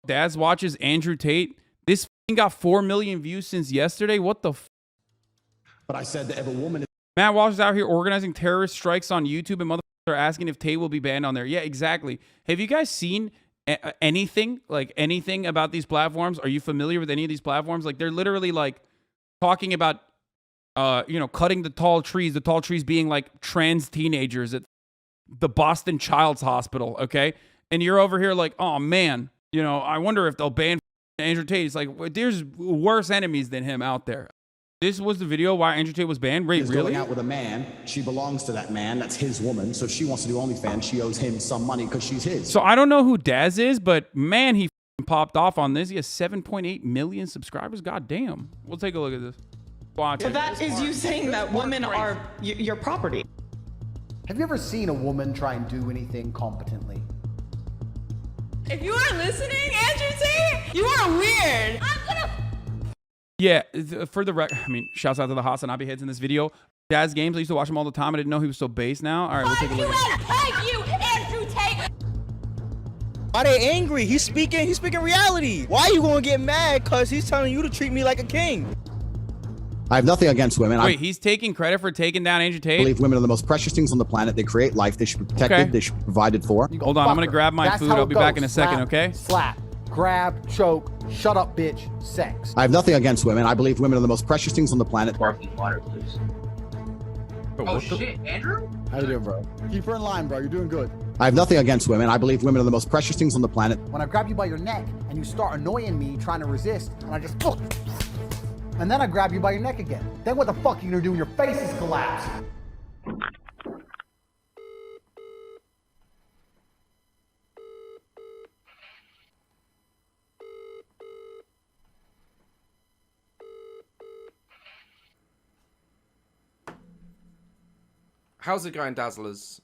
DAZ watches Andrew Tate. This got 4 million views since yesterday. What the f? But I said that if a woman is... Matt Walsh is out here organizing terrorist strikes on YouTube, and motherfuckers are asking if Tate will be banned on there. Yeah, exactly. Have you guys seen anything about these platforms? Are you familiar with any of these platforms? Like, they're literally like talking about cutting the tall trees being like trans teenagers at the Boston Child's Hospital, okay? And you're over here like, oh man, I wonder if they'll ban Andrew Tate. It's like, there's worse enemies than him out there. This was the video why Andrew Tate was banned? Wait, really? Going out with a man, she belongs to that man, that's his woman, so if she wants to do OnlyFans, she owes him some money because she's his. So I don't know who DAZ is, but man, he popped off on this. He has 7.8 million subscribers. God damn. We'll take a look at this. Watch it. That is you saying that women are your property. Have you ever seen a woman try and do anything competently? If you are listening, Andrew Tate, you are weird. I'm gonna... Yeah, for the record, shouts out to the HasanAbi heads in this video. DAZ games, I used to watch him all the time. I didn't know he was so base now. All right, we'll take a look at it. Thank you, Andrew Tate. Why they angry? He's speaking reality. Why are you gonna get mad? Cause he's telling you to treat me like a king. I have nothing against women. Wait, he's taking credit for taking down Andrew Tate? I believe women are the most precious things on the planet. They create life. They should be protected. Okay. They should be provided for. Hold on, I'm going to grab my food. I'll be back in a second, okay? Slap, grab, choke, shut up, bitch, sex. I have nothing against women. I believe women are the most precious things on the planet. Sparkling water, please. Oh, shit, Andrew? How you doing, bro? Keep her in line, bro. You're doing good. I have nothing against women. I believe women are the most precious things on the planet. When I grab you by your neck and you start annoying me trying to resist, and I just... And then I grab you by your neck again. Then what the fuck are you gonna do when your face is collapsed? How's it going, Dazzlers?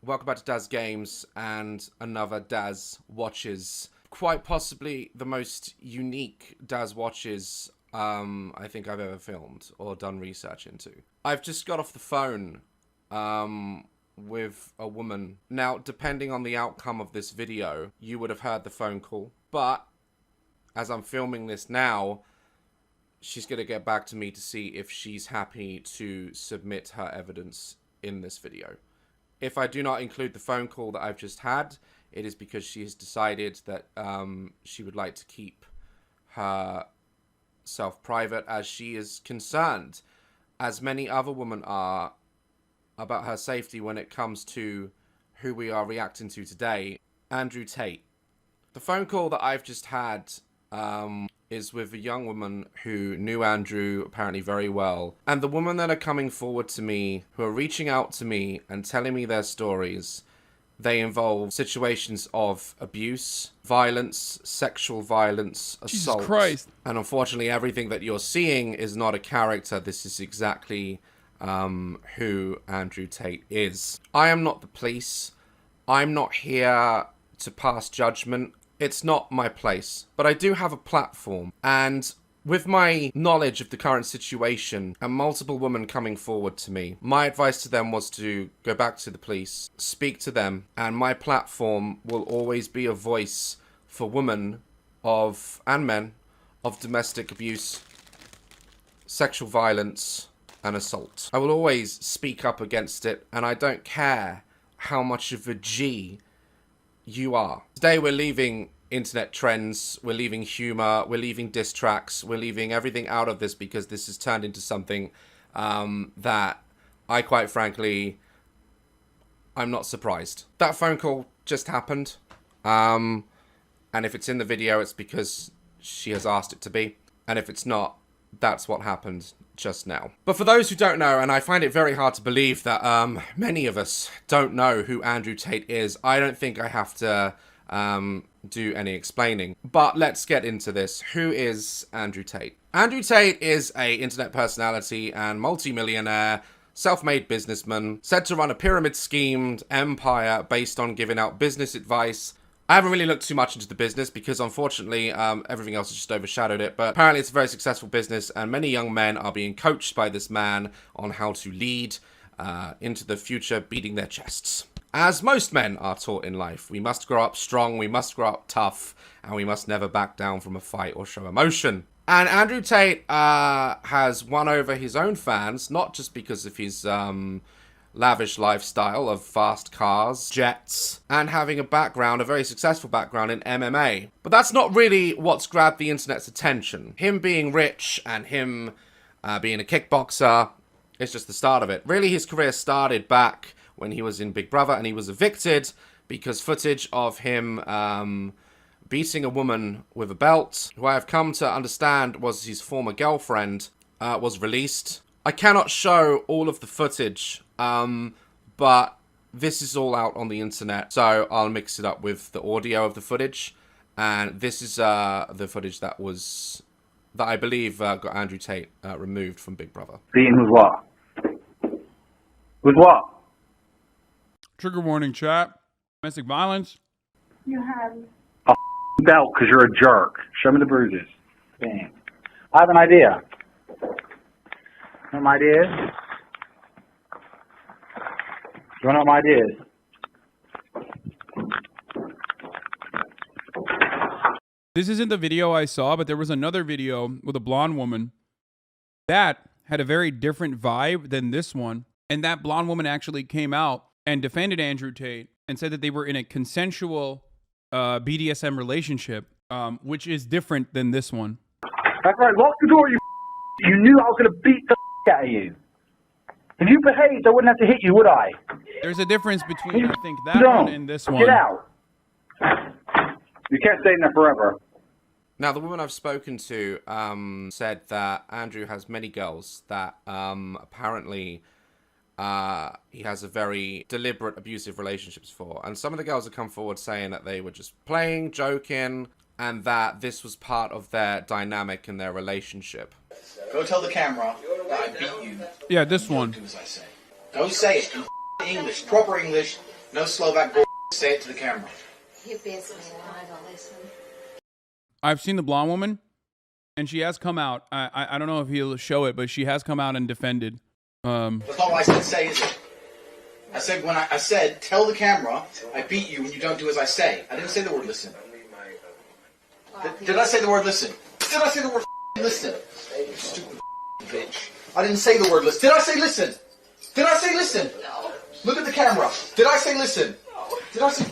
Welcome back to DAZ Games and another DAZ Watches. Quite possibly the most unique DAZ Watches I think I've ever filmed or done research into. I've just got off the phone with a woman. Now, depending on the outcome of this video, you would have heard the phone call. But as I'm filming this now, she's going to get back to me to see if she's happy to submit her evidence in this video. If I do not include the phone call that I've just had, it is because she has decided that she would like to keep her self-private, as she is concerned, as many other women are, about her safety when it comes to who we are reacting to today, Andrew Tate. The phone call that I've just had is with a young woman who knew Andrew apparently very well, and the women that are coming forward to me, who are reaching out to me and telling me their stories, they involve situations of abuse, violence, sexual violence, assault. Jesus Christ. And unfortunately, everything that you're seeing is not a character. This is exactly who Andrew Tate is. I am not the police. I'm not here to pass judgment. It's not my place. But I do have a platform. And with my knowledge of the current situation and multiple women coming forward to me, my advice to them was to go back to the police, speak to them, and my platform will always be a voice for women and men of domestic abuse, sexual violence, and assault. I will always speak up against it, and I don't care how much of a G you are. Today we're leaving internet trends, we're leaving humor, we're leaving diss tracks, we're leaving everything out of this because this has turned into something that I quite frankly, I'm not surprised. That phone call just happened, and if it's in the video, it's because she has asked it to be, and if it's not, that's what happened just now. But for those who don't know, and I find it very hard to believe that many of us don't know who Andrew Tate is, I don't think I have to do any explaining. But let's get into this. Who is Andrew Tate? Andrew Tate is a internet personality and multi-millionaire, self-made businessman, said to run a pyramid-schemed empire based on giving out business advice. I haven't really looked too much into the business because unfortunately everything else has just overshadowed it, but apparently it's a very successful business and many young men are being coached by this man on how to lead into the future, beating their chests. as most men are taught in life. We must grow up strong, we must grow up tough, and we must never back down from a fight or show emotion. And Andrew Tate has won over his own fans, not just because of his lavish lifestyle of fast cars, jets, and having a very successful background in MMA. But that's not really what's grabbed the internet's attention. Him being rich and him being a kickboxer is just the start of it. Really, his career started back when he was in Big Brother, and he was evicted because footage of him beating a woman with a belt, who I have come to understand was his former girlfriend, was released. I cannot show all of the footage, but this is all out on the internet, so I'll mix it up with the audio of the footage. And this is the footage that I believe got Andrew Tate removed from Big Brother. Beating with what? With what? Trigger warning, chat. Domestic violence. You have a belt because you're a jerk. Show me the bruises. Bam. I have an idea. You know what my idea is? You want to know what my idea is? This isn't the video I saw, but there was another video with a blonde woman that had a very different vibe than this one. And that blonde woman actually came out and defended Andrew Tate and said that they were in a consensual BDSM relationship, which is different than this one. That's right. Lock the door, you knew I was going to beat the out of you. If you behaved, I wouldn't have to hit you, would I? There's a difference between, I think, that one and this one. Get out. You can't stay in there forever. Now, the woman I've spoken to said that Andrew has many girls that apparently he has a very deliberate abusive relationships for. And some of the girls have come forward saying that they were just playing, joking, and that this was part of their dynamic in their relationship. Go tell the camera that I beat you. Yeah, this one. Do as I say. Go say it in English, proper English, no Slovak bull. Say it to the camera. He beats me and I don't listen. I've seen the blonde woman, and she has come out. I don't know if he'll show it, but she has come out and defended. That's not what I said say, is it? I said I said tell the camera I beat you when you don't do as I say. I didn't say the word listen. Did I say the word listen? Did I say the word listen? You stupid bitch. I didn't say the word listen. Did I say listen? Did I say listen? No. Look at the camera. Did I say listen? No. Did I say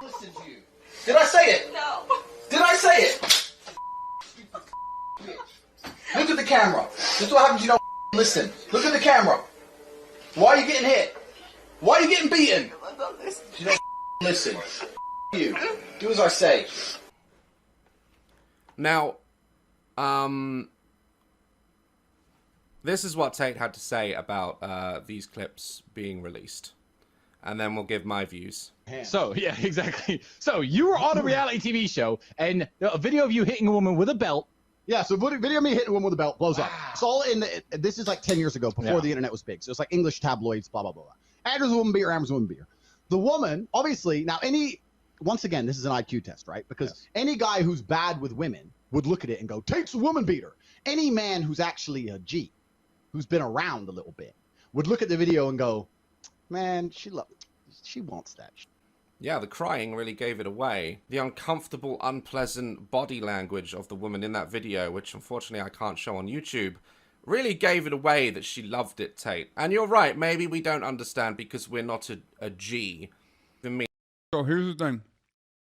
listen to you? Did I say it? No. Did I say it? Stupid bitch. Look at the camera. This is what happens you don't listen. Look at the camera. Why are you getting hit? Why are you getting beaten? You don't listen. You. Do as I say. Now, this is what Tate had to say about these clips being released. And then we'll give my views. So, yeah, exactly. So, you were on a reality TV show, and a video of you hitting a woman with a belt. Yeah, so video of me hitting a woman with a belt blows up. It's all this is like 10 years ago, before the internet was big. So it's like English tabloids, blah, blah, blah. Andrew's a woman beater, Amber's a woman beater. The woman, obviously, now once again, this is an IQ test, right? Because any guy who's bad with women would look at it and go, Tate's a woman beater. Any man who's actually a G, who's been around a little bit, would look at the video and go, man, she wants that. Yeah, the crying really gave it away. The uncomfortable, unpleasant body language of the woman in that video, which unfortunately I can't show on YouTube, really gave it away that she loved it, Tate. And you're right, maybe we don't understand because we're not a G. For me. So here's the thing.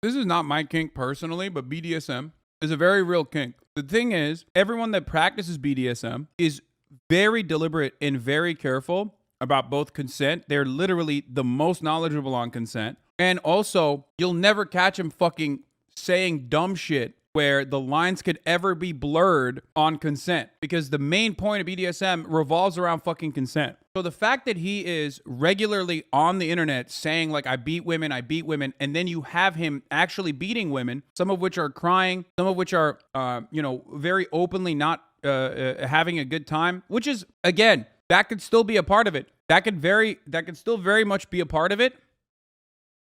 This is not my kink personally, but BDSM is a very real kink. The thing is, everyone that practices BDSM is very deliberate and very careful about both consent. They're literally the most knowledgeable on consent. And also, you'll never catch him fucking saying dumb shit where the lines could ever be blurred on consent, because the main point of BDSM revolves around fucking consent. So the fact that he is regularly on the internet saying like, I beat women, and then you have him actually beating women, some of which are crying, some of which are, very openly not having a good time, which is, again, that could still be a part of it. That could still very much be a part of it.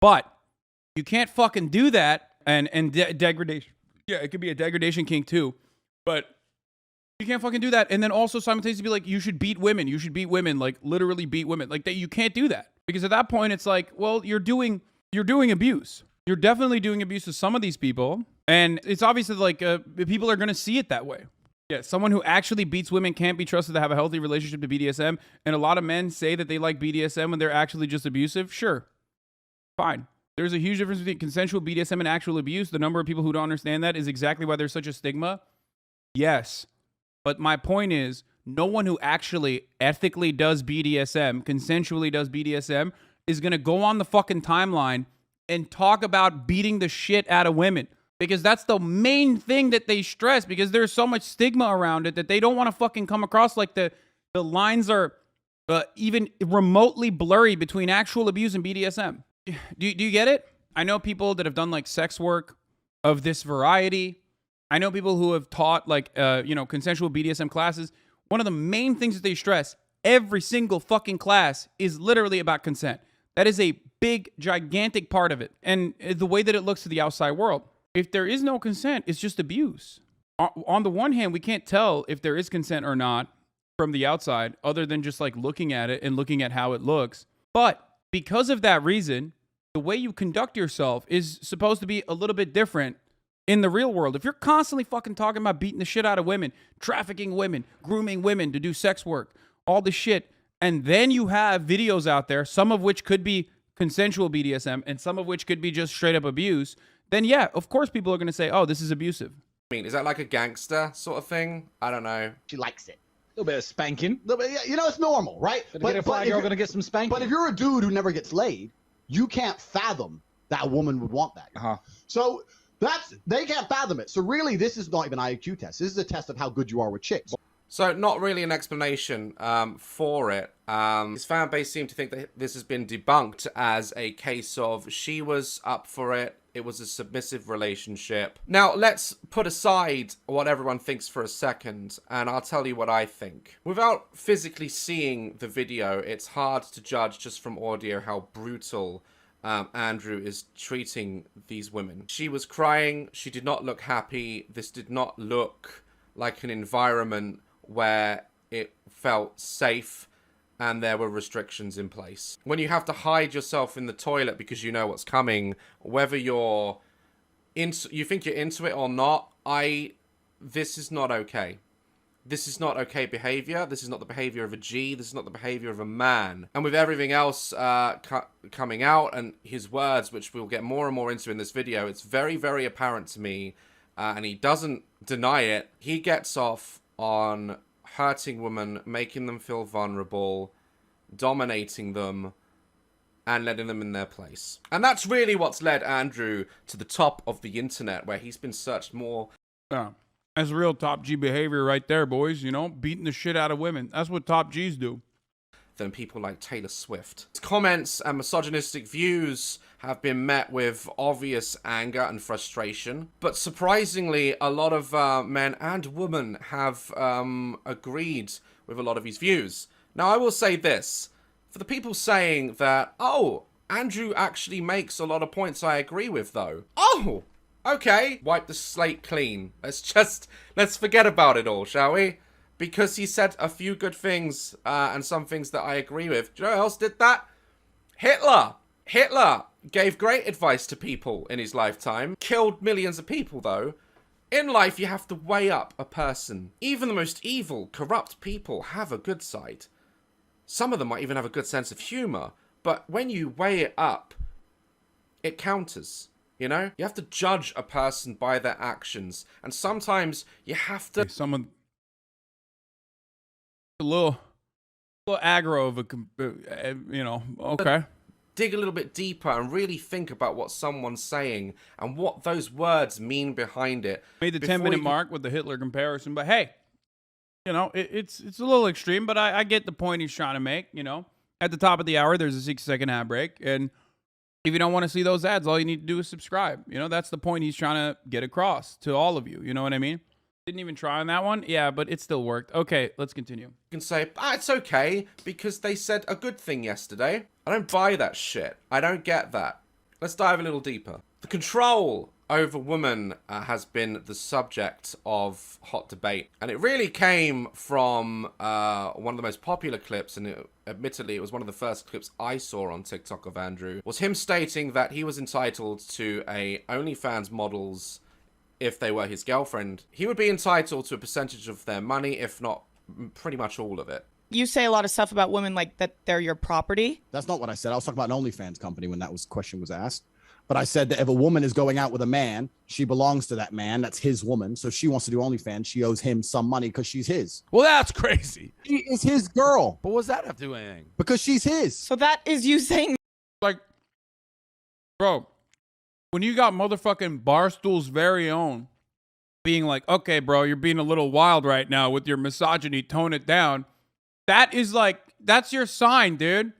But you can't fucking do that and degradation. Yeah, it could be a degradation kink too. But You can't fucking do that. And then also simultaneously be like, you should beat women. You should beat women. Like literally beat women. Like that. You can't do that because at that point it's like, well, you're doing abuse. You're definitely doing abuse to some of these people. And it's obviously like people are going to see it that way. Yeah, someone who actually beats women can't be trusted to have a healthy relationship to BDSM. And a lot of men say that they like BDSM when they're actually just abusive. Sure. Fine. There's a huge difference between consensual BDSM and actual abuse. The number of people who don't understand that is exactly why there's such a stigma. Yes. But my point is, no one who actually ethically does BDSM, consensually does BDSM, is going to go on the fucking timeline and talk about beating the shit out of women. Because that's the main thing that they stress, because there's so much stigma around it that they don't want to fucking come across like the lines are even remotely blurry between actual abuse and BDSM. Do you get it? I know people that have done like sex work of this variety. I know people who have taught like, consensual BDSM classes. One of the main things that they stress every single fucking class is literally about consent. That is a big, gigantic part of it. And the way that it looks to the outside world. If there is no consent, it's just abuse. On the one hand, we can't tell if there is consent or not from the outside, other than just like looking at it and looking at how it looks. But because of that reason, the way you conduct yourself is supposed to be a little bit different in the real world. If you're constantly fucking talking about beating the shit out of women, trafficking women, grooming women to do sex work, all this shit, and then you have videos out there, some of which could be consensual BDSM and some of which could be just straight up abuse, then yeah, of course people are going to say, oh, this is abusive. I mean, is that like a gangster sort of thing? I don't know. She likes it. A little bit of spanking. It's normal, right? But a fly girl gonna get some spanking. But if you're a dude who never gets laid, you can't fathom that a woman would want that. So they can't fathom it. So really, this is not even an IQ test. This is a test of how good you are with chicks. So not really an explanation for it. His fan base seemed to think that this has been debunked as a case of she was up for it. It was a submissive relationship. Now, let's put aside what everyone thinks for a second, and I'll tell you what I think. Without physically seeing the video, it's hard to judge just from audio how brutal Andrew is treating these women. She was crying. She did not look happy. This did not look like an environment where it felt safe and there were restrictions in place. When you have to hide yourself in the toilet because you know what's coming, whether you think you're into it or not, this is not okay. This is not okay behavior. This is not the behavior of a G. This is not the behavior of a man. And with everything else coming out and his words, which we'll get more and more into in this video, it's very, very apparent to me, and he doesn't deny it. He gets off on hurting women, making them feel vulnerable, dominating them, and letting them in their place. And that's really what's led Andrew to the top of the internet, where he's been searched more. Yeah. That's real top G behavior right there, boys. You know, beating the shit out of women. That's what top Gs do. Than people like Taylor Swift. His comments and misogynistic views have been met with obvious anger and frustration. But surprisingly, a lot of men and women have agreed with a lot of his views. Now, I will say this. For the people saying that, oh, Andrew actually makes a lot of points I agree with, though. Oh, okay. Wipe the slate clean. Let's forget about it all, shall we? Because he said a few good things and some things that I agree with. Do you know who else did that? Hitler. Hitler gave great advice to people in his lifetime. Killed millions of people, though. In life, you have to weigh up a person. Even the most evil, corrupt people have a good side. Some of them might even have a good sense of humor. But when you weigh it up, it counters. You know? You have to judge a person by their actions. And sometimes you have to... Someone... A little aggro of a, okay. Dig a little bit deeper and really think about what someone's saying and what those words mean behind it. Made the 10-minute mark with the Hitler comparison, but hey, it's a little extreme, but I get the point he's trying to make. At the top of the hour, there's a 6-second ad break, and if you don't want to see those ads, all you need to do is subscribe. That's the point he's trying to get across to all of you. You know what I mean? Didn't even try on that one? Yeah, but it still worked. Okay, let's continue. You can say, it's okay, because they said a good thing yesterday. I don't buy that shit. I don't get that. Let's dive a little deeper. The control over woman has been the subject of hot debate. And it really came from one of the most popular clips, and admittedly it was one of the first clips I saw on TikTok of Andrew, was him stating that he was entitled to a OnlyFans models if they were his girlfriend. He would be entitled to a percentage of their money, if not pretty much all of it. You say a lot of stuff about women like that they're your property. That's not what I said. I was talking about an OnlyFans company when that question was asked. But I said that if a woman is going out with a man, she belongs to that man. That's his woman. So she wants to do OnlyFans. She owes him some money because she's his. Well, that's crazy. She is his girl. But what does that have to do with anything? Because she's his. So that is you saying, like, bro, when you got motherfucking Barstool's very own being like, okay, bro, you're being a little wild right now with your misogyny, tone it down. That is like, that's your sign, dude.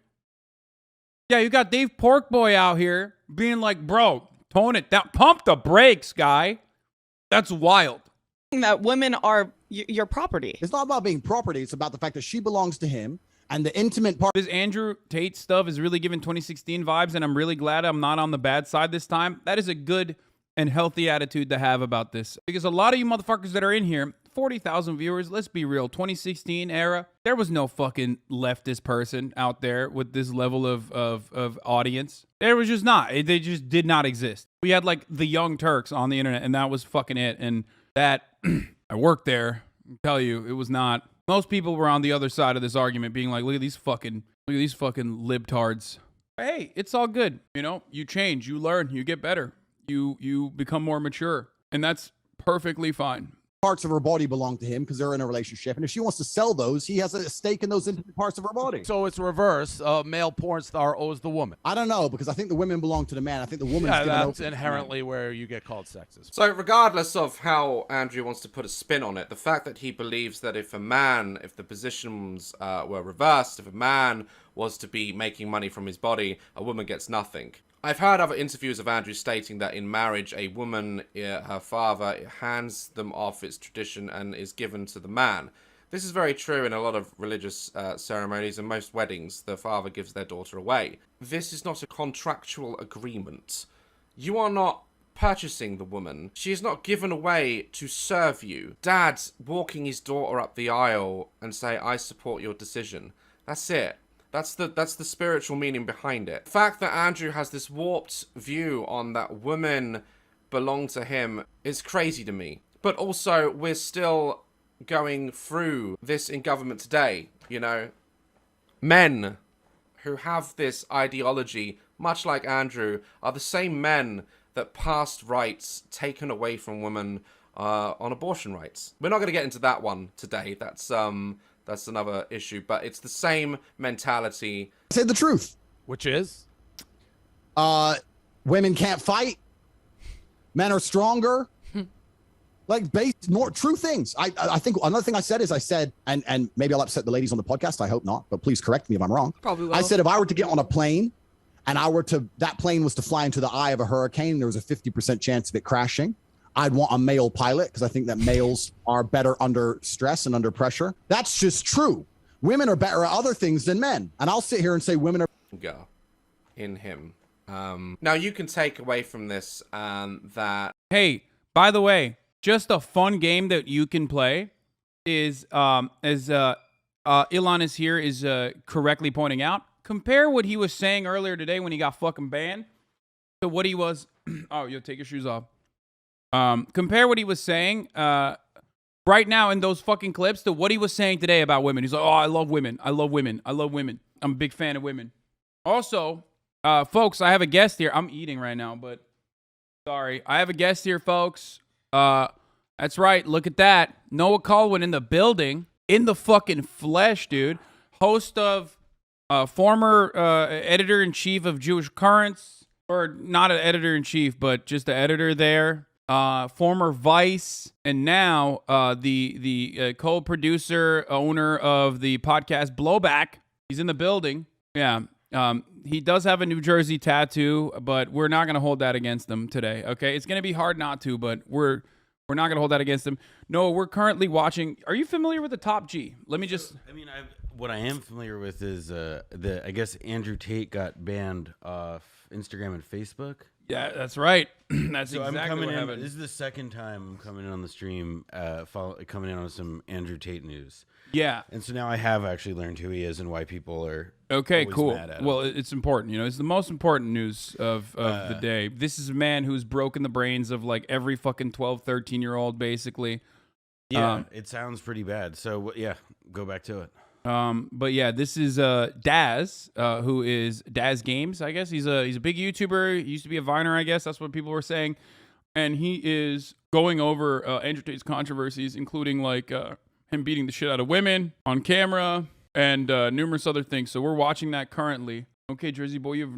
Yeah, you got Dave Porkboy out here being like, bro, tone it down. Pump the brakes, guy. That's wild. that women are your property. It's not about being property. It's about the fact that she belongs to him. And the intimate part. This Andrew Tate stuff is really giving 2016 vibes, and I'm really glad I'm not on the bad side this time. That is a good and healthy attitude to have about this. Because a lot of you motherfuckers that are in here, 40,000 viewers, let's be real, 2016 era, there was no fucking leftist person out there with this level of audience. There was just not. They just did not exist. We had like the Young Turks on the internet, and that was fucking it. And that, I worked there, I tell you, it was not. Most people were on the other side of this argument being like, look at these fucking libtards. Hey, it's all good. You know, you change, you learn, you get better. You become more mature, and that's perfectly fine. Parts of her body belong to him because they're in a relationship, and if she wants to sell those, he has a stake in those intimate parts of her body. So it's reverse. Male porn star owes the woman. I don't know, because I think the women belong to the man. I think the woman. Yeah, that's inherently where you get called sexist. So regardless of how Andrew wants to put a spin on it, the fact that he believes that if the positions were reversed, if a man was to be making money from his body, a woman gets nothing. I've heard other interviews of Andrew stating that in marriage, a woman, her father, hands them off its tradition and is given to the man. This is very true in a lot of religious ceremonies, and most weddings, the father gives their daughter away. This is not a contractual agreement. You are not purchasing the woman. She is not given away to serve you. Dad walking his daughter up the aisle and say, I support your decision. That's it. That's the spiritual meaning behind it. The fact that Andrew has this warped view on that women belong to him is crazy to me. But also, we're still going through this in government today, you know. Men who have this ideology, much like Andrew, are the same men that passed rights taken away from women on abortion rights. We're not going to get into that one today. That's another issue, but it's the same mentality. Say the truth. Which is? Women can't fight. Men are stronger. Like true things. I think another thing I said is and maybe I'll upset the ladies on the podcast. I hope not, but please correct me if I'm wrong. Probably will. I said if I were to get on a plane and that plane was to fly into the eye of a hurricane, there was a 50% chance of it crashing. I'd want a male pilot because I think that males are better under stress and under pressure. That's just true. Women are better at other things than men. And I'll sit here and say women are... Go in him. Now, you can take away from this that... Hey, by the way, just a fun game that you can play is, as Ilan is here, is correctly pointing out, compare what he was saying earlier today when he got fucking banned to what he was... Oh, you'll take your shoes off. Compare what he was saying right now in those fucking clips to what he was saying today about women. He's like, oh, I love women. I love women. I love women. I'm a big fan of women. Also, folks, I have a guest here. I'm eating right now, but sorry. I have a guest here, folks. That's right. Look at that. Noah Kulwin in the building, in the fucking flesh, dude. Host of former editor-in-chief of Jewish Currents, or not an editor-in-chief, but just the editor there. Former Vice, and now the co-producer, owner of the podcast Blowback. He's in the building. Yeah. He does have a New Jersey tattoo, but we're not going to hold that against him today, okay? It's going to be hard not to, but we're not going to hold that against him. No, we're currently watching... Are you familiar with the Top G? Let me just... I mean, what I am familiar with is I guess Andrew Tate got banned off Instagram and Facebook. Yeah, that's right. That's So exactly I'm coming what in. happened. This is the second time I'm coming in on the stream, coming in on some Andrew Tate news. Yeah. And so now I have actually learned who he is and why people are Okay, always cool. mad at him. Well, it's important. You know, it's the most important news of the day. This is a man who's broken the brains of like every fucking 12, 13-year-old, basically. Yeah, it sounds pretty bad. So yeah, go back to it. But yeah, this is DAZ, who is DAZ Games, I guess. He's a big YouTuber. He used to be a Viner, I guess. That's what people were saying. And he is going over Andrew Tate's controversies, including like him beating the shit out of women on camera and numerous other things. So we're watching that currently. Okay, Jersey boy, you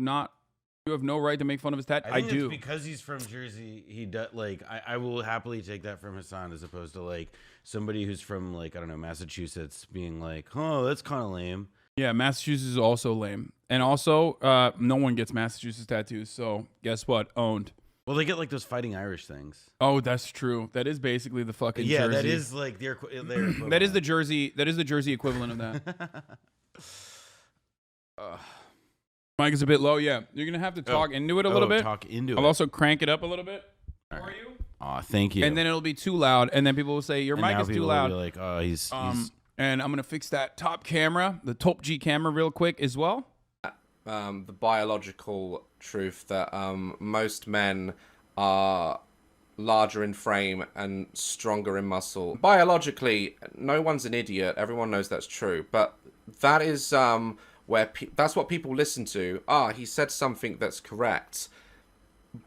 have no right to make fun of his tat. I think do. it's because he's from Jersey. He does like I will happily take that from Hasan as opposed to like somebody who's from like I don't know Massachusetts being like, oh, that's kind of lame. Yeah, Massachusetts is also lame, and also no one gets Massachusetts tattoos. So guess what? Owned. Well, they get like those Fighting Irish things. Oh, that's true. That is basically the fucking Yeah, Jersey. that is like their that is the Jersey. That is the Jersey equivalent of that. Mic is a bit low. Yeah, you're gonna have to talk into it a little bit. Talk into I'll it. also crank it up a little bit for you. Aw, thank you. And then it'll be too loud, and then people will say your And mic now is too people will loud. be like, oh, he's and I'm gonna fix that top camera, the top G camera, real quick as well. The biological truth that most men are larger in frame and stronger in muscle. Biologically, no one's an idiot. Everyone knows that's true. But that is where that's what people listen to. He said something that's correct.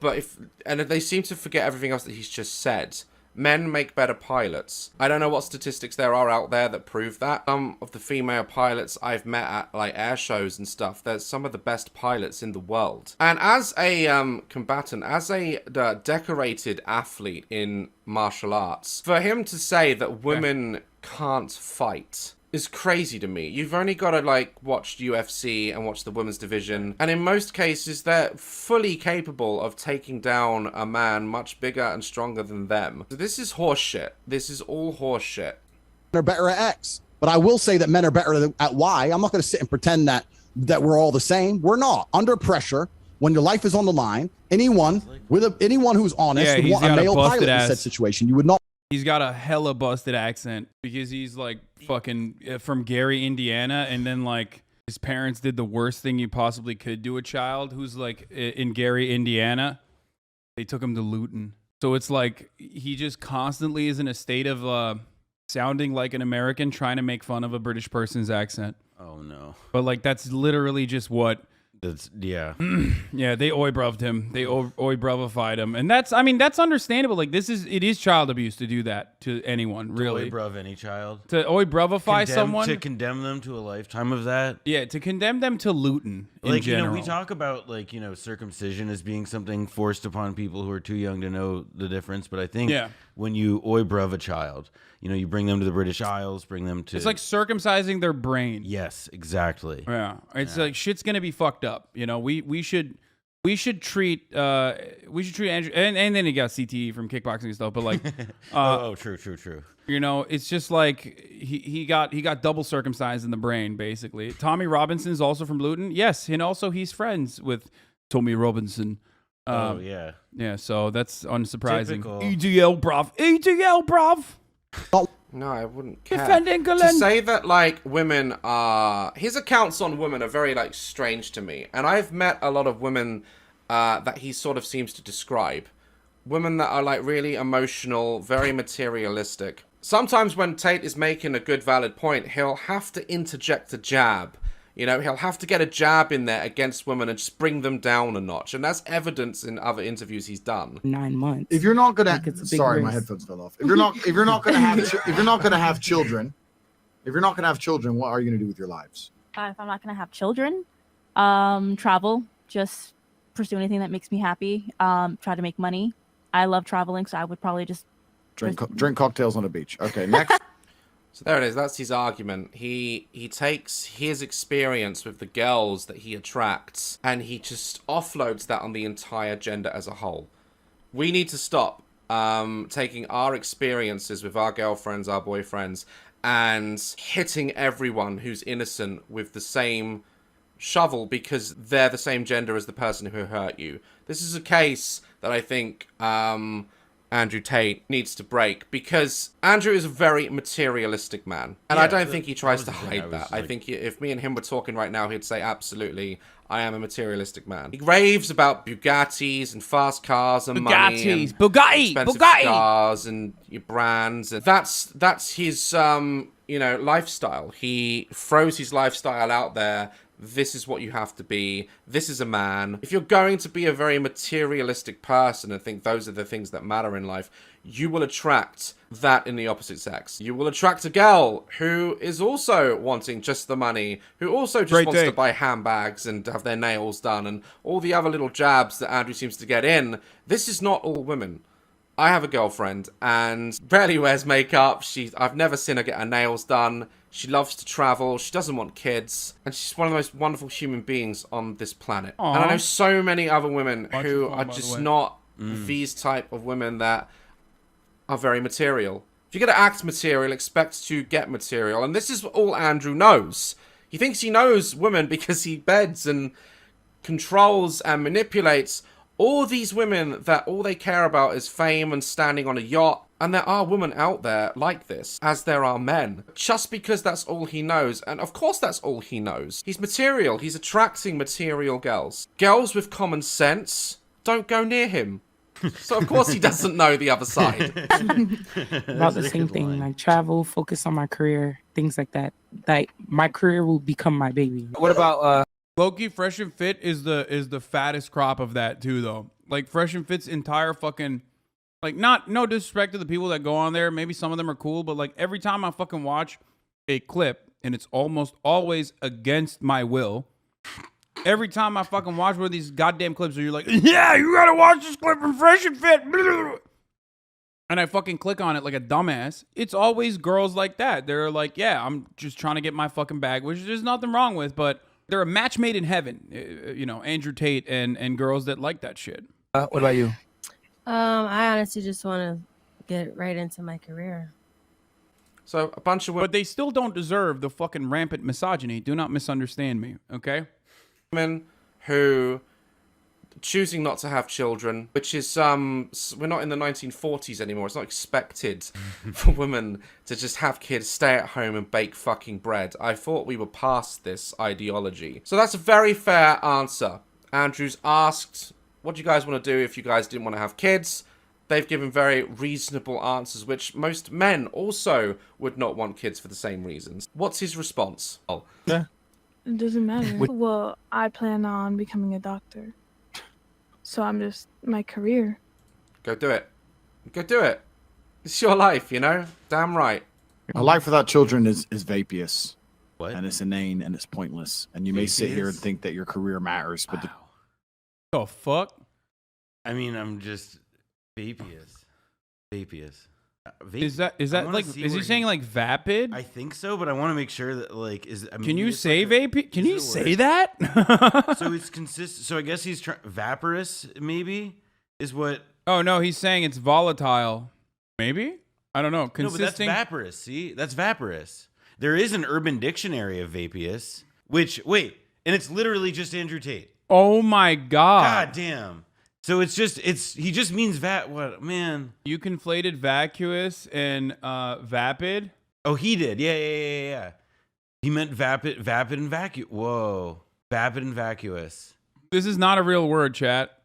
But if they seem to forget everything else that he's just said. Men make better pilots. I don't know what statistics there are out there that prove that. Some of the female pilots I've met at like air shows and stuff, they're some of the best pilots in the world. And as a combatant, as a decorated athlete in martial arts, for him to say that women can't fight is crazy to me. You've only got to like watch UFC and watch the women's division, and in most cases they're fully capable of taking down a man much bigger and stronger than them. So this is horseshit. This is all horseshit. They're better at X, but I will say that men are better at Y. I'm not going to sit and pretend that we're all the same. We're not. Under pressure, when your life is on the line, anyone who's honest would want a male pilot in said situation. You would not. He's got a hella busted accent because he's like fucking from Gary, Indiana, and then like his parents did the worst thing you possibly could to a child who's like in Gary, Indiana. They took him to Luton. So it's like he just constantly is in a state of sounding like an American trying to make fun of a British person's accent. Oh no. But like that's literally just what yeah. Yeah, they oi-bruved him. They oi-bruvified him. And that's understandable. Like it is child abuse to do that to anyone, really. To oi-bruv any child. To oi-bruvify someone. To condemn them to a lifetime of that. Yeah, to condemn them to Luton in general. We talk about like, circumcision as being something forced upon people who are too young to know the difference. But I think when you oi-bruv a child, you bring them to the British Isles, bring them to... It's like circumcising their brain. Yes, exactly. Yeah. It's like shit's going to be fucked up. We should treat Andrew, and then he got CTE from kickboxing and stuff, but like true. It's just like he got double circumcised in the brain, basically. Tommy Robinson's also from Luton. Yes, and also he's friends with Tommy Robinson. Yeah, so that's unsurprising. Typical. EDL bruv. No, I wouldn't care. Defend England. To say that, like, women are... His accounts on women are very, like, strange to me. And I've met a lot of women that he sort of seems to describe. Women that are, like, really emotional, very materialistic. Sometimes when Tate is making a good, valid point, he'll have to interject a jab. He'll have to get a jab in there against women and just bring them down a notch. And that's evidence in other interviews he's done. 9 months. If you're not gonna, sorry, my headphones fell off. If you're not gonna have children, what are you gonna do with your lives? If I'm not gonna have children, travel, just pursue anything that makes me happy. Try to make money. I love traveling, so I would probably just drink cocktails on a beach. Okay, next. So there it is. That's his argument. He takes his experience with the girls that he attracts and he just offloads that on the entire gender as a whole. We need to stop taking our experiences with our girlfriends, our boyfriends, and hitting everyone who's innocent with the same shovel because they're the same gender as the person who hurt you. This is a case that I think Andrew Tate needs to break, because Andrew is a very materialistic man, and I don't think he tries to hide that. I think if me and him were talking right now, he'd say, absolutely, I am a materialistic man. He raves about Bugattis and fast cars and money and expensive cars and your brands, and that's his you know, lifestyle. He throws his lifestyle out there. This is what you have to be. This is a man. If you're going to be a very materialistic person and think those are the things that matter in life, you will attract that in the opposite sex. You will attract a girl who is also wanting just the money, who also just wants to buy handbags and have their nails done and all the other little jabs that Andrew seems to get in. This is not all women. I have a girlfriend and barely wears makeup. I've never seen her get her nails done. She loves to travel. She doesn't want kids. And she's one of the most wonderful human beings on this planet. Aww. And I know so many other women who are just not these type of women that are very material. If you're going to act material, expect to get material. And this is all Andrew knows. He thinks he knows women because he beds and controls and manipulates all these women that all they care about is fame and standing on a yacht. And there are women out there like this, as there are men. Just because that's all he knows, and of course that's all he knows. He's material. He's attracting material girls. Girls with common sense don't go near him. So of course he doesn't know the other side. About the same thing, like travel, focus on my career, things like that. Like my career will become my baby. What about Loki? Fresh and Fit is the fattest crop of that too, though. Like Fresh and Fit's entire fucking, like, no disrespect to the people that go on there. Maybe some of them are cool, but like every time I fucking watch a clip, and it's almost always against my will. Every time I fucking watch one of these goddamn clips where you're like, yeah, you gotta watch this clip from Fresh and Fit. And I fucking click on it like a dumbass. It's always girls like that. They're like, yeah, I'm just trying to get my fucking bag, which there's nothing wrong with, but they're a match made in heaven. You know, Andrew Tate and girls that like that shit. What about you? I honestly just want to get right into my career. So a bunch of women, but they still don't deserve the fucking rampant misogyny. Do not misunderstand me, okay? Women who choosing not to have children, which is we're not in the 1940s anymore. It's not expected for women to just have kids, stay at home and bake fucking bread. I thought we were past this ideology. So that's a very fair answer. Andrew's asked, what do you guys want to do if you guys didn't want to have kids? They've given very reasonable answers, which most men also would not want kids for the same reasons. What's his response? Oh. Yeah. It doesn't matter. Well, I plan on becoming a doctor. So I'm just, my career. Go do it. Go do it. It's your life, you know? Damn right. A life without children is vapious. What? And it's inane and it's pointless. And you may sit here and think that your career matters, but the fuck? I mean, I'm just vapious. Is that like, is he saying like vapid? I think so, but I want to make sure that like can you say vapid? Can you say that? So it's consistent. So I guess he's vaporous. Maybe is what. Oh no, he's saying it's volatile. Maybe I don't know. Consisting. No, but that's vaporous. See, that's vaporous. There is an Urban Dictionary of vapious. Which and it's literally just Andrew Tate. Oh my god. God damn. So he just means what, man? You conflated vacuous and vapid? Oh, he did. Yeah. He meant vapid and vacuous. Whoa. Vapid and vacuous. This is not a real word, chat.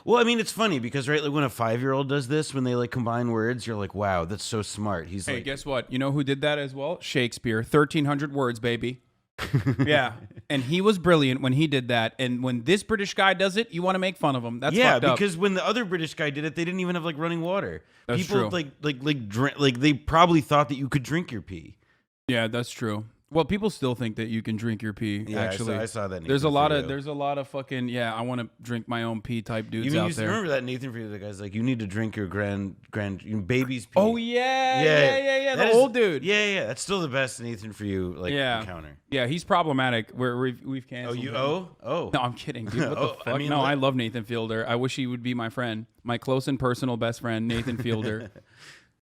Well, I mean, it's funny because, right, like when a 5-year-old does this, when they like combine words, you're like, wow, that's so smart. Hey, like, guess what? You know who did that as well? Shakespeare. 1,300 words, baby. Yeah, and he was brilliant when he did that. And when this British guy does it, you want to make fun of him. That's fucked up. Because when the other British guy did it, they didn't even have like running water. That's People true. like they probably thought that you could drink your pee. Yeah, that's true. Well, people still think that you can drink your pee. Yeah, actually, I saw that. There's a lot of fucking I want to drink my own pee type dudes out there. Remember that Nathan for you? The guy's like, you need to drink your baby's pee. Oh yeah. The old dude. Yeah. That's still the best Nathan for you encounter. Yeah, he's problematic. We've canceled. Oh. No, I'm kidding, dude. What the fuck? I mean, I love Nathan Fielder. I wish he would be my friend, my close and personal best friend, Nathan Fielder.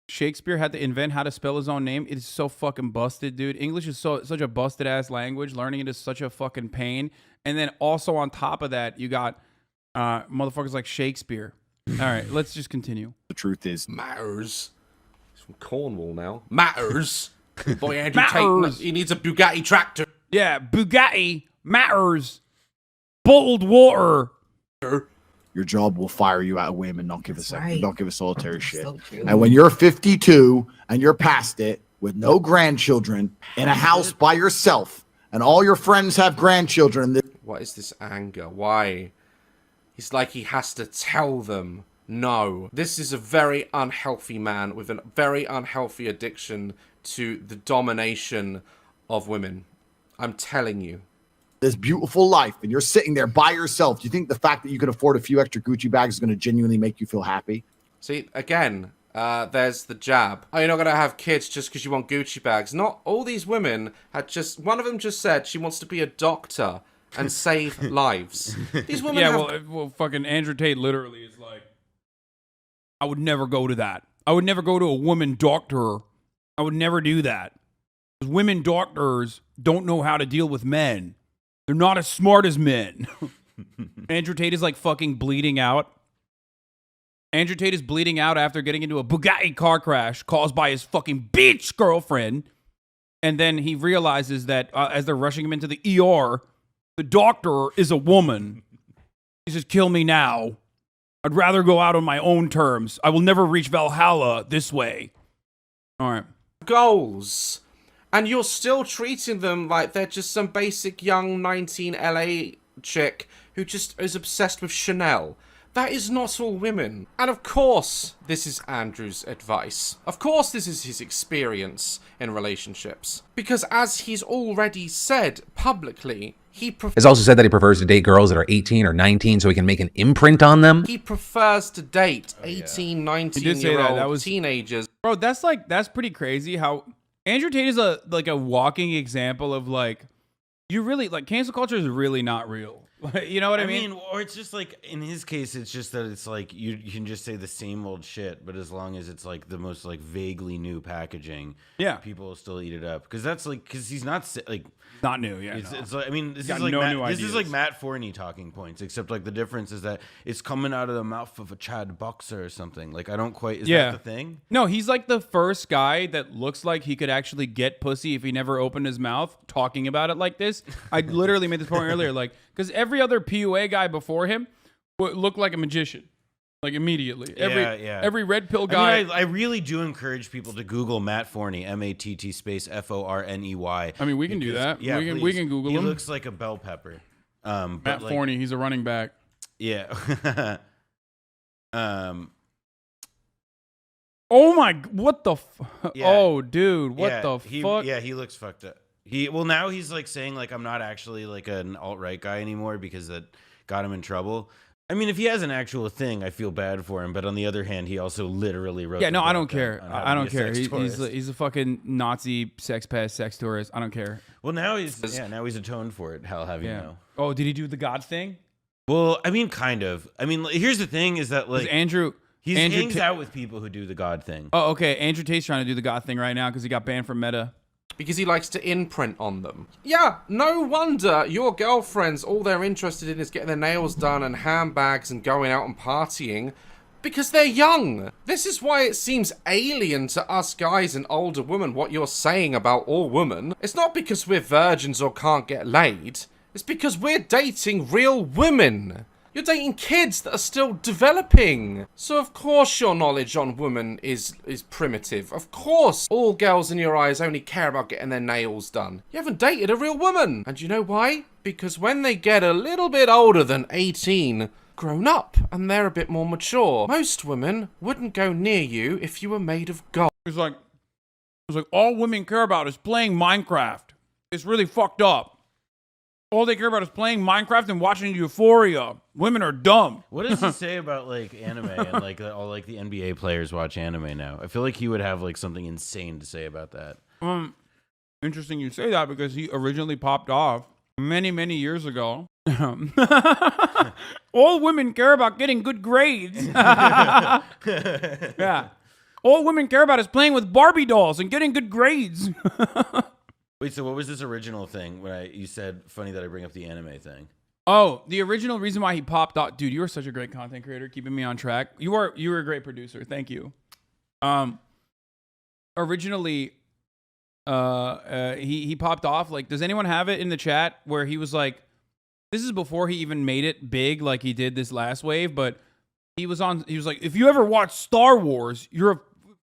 Shakespeare had to invent how to spell his own name. It is so fucking busted, dude. English is such a busted ass language. Learning it is such a fucking pain. And then also on top of that, you got motherfuckers like Shakespeare. All right, let's just continue. The truth is, Matters. He's from Cornwall now. Matters. Boy, Andrew Matters. Tate, he needs a Bugatti tractor. Yeah, Bugatti matters. Bottled water. your job will fire you out of whim and not give a solitary shit. And when you're 52 and you're past it with no grandchildren in a house by yourself and all your friends have grandchildren. What is this anger? Why? He's like he has to tell them. No. This is a very unhealthy man with a very unhealthy addiction to the domination of women. I'm telling you. This beautiful life, and you're sitting there by yourself. Do you think the fact that you can afford a few extra Gucci bags is going to genuinely make you feel happy? See, again, there's the jab. Oh, you're not going to have kids just because you want Gucci bags. Not all these women had just... One of them just said she wants to be a doctor and save lives. These women well, fucking Andrew Tate literally is like, I would never go to that. I would never go to a woman doctor. I would never do that. Because women doctors don't know how to deal with men. They're not as smart as men. Andrew Tate is like fucking bleeding out. Andrew Tate is bleeding out after getting into a Bugatti car crash caused by his fucking bitch girlfriend. And then he realizes that as they're rushing him into the ER, the doctor is a woman. He says, kill me now. I'd rather go out on my own terms. I will never reach Valhalla this way. All right. Goals. And you're still treating them like they're just some basic young 19 LA chick who just is obsessed with Chanel. That is not all women. And of course, this is Andrew's advice. Of course, this is his experience in relationships. Because as he's already said publicly, has also said that he prefers to date girls that are 18 or 19 so he can make an imprint on them. He prefers to date 18, 19-year-old teenagers. Bro, that's pretty crazy how Andrew Tate is a walking example of like, you really like cancel culture is really not real. You know what I mean? Or it's just like in his case, it's just that it's like you can just say the same old shit, but as long as it's like the most like vaguely new packaging, yeah, people will still eat it up because that's like because he's not like not new. Yeah, it's like I mean this is like Matt Forney talking points, except like the difference is that it's coming out of the mouth of a Chad Boxer or something. Like I don't quite is that the thing? No, he's like the first guy that looks like he could actually get pussy if he never opened his mouth talking about it like this. I literally made this point earlier, like because every other PUA guy before him looked like a magician, like immediately. Every red pill guy. I really do encourage people to Google Matt Forney, MATT space FORNEY. I mean, we can do that. Yeah, we can Google him. He looks like a bell pepper. Matt Forney, he's a running back. Yeah. Oh my! What the? Oh, dude! What the fuck? Yeah, he looks fucked up. Now he's like saying like I'm not actually like an alt-right guy anymore because that got him in trouble. I mean, if he has an actual thing, I feel bad for him. But on the other hand, he also literally wrote. Yeah, no, I don't care. I don't care. He's a fucking Nazi sex pest, sex tourist. I don't care. Well, now he's atoned for it. Hell, have you know? Oh, did he do the God thing? Well, I mean, kind of. I mean, here's the thing: is that like Andrew hangs out with people who do the God thing. Oh, okay. Andrew Tate's trying to do the God thing right now because he got banned from Meta. Because he likes to imprint on them. Yeah, no wonder your girlfriends, all they're interested in is getting their nails done and handbags and going out and partying. Because they're young. This is why it seems alien to us guys and older women what you're saying about all women. It's not because we're virgins or can't get laid. It's because we're dating real women. You're dating kids that are still developing. So of course your knowledge on women is primitive. Of course all girls in your eyes only care about getting their nails done. You haven't dated a real woman. And you know why? Because when they get a little bit older than 18, grown up, and they're a bit more mature, most women wouldn't go near you if you were made of gold. It's like all women care about is playing Minecraft. It's really fucked up. All they care about is playing Minecraft and watching Euphoria. Women are dumb. What does he say about like anime and like all like the NBA players watch anime now? I feel like he would have like something insane to say about that. Interesting you say that because he originally popped off many years ago. All women care about getting good grades. Yeah. All women care about is playing with Barbie dolls and getting good grades. Wait, so what was this original thing when you said funny that I bring up the anime thing? Oh, the original reason why he popped off, dude. You are such a great content creator, keeping me on track. You were a great producer. Thank you. Originally, he popped off. Like, does anyone have it in the chat where he was like, this is before he even made it big like he did this last wave, but he was like, if you ever watch Star Wars, you're a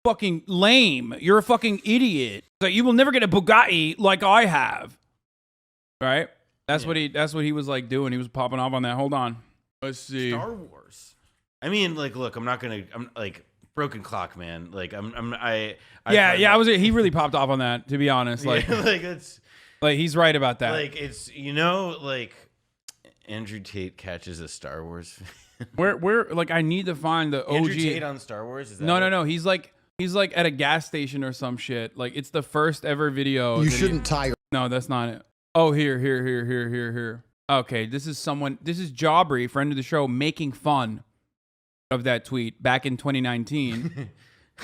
fucking lame. You're a fucking idiot. So you will never get a Bugatti like I have. Right? That's what he was like doing. He was popping off on that. Hold on. Let's see. Star Wars. I mean, like, look, I'm like broken clock, man. Like, he really popped off on that, to be honest. Like, it's like he's right about that. Like, it's like Andrew Tate catches a Star Wars fan. Where like I need to find the OG. Andrew Tate on Star Wars? Is that No. He's like at a gas station or some shit. Like, it's the first ever video. You shouldn't tie your... No, that's not it. Oh, here. Okay, this is Jawbry, friend of the show, making fun of that tweet back in 2019.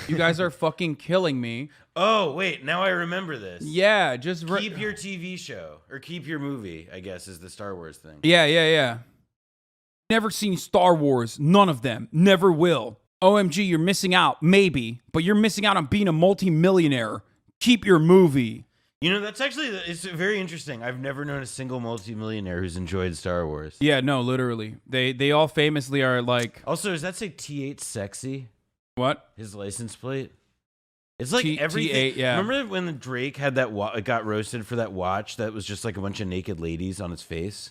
You guys are fucking killing me. Oh, wait, now I remember this. Yeah, just... keep your TV show, or keep your movie, I guess, is the Star Wars thing. Yeah. Never seen Star Wars. None of them. Never will. OMG, you're missing out. Maybe. But you're missing out on being a multi-millionaire. Keep your movie. You know, that's actually, it's very interesting. I've never known a single multi-millionaire who's enjoyed Star Wars. Yeah, no, literally. They all famously are like... Also, does that say T8 sexy? What? His license plate? It's like everything. T8, yeah. Remember when Drake had that got roasted for that watch that was just like a bunch of naked ladies on his face?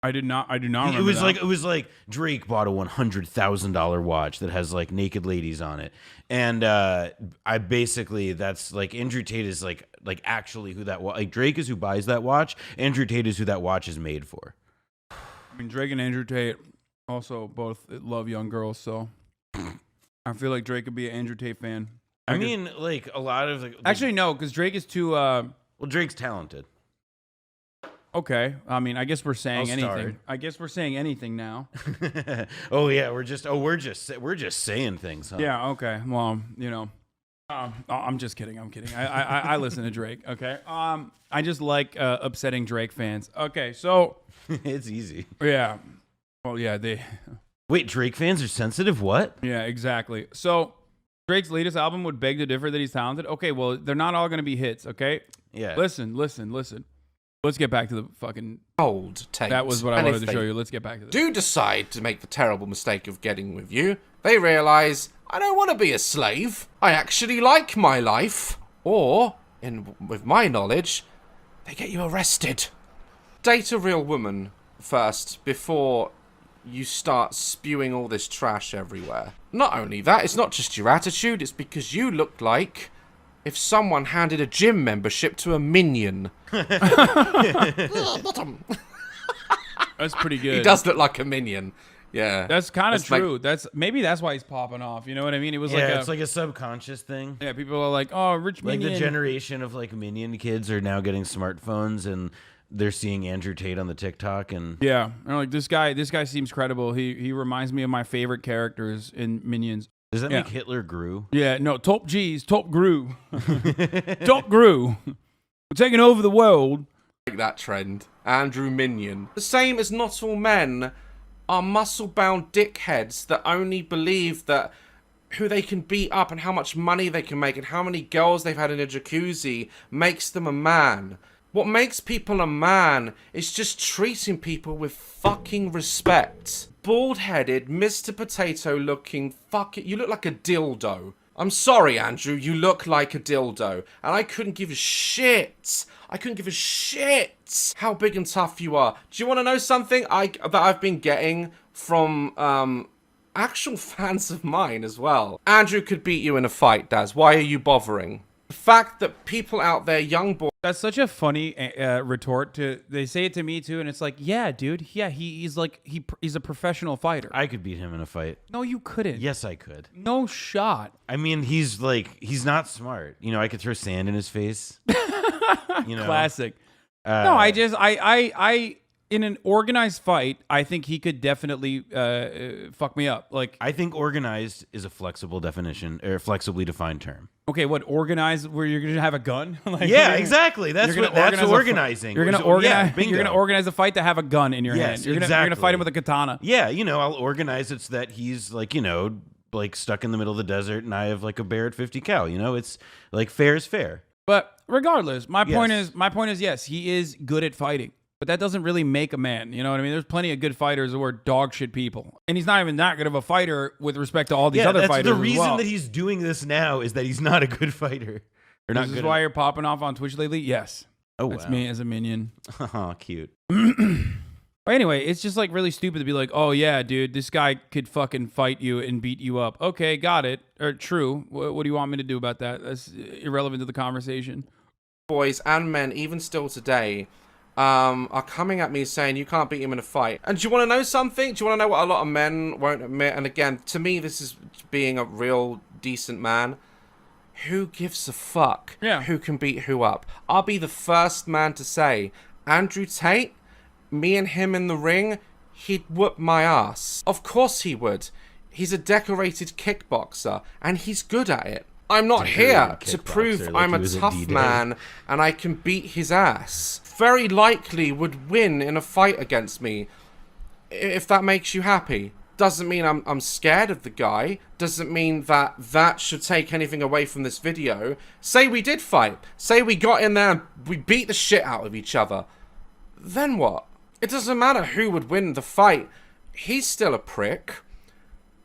I do not remember it was like Drake bought a $100,000 watch that has like naked ladies on it. And I basically, that's like Andrew Tate is like actually who that like Drake is who buys that watch. Andrew Tate is who that watch is made for. I mean, Drake and Andrew Tate also both love young girls, so I feel like Drake could be an Andrew Tate fan. I mean, like a lot of actually no, because Drake is too well, Drake's talented. Okay, I mean, I guess we're saying anything. I guess we're saying anything now. Oh yeah, we're just saying things. Huh? Yeah. Okay. Well, you know, I'm just kidding. I'm kidding. I listen to Drake. Okay. I just like upsetting Drake fans. Okay. So it's easy. Yeah. Well, yeah. Wait, Drake fans are sensitive? What? Yeah. Exactly. So Drake's latest album would beg to differ that he's talented. Okay. Well, they're not all going to be hits. Okay. Yeah. Listen. Let's get back to the fucking old tape. That was what I wanted to show you. Let's get back to this. Do decide to make the terrible mistake of getting with you. They realize, I don't want to be a slave. I actually like my life. Or, with my knowledge, they get you arrested. Date a real woman first before you start spewing all this trash everywhere. Not only that, it's not just your attitude, it's because you look like if someone handed a gym membership to a minion. Bottom. That's pretty good. He does look like a minion. Yeah. That's kind of true. Maybe that's why he's popping off. You know what I mean? It was it's like a subconscious thing. Yeah, people are like, oh, rich minion. Like the generation of like minion kids are now getting smartphones and they're seeing Andrew Tate on the TikTok and yeah, and like this guy seems credible. He reminds me of my favorite characters in Minions. Does that make Hitler grew? Yeah, no, Top G's, Top grew. Top grew. We're taking over the world. Like that trend. Andrew Minion. The same as not all men are muscle-bound dickheads that only believe that who they can beat up and how much money they can make and how many girls they've had in a jacuzzi makes them a man. What makes people a man is just treating people with fucking respect. Bald-headed, Mr. Potato-looking you look like a dildo. I'm sorry, Andrew, you look like a dildo. And I couldn't give a shit. I couldn't give a shit how big and tough you are. Do you want to know something that I've been getting from actual fans of mine as well? Andrew could beat you in a fight, Daz. Why are you bothering? The fact that people out there, young boys... That's such a funny retort to... They say it to me too, and it's like, yeah, dude. Yeah, he's a professional fighter. I could beat him in a fight. No, you couldn't. Yes, I could. No shot. I mean, he's not smart. You know, I could throw sand in his face. You know? Classic. No, in an organized fight, I think he could definitely fuck me up. Like, I think organized is a flexible definition or flexibly defined term. okay, what organized? Where you're gonna have a gun? Like, Yeah, exactly. That's you're what gonna that's organizing. You're gonna Yeah, organize. bingo. You're gonna organize a fight to have a gun in your hand. You're gonna fight him with a katana. Yeah, you know, I'll organize it so that he's like, you know, like stuck in the middle of the desert, and I have like a bear at 50 cal. You know, it's like fair is fair. But regardless, my point Yes. is, yes, he is good at fighting. But that doesn't really make a man. You know what I mean? There's plenty of good fighters who are dog shit people. And he's not even that good of a fighter with respect to all these other fighters. The as reason well. that he's doing this now is that he's not a good fighter. Or not This is good why you're popping off on Twitch lately? Yes. Oh, That's wow. me as a minion. Oh, cute. But anyway, it's just like really stupid to be like, oh yeah, dude, this guy could fucking fight you and beat you up. Okay, got it. Or true. What do you want me to do about that? That's irrelevant to the conversation. Boys and men, even still today, are coming at me saying you can't beat him in a fight. And do you want to know something? Do you want to know what a lot of men won't admit? And again, to me, this is being a real decent man. Who gives a fuck who can beat who up? I'll be the first man to say, Andrew Tate, me and him in the ring, he'd whoop my ass. Of course he would. He's a decorated kickboxer, and he's good at it. I'm not here to prove like I'm he a was at tough D-Day. man and I can beat his ass. Very likely would win in a fight against me, if that makes you happy. Doesn't mean I'm scared of the guy. Doesn't mean that should take anything away from this video. Say we did fight. Say we got in there and we beat the shit out of each other. Then what? It doesn't matter who would win the fight. He's still a prick.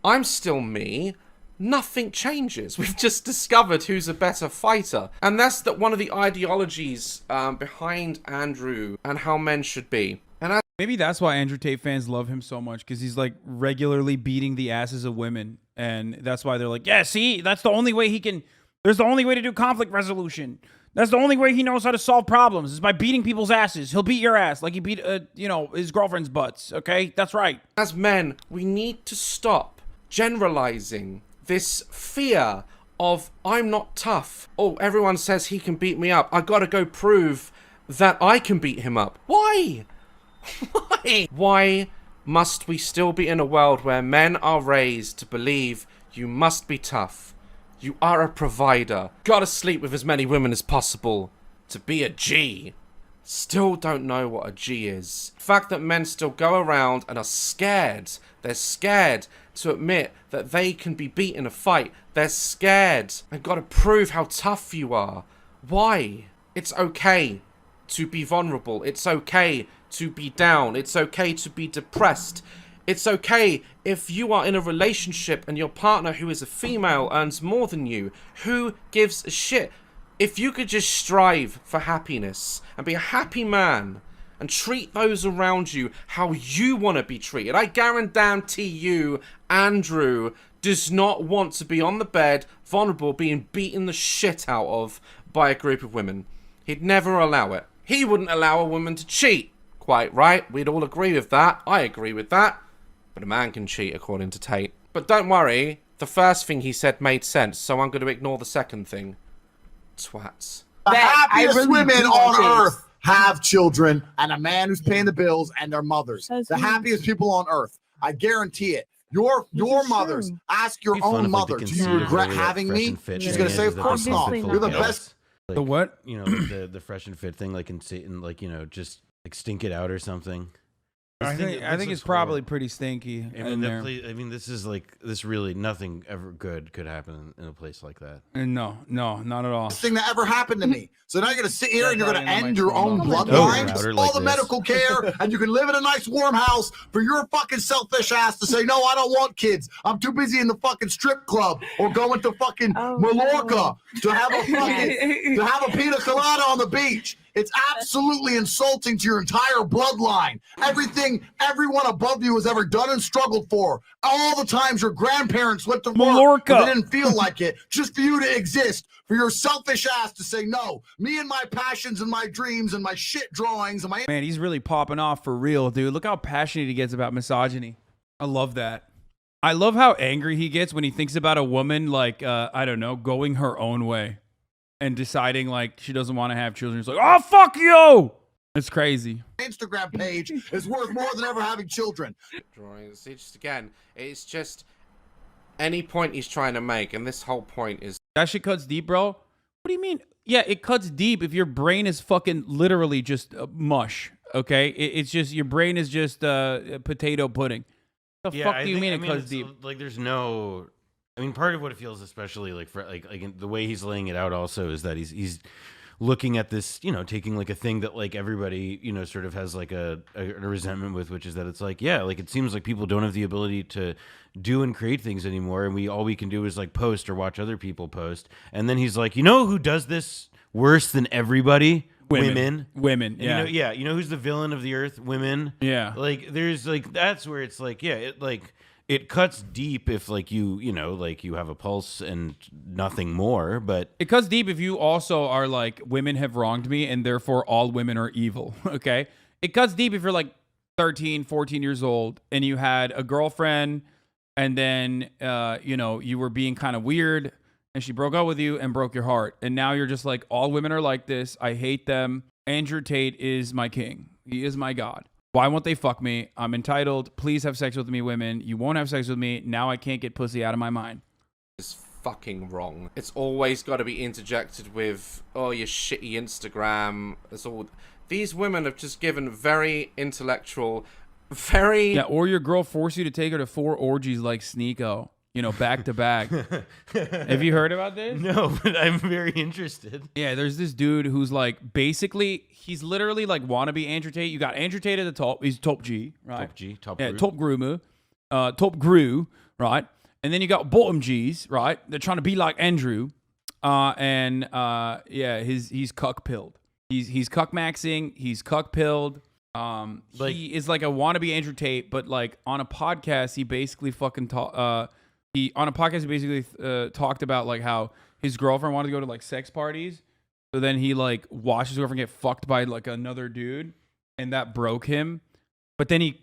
I'm still me. Nothing changes. We've just discovered who's a better fighter. And that's one of the ideologies behind Andrew and how men should be. And Maybe that's why Andrew Tate fans love him so much, because he's like regularly beating the asses of women. And that's why they're like, yeah, see, that's the only way he can, there's the only way to do conflict resolution. That's the only way he knows how to solve problems is by beating people's asses. He'll beat your ass like he beat, his girlfriend's butts. Okay, that's right. As men, we need to stop generalizing this fear of I'm not tough. Oh, everyone says he can beat me up. I gotta go prove that I can beat him up. Why? Why? Why must we still be in a world where men are raised to believe you must be tough? You are a provider. Gotta sleep with as many women as possible to be a G. Still don't know what a G is. The fact that men still go around and are scared. They're scared to admit that they can be beat in a fight. They're scared and gotta prove how tough you are. Why? It's okay to be vulnerable. It's okay to be down. It's okay to be depressed. It's okay if you are in a relationship and your partner who is a female earns more than you. Who gives a shit? If you could just strive for happiness and be a happy man and treat those around you how you want to be treated. I guarantee you, Andrew does not want to be on the bed, vulnerable, being beaten the shit out of by a group of women. He'd never allow it. He wouldn't allow a woman to cheat. Quite right, we'd all agree with that. I agree with that. But a man can cheat, according to Tate. But don't worry, the first thing he said made sense, so I'm going to ignore the second thing. Twats. The happiest women on earth have children and a man who's paying the bills and their mothers. The happiest people on earth. I guarantee it. Your mothers. Ask your own mother. Do you regret having me? She's gonna say, of course not. You're the best. Like, the what? You know, like the fresh and fit thing, like in Satan, like, you know, just like stink it out or something. I think it's probably pretty stinky. I mean, this is like really nothing ever good could happen in a place like that. No, not at all. Best thing that ever happened to me. So now you're gonna sit here and you're gonna end your own Oh, bloodline, router all like the this. medical care, and you can live in a nice warm house for your fucking selfish ass to say, no, I don't want kids. I'm too busy in the fucking strip club or going to fucking Mallorca to have a pina colada on the beach. It's absolutely insulting to your entire bloodline. Everything everyone above you has ever done and struggled for. All the times your grandparents went to work, Mallorca. but they didn't feel like it. Just for you to exist, for your selfish ass to say no. Me and my passions and my dreams and my shit drawings and my... Man, he's really popping off for real, dude. Look how passionate he gets about misogyny. I love that. I love how angry he gets when he thinks about a woman, like, I don't know, going her own way and deciding, like, she doesn't want to have children. He's like, oh, fuck you! It's crazy. Instagram page is worth more than ever having children. Drawings. See, just again, it's just any point he's trying to make, and this whole point is That shit cuts deep, bro. What do you mean? Yeah, it cuts deep if your brain is fucking literally just mush. Okay, it's just your brain is just potato pudding. The fuck do you mean it cuts deep? Like, there's no. I mean, part of what it feels, especially like for like the way he's laying it out, also is that he's looking at this, you know, taking like a thing that like everybody, you know, sort of has like a resentment with, which is that it's like, yeah, like it seems like people don't have the ability to do and create things anymore, and all we can do is like post or watch other people post. And then he's like, you know who does this worse than everybody? Women. Yeah. You know who's the villain of the earth? Women. Yeah. Like there's like, that's where it's like, yeah, it cuts deep if like you know, like you have a pulse and nothing more, but it cuts deep if you also are like, women have wronged me and therefore all women are evil. Okay. It cuts deep if you're like 13, 14 years old and you had a girlfriend and then, you know, you were being kind of weird and she broke up with you and broke your heart. And now you're just like, all women are like this. I hate them. Andrew Tate is my king. He is my God. Why won't they fuck me? I'm entitled. Please have sex with me, women. You won't have sex with me. Now I can't get pussy out of my mind. It's fucking wrong. It's always got to be interjected with, oh, your shitty Instagram. It's all. These women have just given very intellectual, very... Yeah, or your girl forced you to take her to 4 orgies like Sneeko. You know, back to back. Have you heard about this? No, but I'm very interested. Yeah, there's this dude who's like, basically, he's literally like wannabe Andrew Tate. You got Andrew Tate at the top. He's top G, right? Top G, top yeah, Gru. top Groomer, top Gru, right? And then you got bottom G's, right? They're trying to be like Andrew, yeah, he's cuck pilled. He's cuck maxing. He's cuck pilled. He is like a wannabe Andrew Tate, but like on a podcast, he basically fucking he basically talked about like how his girlfriend wanted to go to like sex parties. So then he like watched his girlfriend get fucked by like another dude and that broke him. But then he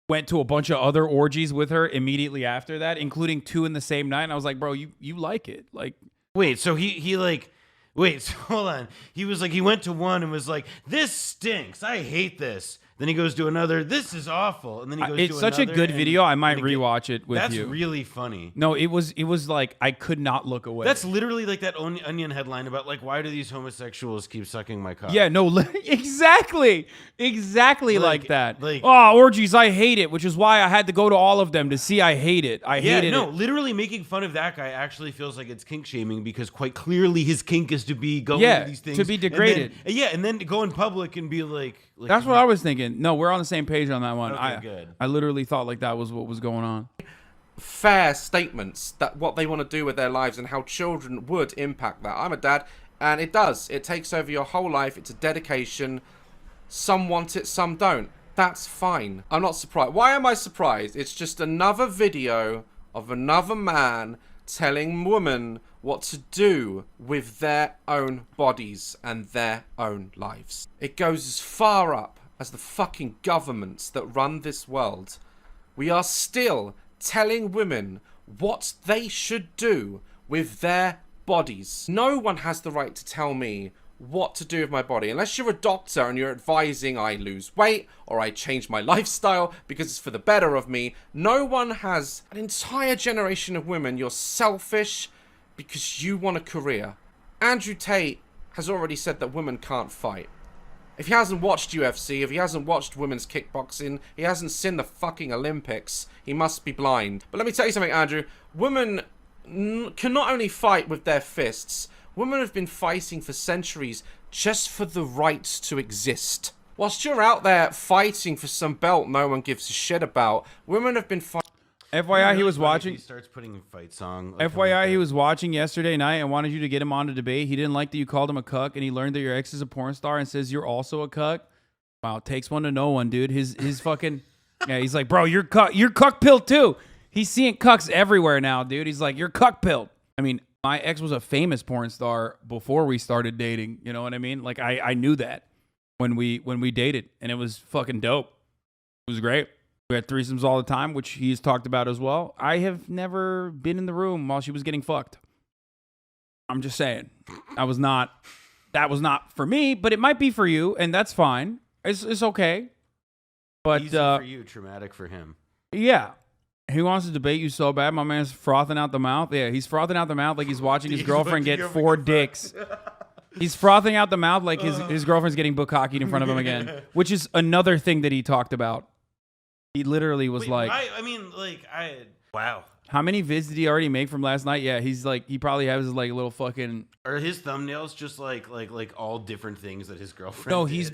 went to a bunch of other orgies with her immediately after that, including 2 in the same night. And I was like, bro, you like it. Like, wait, so he like, wait, so hold on. He was like, he went to one and was like, this stinks. I hate this. Then he goes to another. This is awful. And then he goes to it's such a another, good and- video. I might and again- rewatch it with That's you. really funny. No, it was like I could not look away. That's literally like that Onion headline about like, why do these homosexuals keep sucking my cock? Yeah, no, exactly like that. like- oh, orgies, I hate it, which is why I had to go to all of them to see I hate it. I hated it. Literally making fun of that guy actually feels like it's kink shaming because quite clearly his kink is to be going Yeah, to these things to be degraded. And then to go in public and be like That's what I was thinking. No, we're on the same page on that one. Okay, good. I literally thought like that was what was going on. fair statements that what they want to do with their lives and how children would impact that. I'm a dad, and it does. It takes over your whole life. It's a dedication. Some want it, some don't. That's fine. I'm not surprised. Why am I surprised? It's just another video of another man telling women what to do with their own bodies and their own lives. It goes as far up as the fucking governments that run this world. We are still telling women what they should do with their bodies. No one has the right to tell me what to do with my body unless you're a doctor and you're advising I lose weight or I change my lifestyle because it's for the better of me. No one has. An entire generation of women, you're selfish because you want a career. Andrew Tate has already said that women can't fight. If he hasn't watched UFC, if he hasn't watched women's kickboxing, he hasn't seen the fucking Olympics, he must be blind. But let me tell you something, Andrew. Women can not only fight with their fists, women have been fighting for centuries just for the right to exist. Whilst you're out there fighting for some belt no one gives a shit about, women have been fighting. FYI, he was watching. He starts putting fight song. FYI, he was watching yesterday night and wanted you to get him on to debate. He didn't like that you called him a cuck, and he learned that your ex is a porn star and says you're also a cuck. Wow, it takes one to know one, dude. His fucking yeah. He's like, bro, you're cuck pilled too. He's seeing cucks everywhere now, dude. He's like, you're cuck pilled. I mean, my ex was a famous porn star before we started dating. You know what I mean? Like I knew that when we dated, and it was fucking dope. It was great. We had threesomes all the time, which he's talked about as well. I have never been in the room while she was getting fucked. I'm just saying. That was not for me, but it might be for you, and that's fine. It's okay. But easy for you, traumatic for him. Yeah. He wants to debate you so bad. My man's frothing out the mouth. Yeah, he's frothing out the mouth like he's watching his girlfriend get 4 dicks. He's frothing out the mouth like his girlfriend's getting bukkake in front of him again, which is another thing that he talked about. He literally was like, wow. How many vids did he already make from last night? Yeah, he's like, he probably has his like little fucking. Are his thumbnails just like all different things that his girlfriend? No, did? he's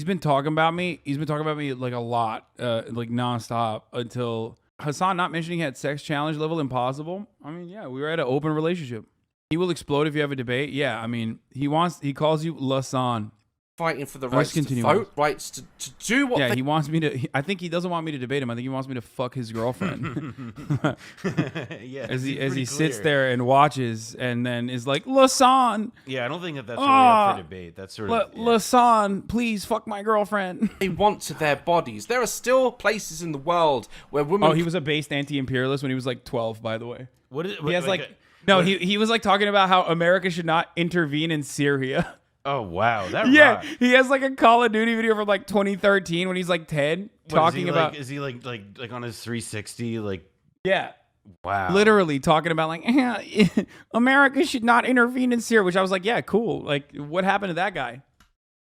been talking about me. He's been talking about me like a lot, like nonstop until Hasan not mentioning he had sex challenge level impossible. I mean, yeah, we were at an open relationship. He will explode if you have a debate. Yeah, I mean, he calls you Lasan. Fighting for the rights to vote, rights to do what. Yeah, he wants me to. I think he doesn't want me to debate him. I think he wants me to fuck his girlfriend. Yeah, as he sits there and watches, and then is like, Lasan. Yeah, I don't think that's really up for debate. That's sort of Lasan, please fuck my girlfriend. They want to their bodies. There are still places in the world where women. Oh, he was a based anti-imperialist when he was like 12, by the way. What is? He has he was like talking about how America should not intervene in Syria. Oh wow, that yeah, he has like a Call of Duty video from like 2013 when he's like 10 talking about. Is he like on his 360 like? Yeah. Wow. Literally talking about like America should not intervene in Syria, which I was like, yeah, cool. Like, what happened to that guy?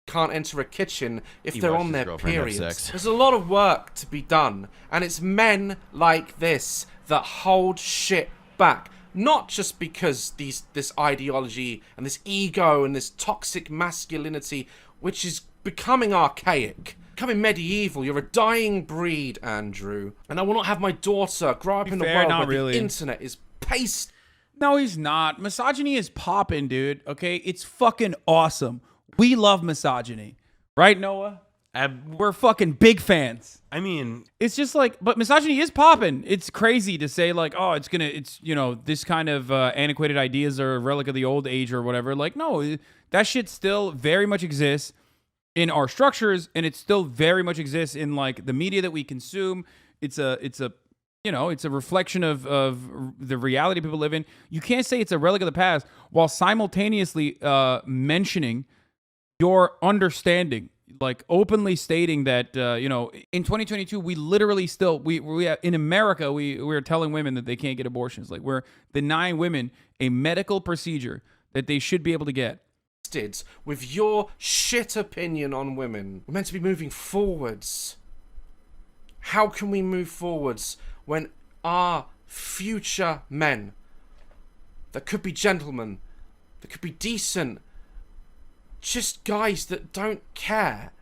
Can't enter a kitchen if they're on their periods. There's a lot of work to be done, and it's men like this that hold shit back. Not just because this ideology and this ego and this toxic masculinity, which is becoming archaic, becoming medieval. You're a dying breed, Andrew. And I will not have my daughter grow up in a world where the internet is paste. No, he's not. Misogyny is popping, dude. Okay, it's fucking awesome. We love misogyny, right, Noah? We're fucking big fans. I mean, it's just like, but misogyny is popping. It's crazy to say like, oh, it's you know, this kind of antiquated ideas are a relic of the old age or whatever. Like, no, that shit still very much exists in our structures, and it still very much exists in like the media that we consume. It's a you know, it's a reflection of the reality people live in. You can't say it's a relic of the past while simultaneously mentioning your understanding. Like openly stating that, you know, in 2022, we literally still, we have, in America, we're telling women that they can't get abortions. Like we're denying women a medical procedure that they should be able to get. With your shit opinion on women, we're meant to be moving forwards. How can we move forwards when our future men, that could be gentlemen, that could be decent, just guys that don't care.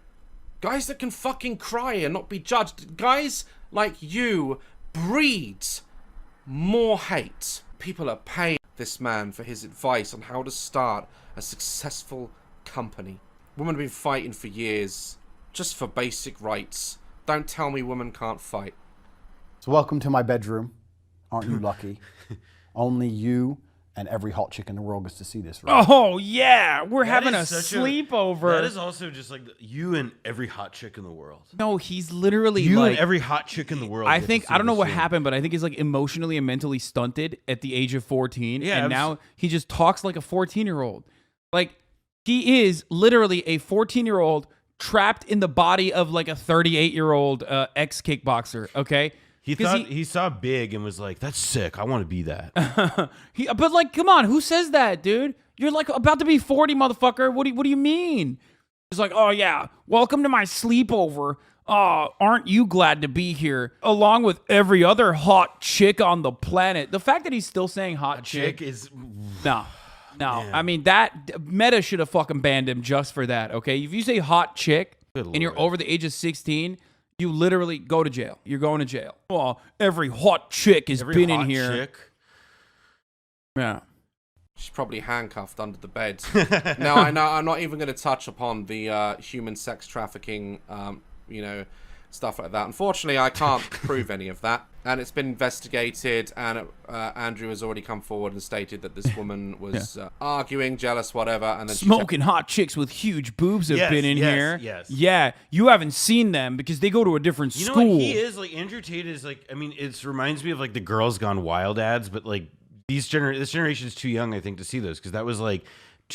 Guys that can fucking cry and not be judged. Guys like you breed more hate. People are paying this man for his advice on how to start a successful company. Women have been fighting for years just for basic rights. Don't tell me women can't fight. So welcome to my bedroom. Aren't you lucky? Only you and every hot chick in the world gets to see this, right? Oh, yeah. We're having a sleepover. That is also just like you and every hot chick in the world. No, he's literally you like... and every hot chick in the world. I think, I don't know what happened, but I think he's like emotionally and mentally stunted at the age of 14. Yeah, and now he just talks like a 14-year-old. Like, he is literally a 14-year-old trapped in the body of like a 38-year-old ex-kickboxer, okay? He thought he saw Big and was like, "That's sick. I want to be that." But like, come on, who says that, dude? You're like about to be 40, motherfucker. What do you mean? He's like, "Oh yeah, welcome to my sleepover. Aren't you glad to be here? Along with every other hot chick on the planet." The fact that he's still saying hot chick is no. Man. I mean, that Meta should have fucking banned him just for that. Okay, if you say hot chick and you're over the age of 16. You literally go to jail. You're going to jail. Oh, every hot chick has been in here. Chick? Yeah. She's probably handcuffed under the bed. No, I know. I'm not even going to touch upon the human sex trafficking, you know, stuff like that. Unfortunately, I can't prove any of that. And it's been investigated, and Andrew has already come forward and stated that this woman was arguing, jealous, whatever. And then smoking hot chicks with huge boobs have been in here. Yes. Yeah, you haven't seen them because they go to a different school. You know what he is? Like, Andrew Tate is like, I mean, it reminds me of like the Girls Gone Wild ads, but like this generation's too young, I think, to see those, because that was like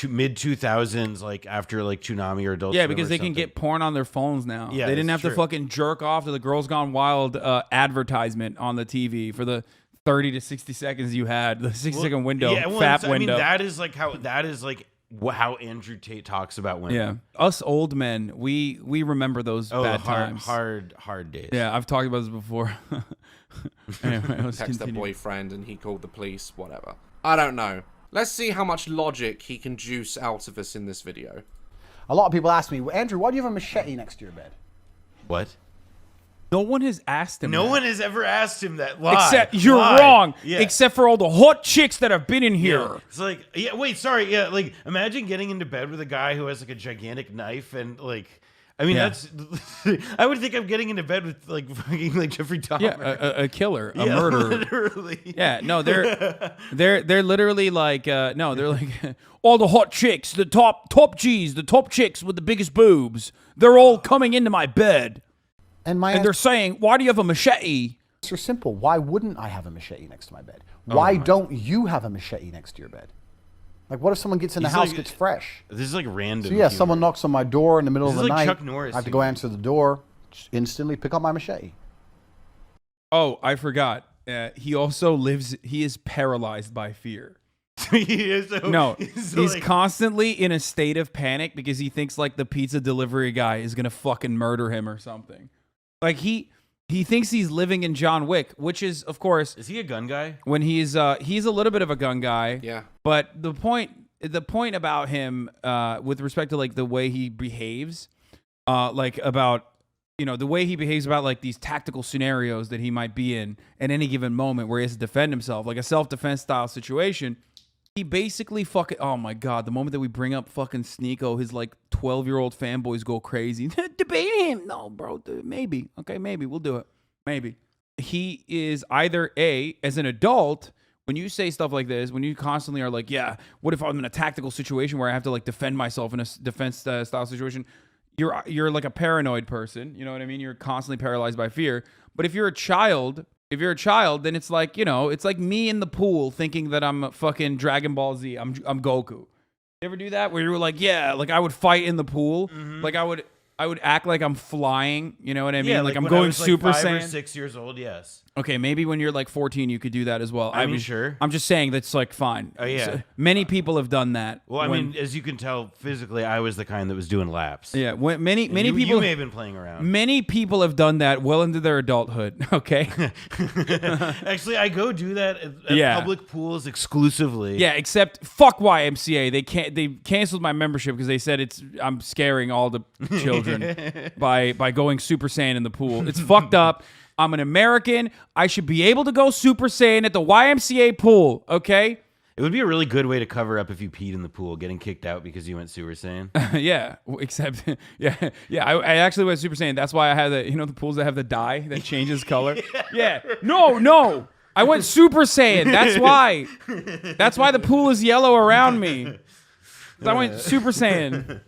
mid 2000s, like after like Toonami or Adult Yeah, Swim because or they can something. get porn on their phones now. Yeah, they didn't have that's to true. fucking jerk off to the Girls Gone Wild advertisement on the TV for the 30 to 60 seconds you had, the 60-second window, Yeah, well, fap I window. mean, that is like how Andrew Tate talks about women. Yeah, us old men, we remember those bad times. Hard days. Yeah, I've talked about this before. Anyway, let's Text their continue. boyfriend and he called the police, whatever. I don't know. Let's see how much logic he can juice out of us in this video. A lot of people ask me, well, Andrew, why do you have a machete next to your bed? What? No one has asked him. No that. one has ever asked him that. Why? Except you're Why? wrong. Yeah. Except for all the hot chicks that have been in here. Yeah. It's like, yeah, wait, sorry. Yeah, like imagine getting into bed with a guy who has like a gigantic knife and like, I mean, Yeah. that's, I would think I'm getting into bed with like fucking like Jeffrey Dahmer. Yeah, a killer, a Yeah, murderer. literally. Yeah, no, they're literally like no, they're like all the hot chicks, the top G's, the top chicks with the biggest boobs. They're all coming into my bed. And they're saying, "Why do you have a machete?" It's simple. Why wouldn't I have a machete next to my bed? Why don't you have a machete next to your bed? Like, what if someone gets in the He's house, like- gets fresh? This is like random. So yeah, humor. someone knocks on my door in the middle This of is the like night. Chuck Norris I have to go humor. answer the door, just instantly pick up my machete. Oh, I forgot. He also lives. He is paralyzed by fear. He is so, No, he's he's like- constantly in a state of panic because he thinks like the pizza delivery guy is gonna fucking murder him or something. Like he thinks he's living in John Wick, which is of course. Is he a gun guy? When he's a little bit of a gun guy. Yeah. But the point about him, with respect to like the way he behaves, like about the way he behaves about like these tactical scenarios that he might be in at any given moment where he has to defend himself, like a self-defense style situation. He basically fucking, oh my God, the moment that we bring up fucking Sneeko, his like 12-year-old fanboys go crazy. Debate him. No, bro, maybe. Okay, maybe. We'll do it. Maybe. He is either as an adult, when you say stuff like this, when you constantly are like, yeah, what if I'm in a tactical situation where I have to like defend myself in a defense style situation? You're like a paranoid person. You know what I mean? You're constantly paralyzed by fear. But if you're a child, then it's like, it's like me in the pool thinking that I'm a fucking Dragon Ball Z. I'm Goku. You ever do that? Where you were like, yeah, like I would fight in the pool. Mm-hmm. Like I would act like I'm flying. You know what I mean? Yeah, like I'm when I going was, like, Super 5 or Saiyan. 6 years old. Yes. Okay, maybe when you're like 14, you could do that as well. I mean, sure. I'm just saying that's like fine. Oh, yeah. So, many people have done that. Well, I when- mean, as you can tell, physically, I was the kind that was doing laps. yeah, when many And people You may have been playing around. Many people have done that well into their adulthood. Okay. Actually, I go do that at Yeah. public pools exclusively. Yeah, except fuck YMCA. They canceled my membership because they said I'm scaring all the children by going Super Saiyan in the pool. It's fucked up. I'm an American. I should be able to go Super Saiyan at the YMCA pool, okay? It would be a really good way to cover up if you peed in the pool, getting kicked out because you went Super Saiyan. Yeah, except I actually went Super Saiyan. That's why I had the pools that have the dye that changes color. Yeah. No. I went Super Saiyan. That's why the pool is yellow around me. 'Cause I went Super Saiyan.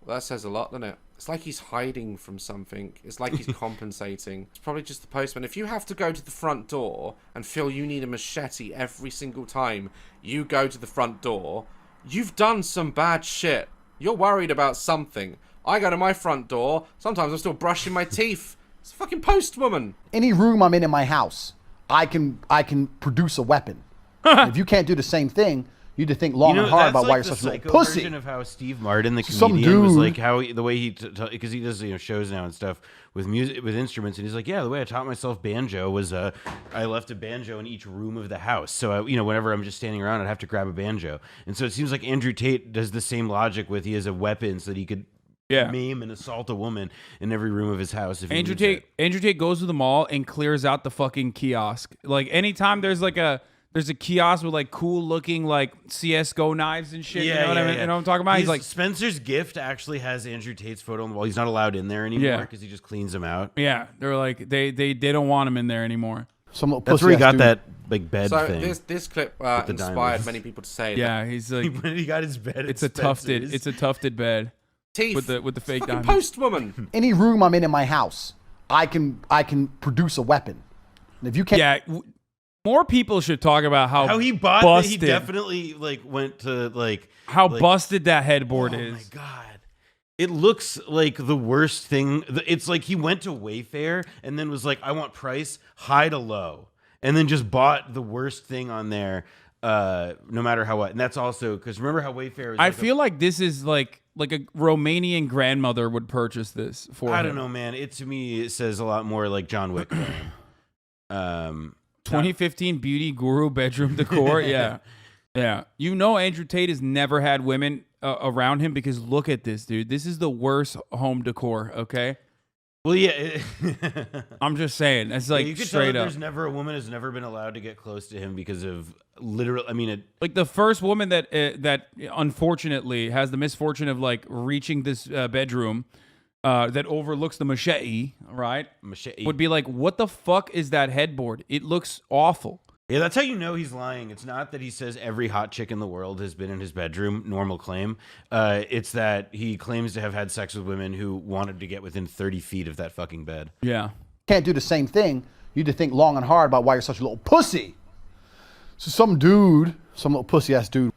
Well, that says a lot, doesn't it? It's like he's hiding from something. It's like he's compensating. It's probably just the postman. If you have to go to the front door and feel you need a machete every single time you go to the front door, you've done some bad shit. You're worried about something. I go to my front door. Sometimes I'm still brushing my teeth. It's a fucking postwoman. Any room I'm in my house, I can produce a weapon. If you can't do the same thing, you need to think long and hard that's about why like you're the such a little psycho pussy. version of how Steve Martin, the Some comedian, was dude- like how the way he because he does shows now and stuff with music with instruments, and he's like, yeah, the way I taught myself banjo was I left a banjo in each room of the house, so whenever I'm just standing around, I'd have to grab a banjo, and so it seems like Andrew Tate does the same logic with he has a weapon so that he could maim and assault a woman in every room of his house. If he Andrew needs it. Tate goes to the mall and clears out the fucking kiosk. Like anytime there's a kiosk with like cool looking like CS:GO knives and shit. You know what I mean? You know what I'm talking about? He's like Spencer's Gift actually has Andrew Tate's photo on the wall. He's not allowed in there anymore because he just cleans them out. Yeah, they're like they don't want him in there anymore. That's where he got that like bed So thing. this clip the inspired diamonds. many people to say Yeah, that. he's like he got his bed. It's a tufted bed. Teeth. with the fake Fucking diamonds. postwoman. Any room I'm in my house, I can produce a weapon. And if you can't, More people should talk about how he bought busted, he definitely like went to like how like, busted that headboard is. Oh my god. It looks like the worst thing. It's like he went to Wayfair and then was like, I want price high to low. And then just bought the worst thing on there, no matter how what. And that's also because remember how Wayfair was I feel like this is like a Romanian grandmother would purchase this for I him. don't know, man. To me, it says a lot more like John Wick. 2015 beauty guru bedroom decor. Yeah. Yeah. You know, Andrew Tate has never had women around him because look at this, dude. This is the worst home decor. Okay. Well, yeah. I'm just saying. It's like you could straight tell up. There's never a woman has never been allowed to get close to him because of literal. I mean, like the first woman that that unfortunately has the misfortune of like reaching this bedroom that overlooks the machete, right? Machete would be like, what the fuck is that headboard? It looks awful. Yeah, that's how you know he's lying. It's not that he says every hot chick in the world has been in his bedroom, normal claim. It's that he claims to have had sex with women who wanted to get within 30 feet of that fucking bed. Yeah. Can't do the same thing. You need to think long and hard about why you're such a little pussy. So some little pussy ass dude.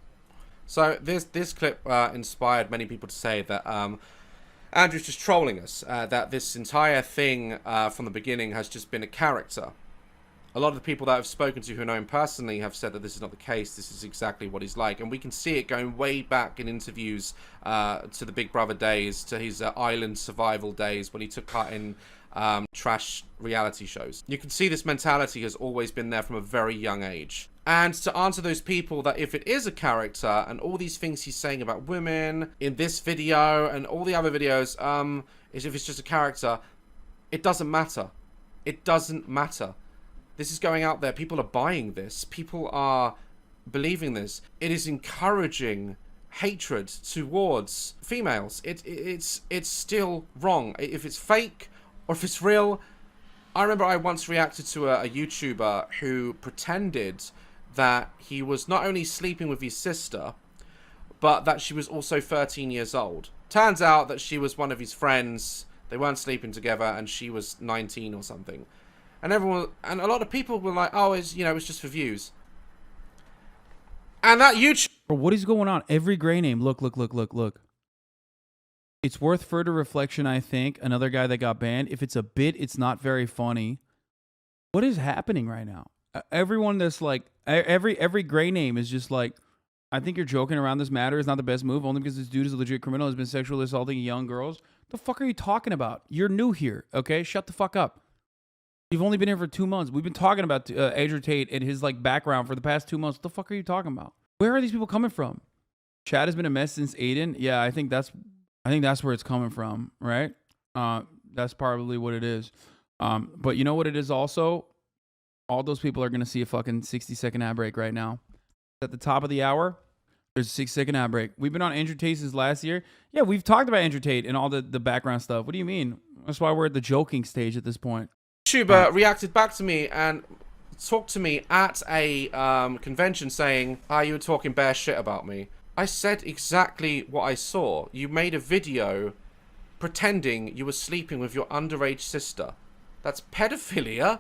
So this clip inspired many people to say that Andrew's just trolling us. That this entire thing from the beginning has just been a character. A lot of the people that I've spoken to who know him personally have said that this is not the case. This is exactly what he's like. And we can see it going way back in interviews to the Big Brother days, to his island survival days when he took part in trash reality shows. You can see this mentality has always been there from a very young age. And to answer those people that if it is a character and all these things he's saying about women in this video and all the other videos, is if it's just a character, it doesn't matter. It doesn't matter. This is going out there. People are buying this. People are believing this. It is encouraging hatred towards females. It's still wrong. If it's fake or if it's real. I remember I once reacted to a YouTuber who pretended that he was not only sleeping with his sister, but that she was also 13 years old. Turns out that she was one of his friends. They weren't sleeping together and she was 19 or something. And a lot of people were like, oh, it's just for views. And that YouTube... What is going on? Every gray name. Look. It's worth further reflection, I think. Another guy that got banned. If it's a bit, it's not very funny. What is happening right now? Everyone that's like... Every gray name is just like, I think you're joking around this matter. It's not the best move, only because this dude is a legit criminal, has been sexually assaulting young girls. The fuck are you talking about? You're new here, okay? Shut the fuck up. You've only been here for 2 months. We've been talking about Andrew Tate and his like background for the past 2 months. What the fuck are you talking about? Where are these people coming from? Chad has been a mess since Aiden. Yeah, I think that's where it's coming from, right? That's probably what it is. But you know what it is also? All those people are gonna see a fucking 60-second ad break right now. At the top of the hour, there's a 6-second ad break. We've been on Andrew Tate since last year. Yeah, we've talked about Andrew Tate and all the background stuff. What do you mean? That's why we're at the joking stage at this point. YouTuber reacted back to me and talked to me at a convention saying, you were talking bare shit about me. I said exactly what I saw. You made a video pretending you were sleeping with your underage sister. That's pedophilia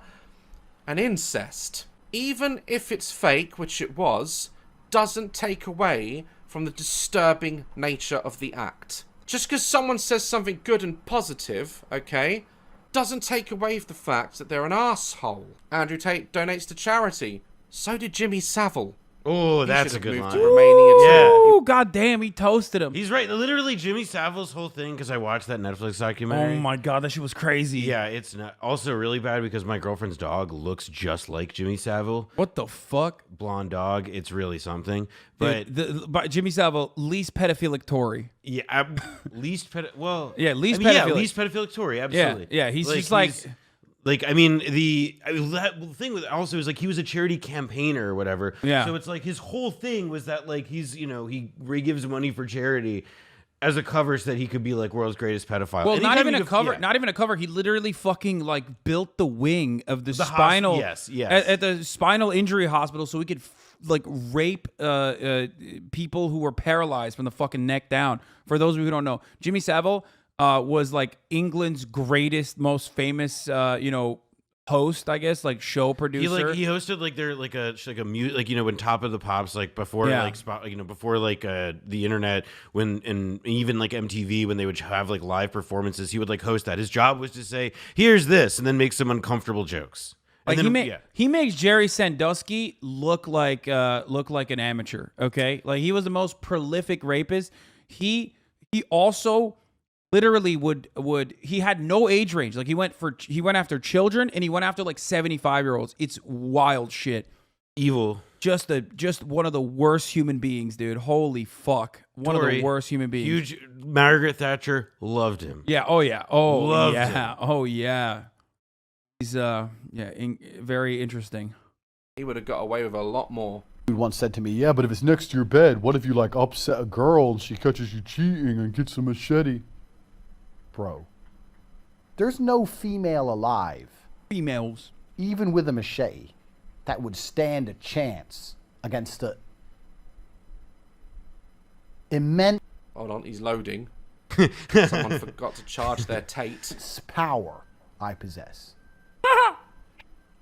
and incest. Even if it's fake, which it was, doesn't take away from the disturbing nature of the act. Just because someone says something good and positive, okay, doesn't take away from the fact that they're an asshole. Andrew Tate donates to charity. So did Jimmy Savile. Oh, that's a good line. Oh, god damn, he toasted him. He's right. Literally, Jimmy Savile's whole thing, because I watched that Netflix documentary. Oh my god, that shit was crazy. Yeah, it's not also really bad because my girlfriend's dog looks just like Jimmy Savile. What the fuck? Blonde dog. It's really something. But but Jimmy Savile, least pedophilic Tory. Yeah, least pedophilic. Well, yeah, least pedophilic. pedophilic. Yeah, least pedophilic Tory. Absolutely. Yeah, he's just like. Like, I mean, the thing with also is like he was a charity campaigner or whatever. Yeah. So it's like his whole thing was that like he's he gives money for charity as a cover so that he could be like world's greatest pedophile. Well, Anytime not even a cover. yeah. Not even a cover. He literally fucking like built the wing of the spinal. Yes. At the spinal injury hospital, so he could like rape people who were paralyzed from the fucking neck down. For those of you who don't know, Jimmy Savile was like England's greatest, most famous, host, I guess, like show producer. He hosted like their like a like when Top of the Pops like before like before like the internet and even like MTV when they would have like live performances, he would like host that. His job was to say, "Here's this," and then make some uncomfortable jokes. Like then, he makes Jerry Sandusky look like an amateur. Okay, like he was the most prolific rapist. He also literally would he had no age range. Like he went after children and he went after like 75-year-olds. It's wild shit. Evil. Just one of the worst human beings, dude. Holy fuck. One of the worst human beings. Huge. Margaret Thatcher loved him. Yeah. Oh yeah. Oh Loved yeah. him. Oh yeah. He's very interesting. He would have got away with a lot more. Dude once said to me, "Yeah, but if it's next to your bed, what if you like upset a girl and she catches you cheating and gets a machete?" Bro, there's no female alive, females, even with a machete, that would stand a chance against a immense. Hold on, he's loading. Someone forgot to charge their Tate. Power I possess.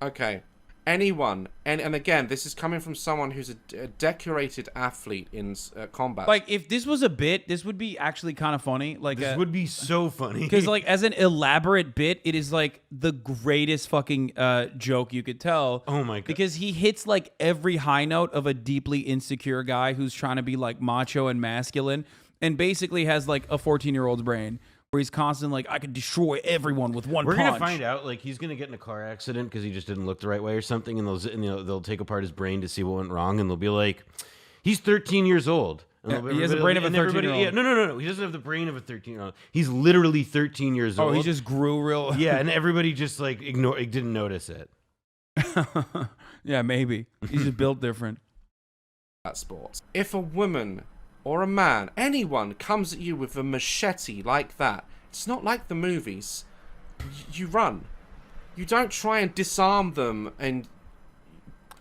Okay. Anyone, and again, this is coming from someone who's a decorated athlete in combat. Like, if this was a bit, this would be actually kind of funny. Like, this would be so funny. Because, like, as an elaborate bit, it is, like, the greatest fucking joke you could tell. Oh, my God. Because he hits, like, every high note of a deeply insecure guy who's trying to be, like, macho and masculine and basically has, like, a 14-year-old's brain. Where he's constantly like, I could destroy everyone with one punch. We're gonna find out, like, he's gonna get in a car accident because he just didn't look the right way or something, and they'll take apart his brain to see what went wrong, and they'll be like, he's 13 years old. And he has the brain of a 13-year-old. Yeah, no. He doesn't have the brain of a 13-year-old. He's literally 13 years old. Oh, he just grew real. Yeah, and everybody just like didn't notice it. Yeah, maybe he's just built different. That sports. If a woman or a man, anyone comes at you with a machete like that, it's not like the movies. You run. You don't try and disarm them and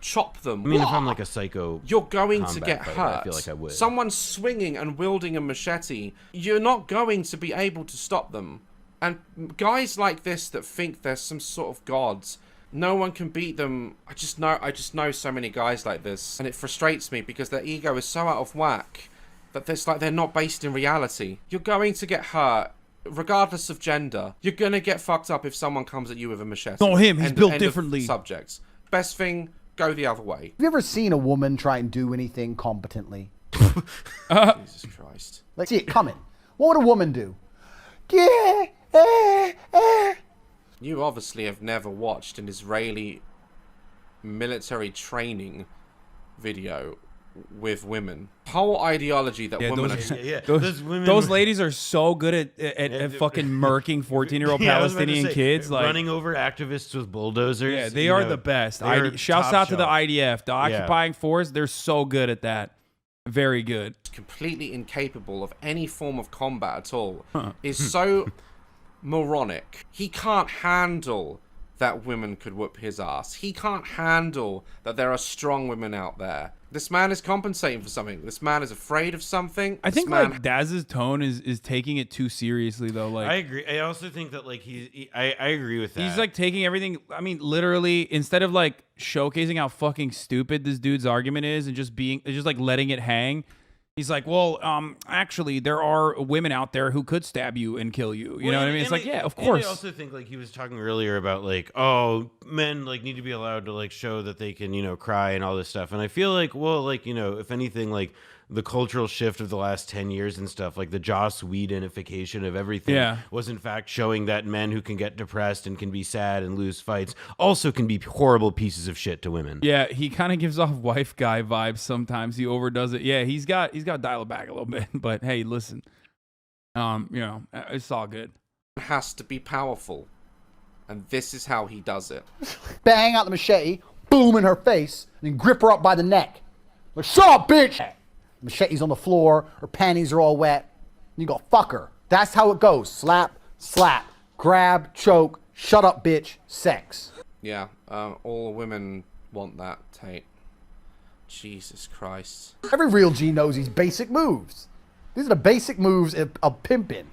chop them. I mean, if I'm like a psycho, you're going to get fighter, hurt. I feel like I would. Someone swinging and wielding a machete, you're not going to be able to stop them. And guys like this that think there's some sort of gods, no one can beat them. I just know so many guys like this, and it frustrates me because their ego is so out of whack that they're not based in reality. You're going to get hurt, regardless of gender. You're gonna get fucked up if someone comes at you with a machete. Not him. He's built end differently. Of subjects. Best thing, go the other way. Have you ever seen a woman try and do anything competently? Jesus Christ. Let's see it coming. What would a woman do? You obviously have never watched an Israeli military training video with women. Whole ideology that women those ladies are so good at fucking murking 14-year-old Palestinian kids, like running over activists with bulldozers. Yeah, they are the best. Shouts out to the IDF, the occupying force. They're so good at that. Very good. Completely incapable of any form of combat at all. Is so moronic. He can't handle that women could whoop his ass. He can't handle that there are strong women out there. This man is compensating for something. This man is afraid of something. I think like DAZ's tone is taking it too seriously though. Like I agree. I also think that like I agree with that. He's like taking everything. I mean, literally, instead of like showcasing how fucking stupid this dude's argument is and just like letting it hang. He's like, well, actually, there are women out there who could stab you and kill you. You know what I mean? It's like, yeah, of course. I also think like he was talking earlier about like, oh, men like need to be allowed to like show that they can, cry and all this stuff. And I feel like, well, like, if anything, like the cultural shift of the last 10 years and stuff, like the Joss Whedonification of everything was in fact showing that men who can get depressed and can be sad and lose fights also can be horrible pieces of shit to women. Yeah, he kind of gives off wife guy vibes sometimes. He overdoes it. Yeah, he's got to dial it back a little bit. But hey, listen, it's all good. Has to be powerful, and this is how he does it. Bang out the machete, boom in her face, and then grip her up by the neck. Like, shut up, bitch! Machete's on the floor, her panties are all wet. You go, fuck her. That's how it goes. Slap, slap, grab, choke, shut up, bitch, sex. Yeah, all women want that, Tate. Jesus Christ. Every real G knows these basic moves. These are the basic moves of pimping.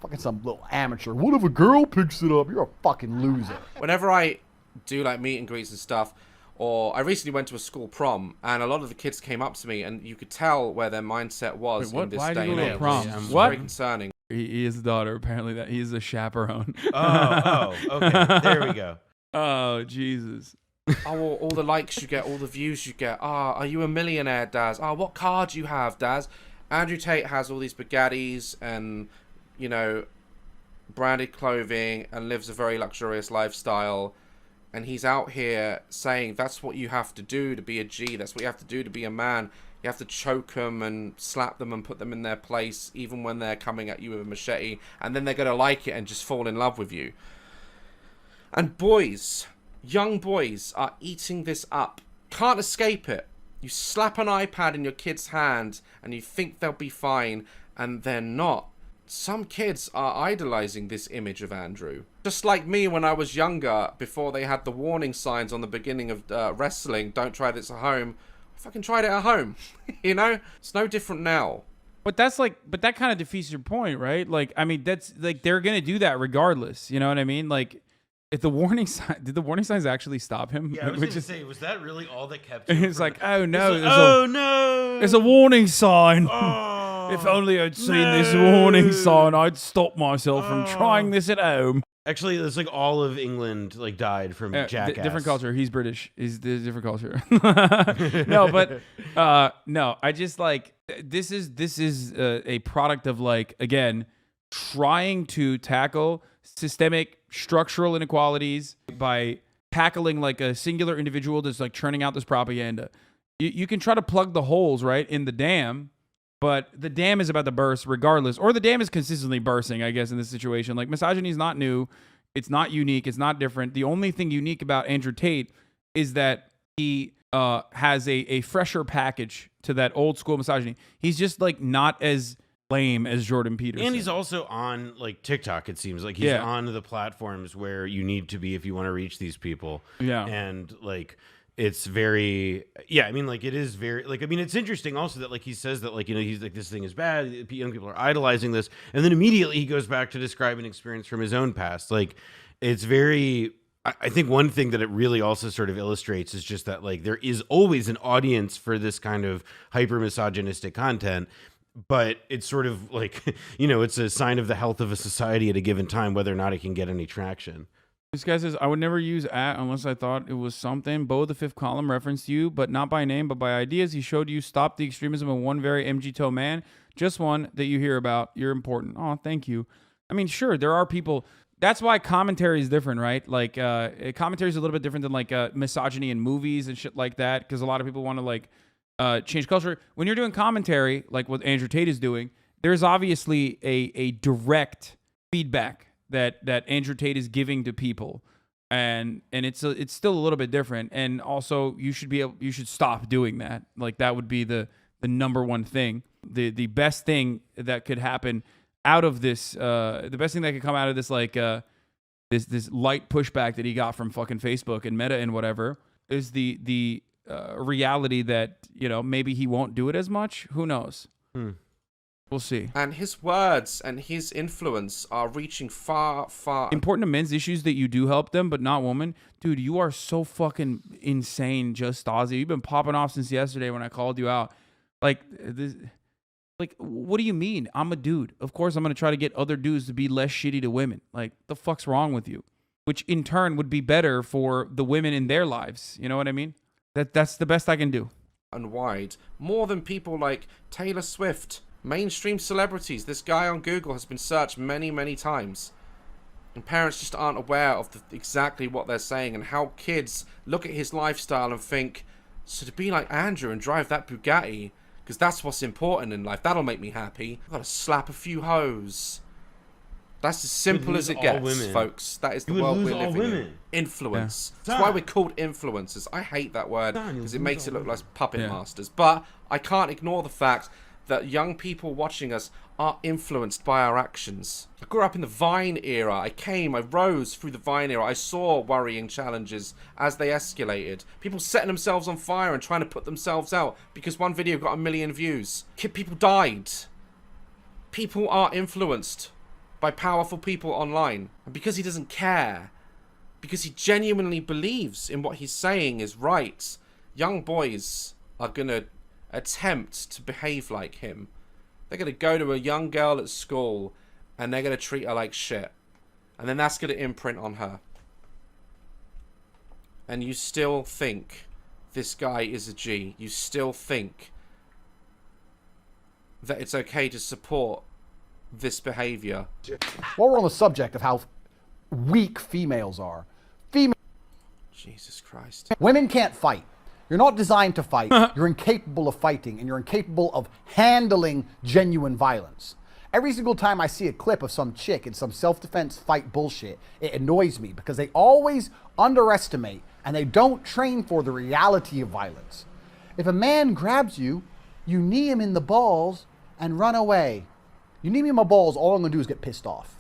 Fucking some little amateur. What if a girl picks it up? You're a fucking loser. Whenever I do like meet and greets and stuff, or I recently went to a school prom, and a lot of the kids came up to me, and you could tell where their mindset was. Wait, what? In this Why did day you and go to age. a prom? It's What? very concerning. He is a daughter. Apparently, that he's a chaperone. Okay. There we go. Oh, Jesus. Oh, all the likes you get, all the views you get. Are you a millionaire, Daz? What car do you have, Daz? Andrew Tate has all these Bugattis and, you know, branded clothing and lives a very luxurious lifestyle. And he's out here saying that's what you have to do to be a G. That's what you have to do to be a man. You have to choke them and slap them and put them in their place, even when they're coming at you with a machete. And then they're going to like it and just fall in love with you. And boys, young boys, are eating this up. Can't escape it. You slap an iPad in your kid's hand and you think they'll be fine, and they're not. Some kids are idolizing this image of Andrew. Just like me when I was younger, before they had the warning signs on the beginning of wrestling, don't try this at home. I fucking tried it at home. You know? It's no different now. But that kind of defeats your point, right? Like, I mean, that's like, they're going to do that regardless. You know what I mean? Like, if the warning sign, did the warning signs actually stop him? Yeah, I was going to say, was that really all that kept him? It's like, oh no, no, there's a warning sign. Oh, if only I'd seen this warning sign, I'd stop myself from trying this at home. Actually, it's like all of England like died from Jackass. Different culture. He's British. He's the different culture. No, but no. I just like this is a product of, like, again, trying to tackle systemic structural inequalities by tackling like a singular individual that's like churning out this propaganda. You can try to plug the holes, right, in the dam, but the dam is about to burst regardless, or the dam is consistently bursting, I guess, in this situation. Like, misogyny is not new. It's not unique. It's not different. The only thing unique about Andrew Tate is that he has a fresher package to that old school misogyny. He's just like not as lame as Jordan Peterson. And he's also on like TikTok, it seems like he's on the platforms where you need to be if you want to reach these people. Yeah. And like, it's very, I mean, like, it is very, like, I mean, it's interesting also that, like, he says that, like, you know, he's like, this thing is bad, young people are idolizing this, and then immediately he goes back to describe an experience from his own past. Like, it's very, I think one thing that it really also sort of illustrates is just that, like, there is always an audience for this kind of hyper misogynistic content, but it's sort of like, you know, it's a sign of the health of a society at a given time, whether or not it can get any traction. This guy says, I would never use at unless I thought it was something. Bo, the fifth column, referenced you, but not by name, but by ideas. He showed you stop the extremism of one very MG-toe man. Just one that you hear about. You're important. Oh, thank you. I mean, sure, there are people. That's why commentary is different, right? Like, commentary is a little bit different than, like, misogyny in movies and shit like that, because a lot of people want to, like, change culture. When you're doing commentary, like what Andrew Tate is doing, there's obviously a direct feedback that Andrew Tate is giving to people, and it's still a little bit different. And also, you should stop doing that. Like, that would be the number one thing. The best thing that could happen out of this, the best thing that could come out of this, like this light pushback that he got from fucking Facebook and Meta and whatever, is the reality that, you know, maybe he won't do it as much. Who knows? We'll see. And his words and his influence are reaching far, far. Important to men's issues that you do help them, but not women. Dude, you are so fucking insane, Just Ozzy. You've been popping off since yesterday when I called you out. Like, this, like, what do you mean? I'm a dude. Of course I'm going to try to get other dudes to be less shitty to women. Like, the fuck's wrong with you? Which in turn would be better for the women in their lives. You know what I mean? That's the best I can do. And wide. More than people like Taylor Swift. Mainstream celebrities. This guy on Google has been searched many, many times. And parents just aren't aware of exactly what they're saying and how kids look at his lifestyle and think, so to be like Andrew and drive that Bugatti, because that's what's important in life. That'll make me happy. I've got to slap a few hoes. That's as simple as it gets, folks. That is the world we're living in. Influence. Yeah. That's why we're called influencers. I hate that word because it makes it look like puppet masters. But I can't ignore the fact that young people watching us are influenced by our actions. I grew up in the Vine era. I rose through the Vine era. I saw worrying challenges as they escalated. People setting themselves on fire and trying to put themselves out because one video got 1 million views. People died. People are influenced by powerful people online. And because he doesn't care, because he genuinely believes in what he's saying is right, young boys are going to attempt to behave like him. They're going to go to a young girl at school and they're going to treat her like shit. And then that's going to imprint on her. And you still think this guy is a G. You still think that it's okay to support this behavior. While we're on the subject of how weak females are, Jesus Christ. Women can't fight. You're not designed to fight. You're incapable of fighting, and you're incapable of handling genuine violence. Every single time I see a clip of some chick in some self-defense fight bullshit, it annoys me because they always underestimate and they don't train for the reality of violence. If a man grabs you, you knee him in the balls and run away. You knee me in my balls, all I'm gonna do is get pissed off.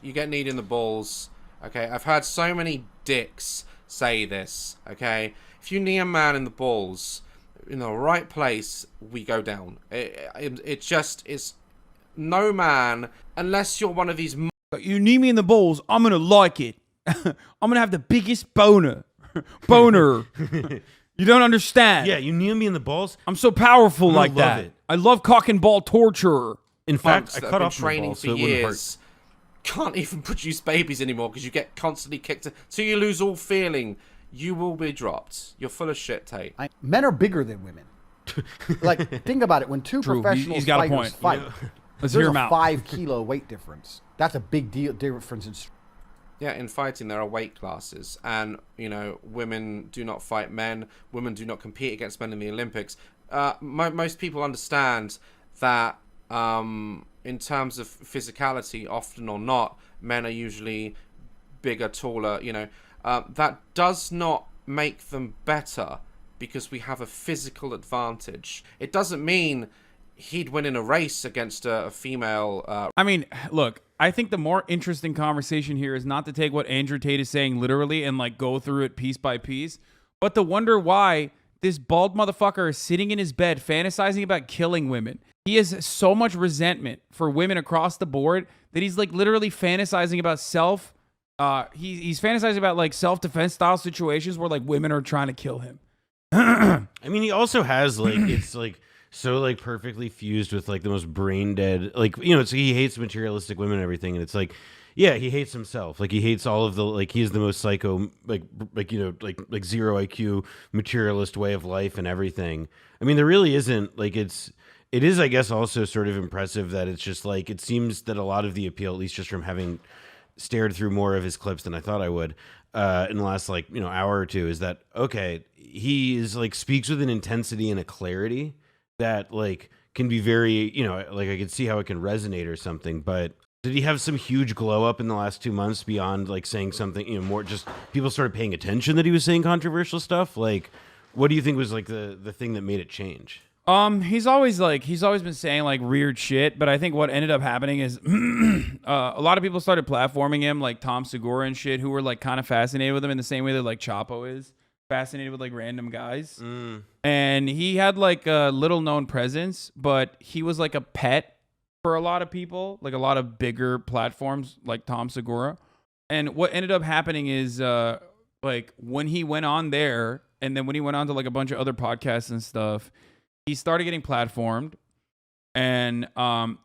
You get kneed in the balls. Okay, I've heard so many dicks say this. Okay, if you knee a man in the balls in the right place, we go down. It just is. No man, unless you're one of these. You knee me in the balls, I'm gonna like it. I'm gonna have the biggest boner. Boner. You don't understand. Yeah, you knee me in the balls. I'm so powerful I like love that. it. I love cock and ball torture. In fact, I That cut have been off my training balls for so it wouldn't hurt. years. Can't even produce babies anymore because you get constantly kicked. So you lose all feeling. You will be dropped. You're full of shit, Tate. Men are bigger than women. Like, think about it. When two True. professional He's got a fighters point. fight, Let's there's hear him a out. 5 kilo weight difference. That's a big deal difference in. Yeah, in fighting there are weight classes, and you know, women do not fight men. Women do not compete against men in the Olympics. Most people understand that in terms of physicality, often or not, men are usually bigger, taller. You know, that does not make them better because we have a physical advantage. It doesn't mean he'd win in a race against a female. I mean, look, I think the more interesting conversation here is not to take what Andrew Tate is saying literally and like go through it piece by piece, but to wonder why this bald motherfucker is sitting in his bed fantasizing about killing women. He has so much resentment for women across the board that he's like literally fantasizing about he's fantasizing about like self-defense style situations where like women are trying to kill him. I mean, he also has like it's like so like perfectly fused with like the most brain dead, like, you know, it's he hates materialistic women and everything, and it's like, yeah, he hates himself, like he hates all of the, like he's the most psycho, like you know, like zero IQ materialist way of life and everything. I mean, there really isn't like it is, I guess, also sort of impressive that it's just like, it seems that a lot of the appeal, at least just from having stared through more of his clips than I thought I would in the last, like, you know, hour or two, is that, okay, he is like speaks with an intensity and a clarity that like can be very, you know, like I could see how it can resonate or something. But did he have some huge glow up in the last 2 months beyond like saying something, you know, more just people started paying attention that he was saying controversial stuff? Like, what do you think was like the thing that made it change? He's always been saying like weird shit, but I think what ended up happening is a lot of people started platforming him, like Tom Segura and shit, who were like kind of fascinated with him in the same way that like Chapo is fascinated with like random guys. And he had like a little known presence, but he was like a pet for a lot of people, like a lot of bigger platforms like Tom Segura. And what ended up happening is like when he went on there, and then when he went on to like a bunch of other podcasts and stuff, he started getting platformed. And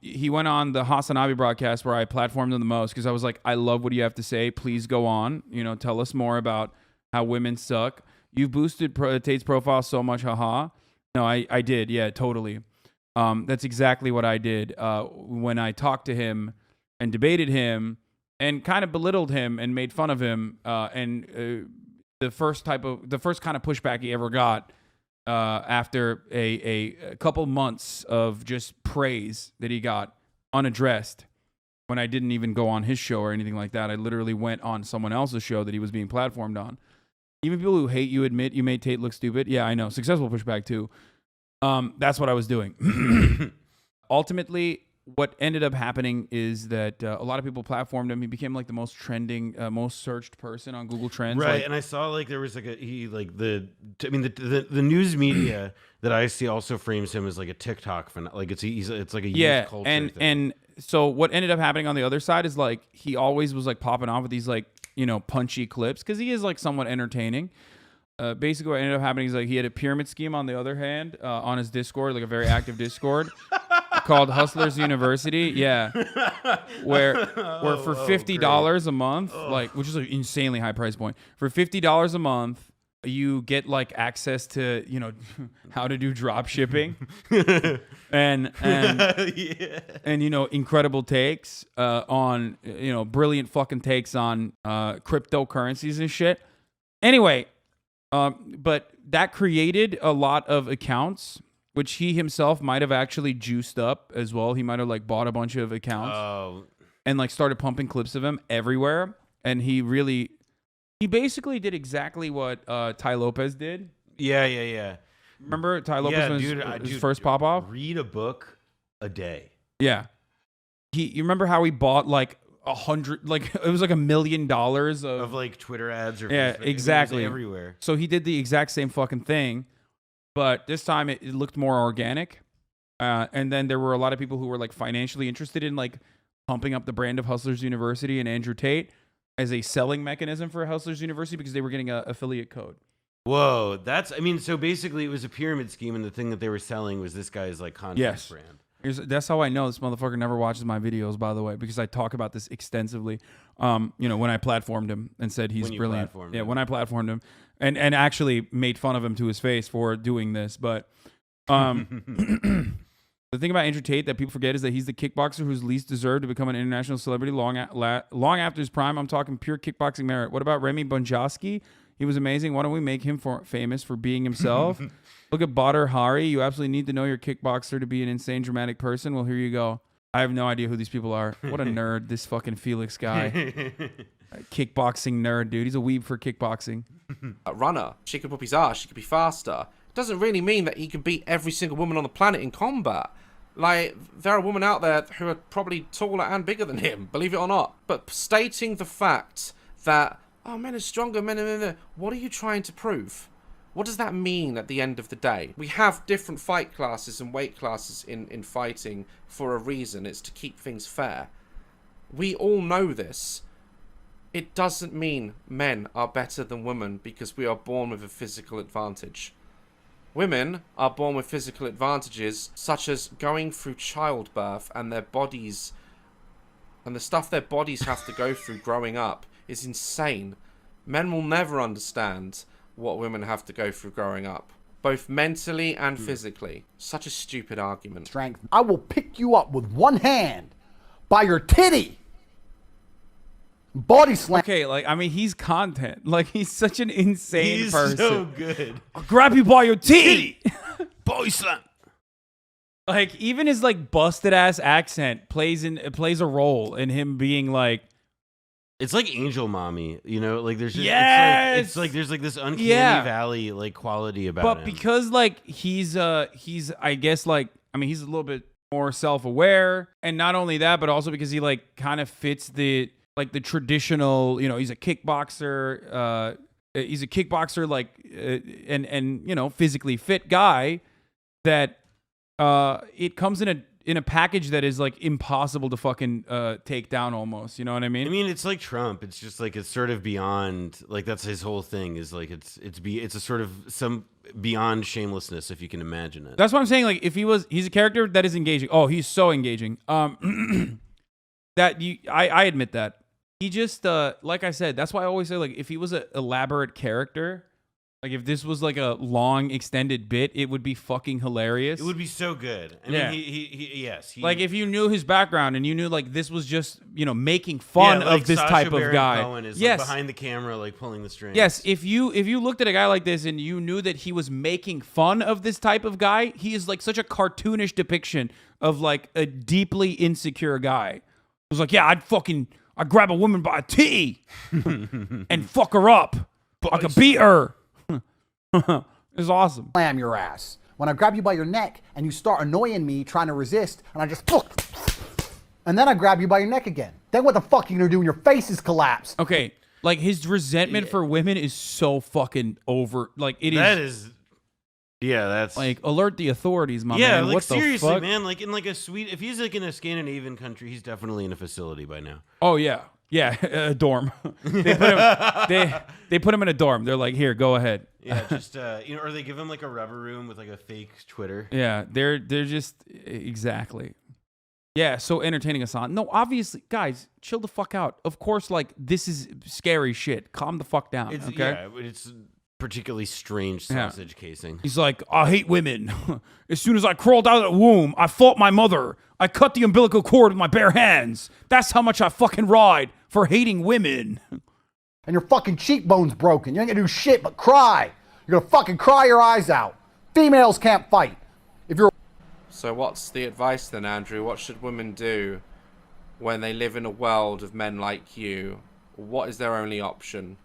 he went on the HasanAbi broadcast where I platformed him the most because I was like, I love what you have to say. Please go on. You know, tell us more about how women suck. You boosted Tate's profile so much, haha. No, I did. Yeah, totally. That's exactly what I did when I talked to him and debated him and kind of belittled him and made fun of him. And the first kind of pushback he ever got after a couple months of just praise that he got unaddressed when I didn't even go on his show or anything like that. I literally went on someone else's show that he was being platformed on. Even people who hate you admit you made Tate look stupid. Yeah, I know. Successful pushback too. That's what I was doing. Ultimately, what ended up happening is that a lot of people platformed him. He became like the most trending, most searched person on Google Trends. Right, like, and I saw like there was like the news media that I see also frames him as like a TikTok fan. Like it's like a youth culture thing. and so what ended up happening on the other side is like he always was like popping off with these like, you know, punchy clips because he is like somewhat entertaining. Basically what ended up happening is like he had a pyramid scheme on the other hand on his Discord, like a very active Discord called Hustlers University. Yeah. Where for $50 a month, like, which is an insanely high price point, for $50 a month, you get like access to, you know, how to do drop shipping and you know, incredible takes on, you know, brilliant fucking takes on cryptocurrencies and shit. Anyway, but that created a lot of accounts, which he himself might have actually juiced up as well. He might have like bought a bunch of accounts and like started pumping clips of him everywhere. And he basically did exactly what Ty Lopez did. Yeah. Remember Ty Lopez when his first pop off? Read a book a day. Yeah. You remember how he bought like 100, like it was like $1 million of like Twitter ads or yeah, Facebook. exactly, It was everywhere. So he did the exact same fucking thing, but this time it looked more organic. And then there were a lot of people who were like financially interested in like pumping up the brand of Hustlers University and Andrew Tate as a selling mechanism for Hustlers University because they were getting an affiliate code. Whoa, so basically it was a pyramid scheme, and the thing that they were selling was this guy's like content brand. That's how I know this motherfucker never watches my videos, by the way, because I talk about this extensively. You know, when I platformed him and said he's brilliant. Yeah, when I platformed him and actually made fun of him to his face for doing this. But the thing about Andrew Tate that people forget is that he's the kickboxer who's least deserved to become an international celebrity long after his prime. I'm talking pure kickboxing merit. What about Remy Bonjasky? He was amazing. Why don't we make him famous for being himself? Look at Badr Hari. You absolutely need to know your kickboxer to be an insane, dramatic person. Well, here you go. I have no idea who these people are. What a nerd, this fucking Felix guy. Kickboxing nerd, dude. He's a weeb for kickboxing. A runner. She could whoop his ass. She could be faster. Doesn't really mean that he can beat every single woman on the planet in combat. Like, there are women out there who are probably taller and bigger than him, believe it or not. But stating the fact that, oh, men are stronger, men. What are you trying to prove? What does that mean at the end of the day? We have different fight classes and weight classes in fighting for a reason. It's to keep things fair. We all know this. It doesn't mean men are better than women because we are born with a physical advantage. Women are born with physical advantages such as going through childbirth and their bodies and the stuff their bodies have to go through growing up is insane. Men will never understand what women have to go through growing up, both mentally and physically. Such a stupid argument. Strength. I will pick you up with one hand by your titty. Body slam. Okay, like, I mean, he's content. Like, he's such an insane person. He's so good. I'll grab you by your titty. Body slam. Like, even his, like, busted-ass accent plays a role in him being, like... It's like Angel Mommy, you know? Like, there's just... Yes! It's like there's, like, this uncanny valley, like, quality about him. But because, like, he's, I guess, like... I mean, he's a little bit more self-aware. And not only that, but also because he, like, kind of fits the... like the traditional, you know, he's a kickboxer, like, and you know, physically fit guy that it comes in a package that is like impossible to fucking take down almost. You know what I mean? I mean, it's like Trump. It's just like it's sort of beyond. Like that's his whole thing. Is like it's a sort of some beyond shamelessness, if you can imagine it. That's what I'm saying. Like if he's a character that is engaging. Oh, he's so engaging. I admit that. He just, like I said, that's why I always say, like, if he was an elaborate character, like, if this was, like, a long, extended bit, it would be fucking hilarious. It would be so good. I mean, yes. Like, if you knew his background and you knew, like, this was just, you know, making fun of this Sacha type Baron of guy. Cohen is, like, behind the camera, like, pulling the strings. Yes, if you looked at a guy like this and you knew that he was making fun of this type of guy, he is, like, such a cartoonish depiction of, like, a deeply insecure guy. It was like, yeah, I'd grab a woman by a titty and fuck her up. I could beat her. It's awesome. Slam your ass. When I grab you by your neck and you start annoying me trying to resist and I just and then I grab you by your neck again. Then what the fuck are you gonna do when your face is collapsed? Okay, like his resentment for women is so fucking over. Like it is. That is. Yeah, that's like alert the authorities, my yeah, man. like What the seriously, fuck? man. Like in like a if he's like in a Scandinavian country, he's definitely in a facility by now. Oh yeah, yeah, a dorm. they put him in a dorm. They're like, here, go ahead. Yeah, just or they give him like a rubber room with like a fake Twitter. Yeah, they're just exactly. Yeah, so entertaining Hasan. No, obviously, guys, chill the fuck out. Of course, like this is scary shit. Calm the fuck down. It's, okay. Yeah, it's particularly strange sausage casing. He's like, I hate women. As soon as I crawled out of the womb, I fought my mother. I cut the umbilical cord with my bare hands. That's how much I fucking ride for hating women. And your fucking cheekbone's broken. You ain't gonna do shit but cry. You're gonna fucking cry your eyes out. Females can't fight. If you're So what's the advice then, Andrew? What should women do when they live in a world of men like you? What is their only option?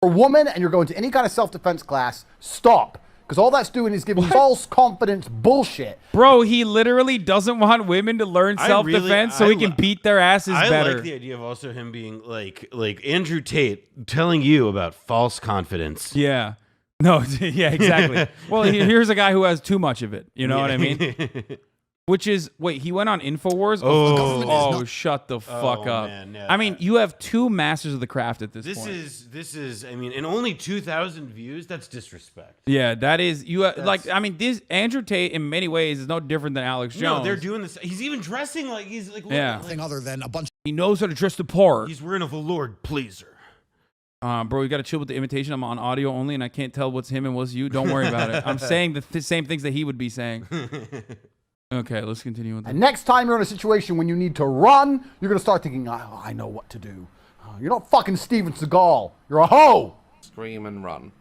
a woman and you're going to any kind of self-defense class, stop. Because all that's doing is giving false confidence bullshit. Bro, he literally doesn't want women to learn self-defense so he can beat their asses better. I like the idea of also him being like Andrew Tate telling you about false confidence. Yeah. No, yeah, exactly. Well, here's a guy who has too much of it. You know what I mean? Which is, wait, he went on InfoWars? Oh, shut the fuck up. Man, no. I mean, you have two masters of the craft at this point. This is, I mean, in only 2,000 views, that's disrespect. Yeah, that is, like, I mean, this Andrew Tate in many ways is no different than Alex Jones. No, they're doing this. He's even dressing like he's like, nothing other than a bunch. He knows how to dress the part. He's wearing a velour pleaser. Bro, you got to chill with the imitation. I'm on audio only, and I can't tell what's him and what's you. Don't worry about it. I'm saying the same things that he would be saying. Okay, let's continue with that. And next time you're in a situation when you need to run, you're going to start thinking, oh, I know what to do. You're not fucking Steven Seagal. You're a hoe. Scream and run.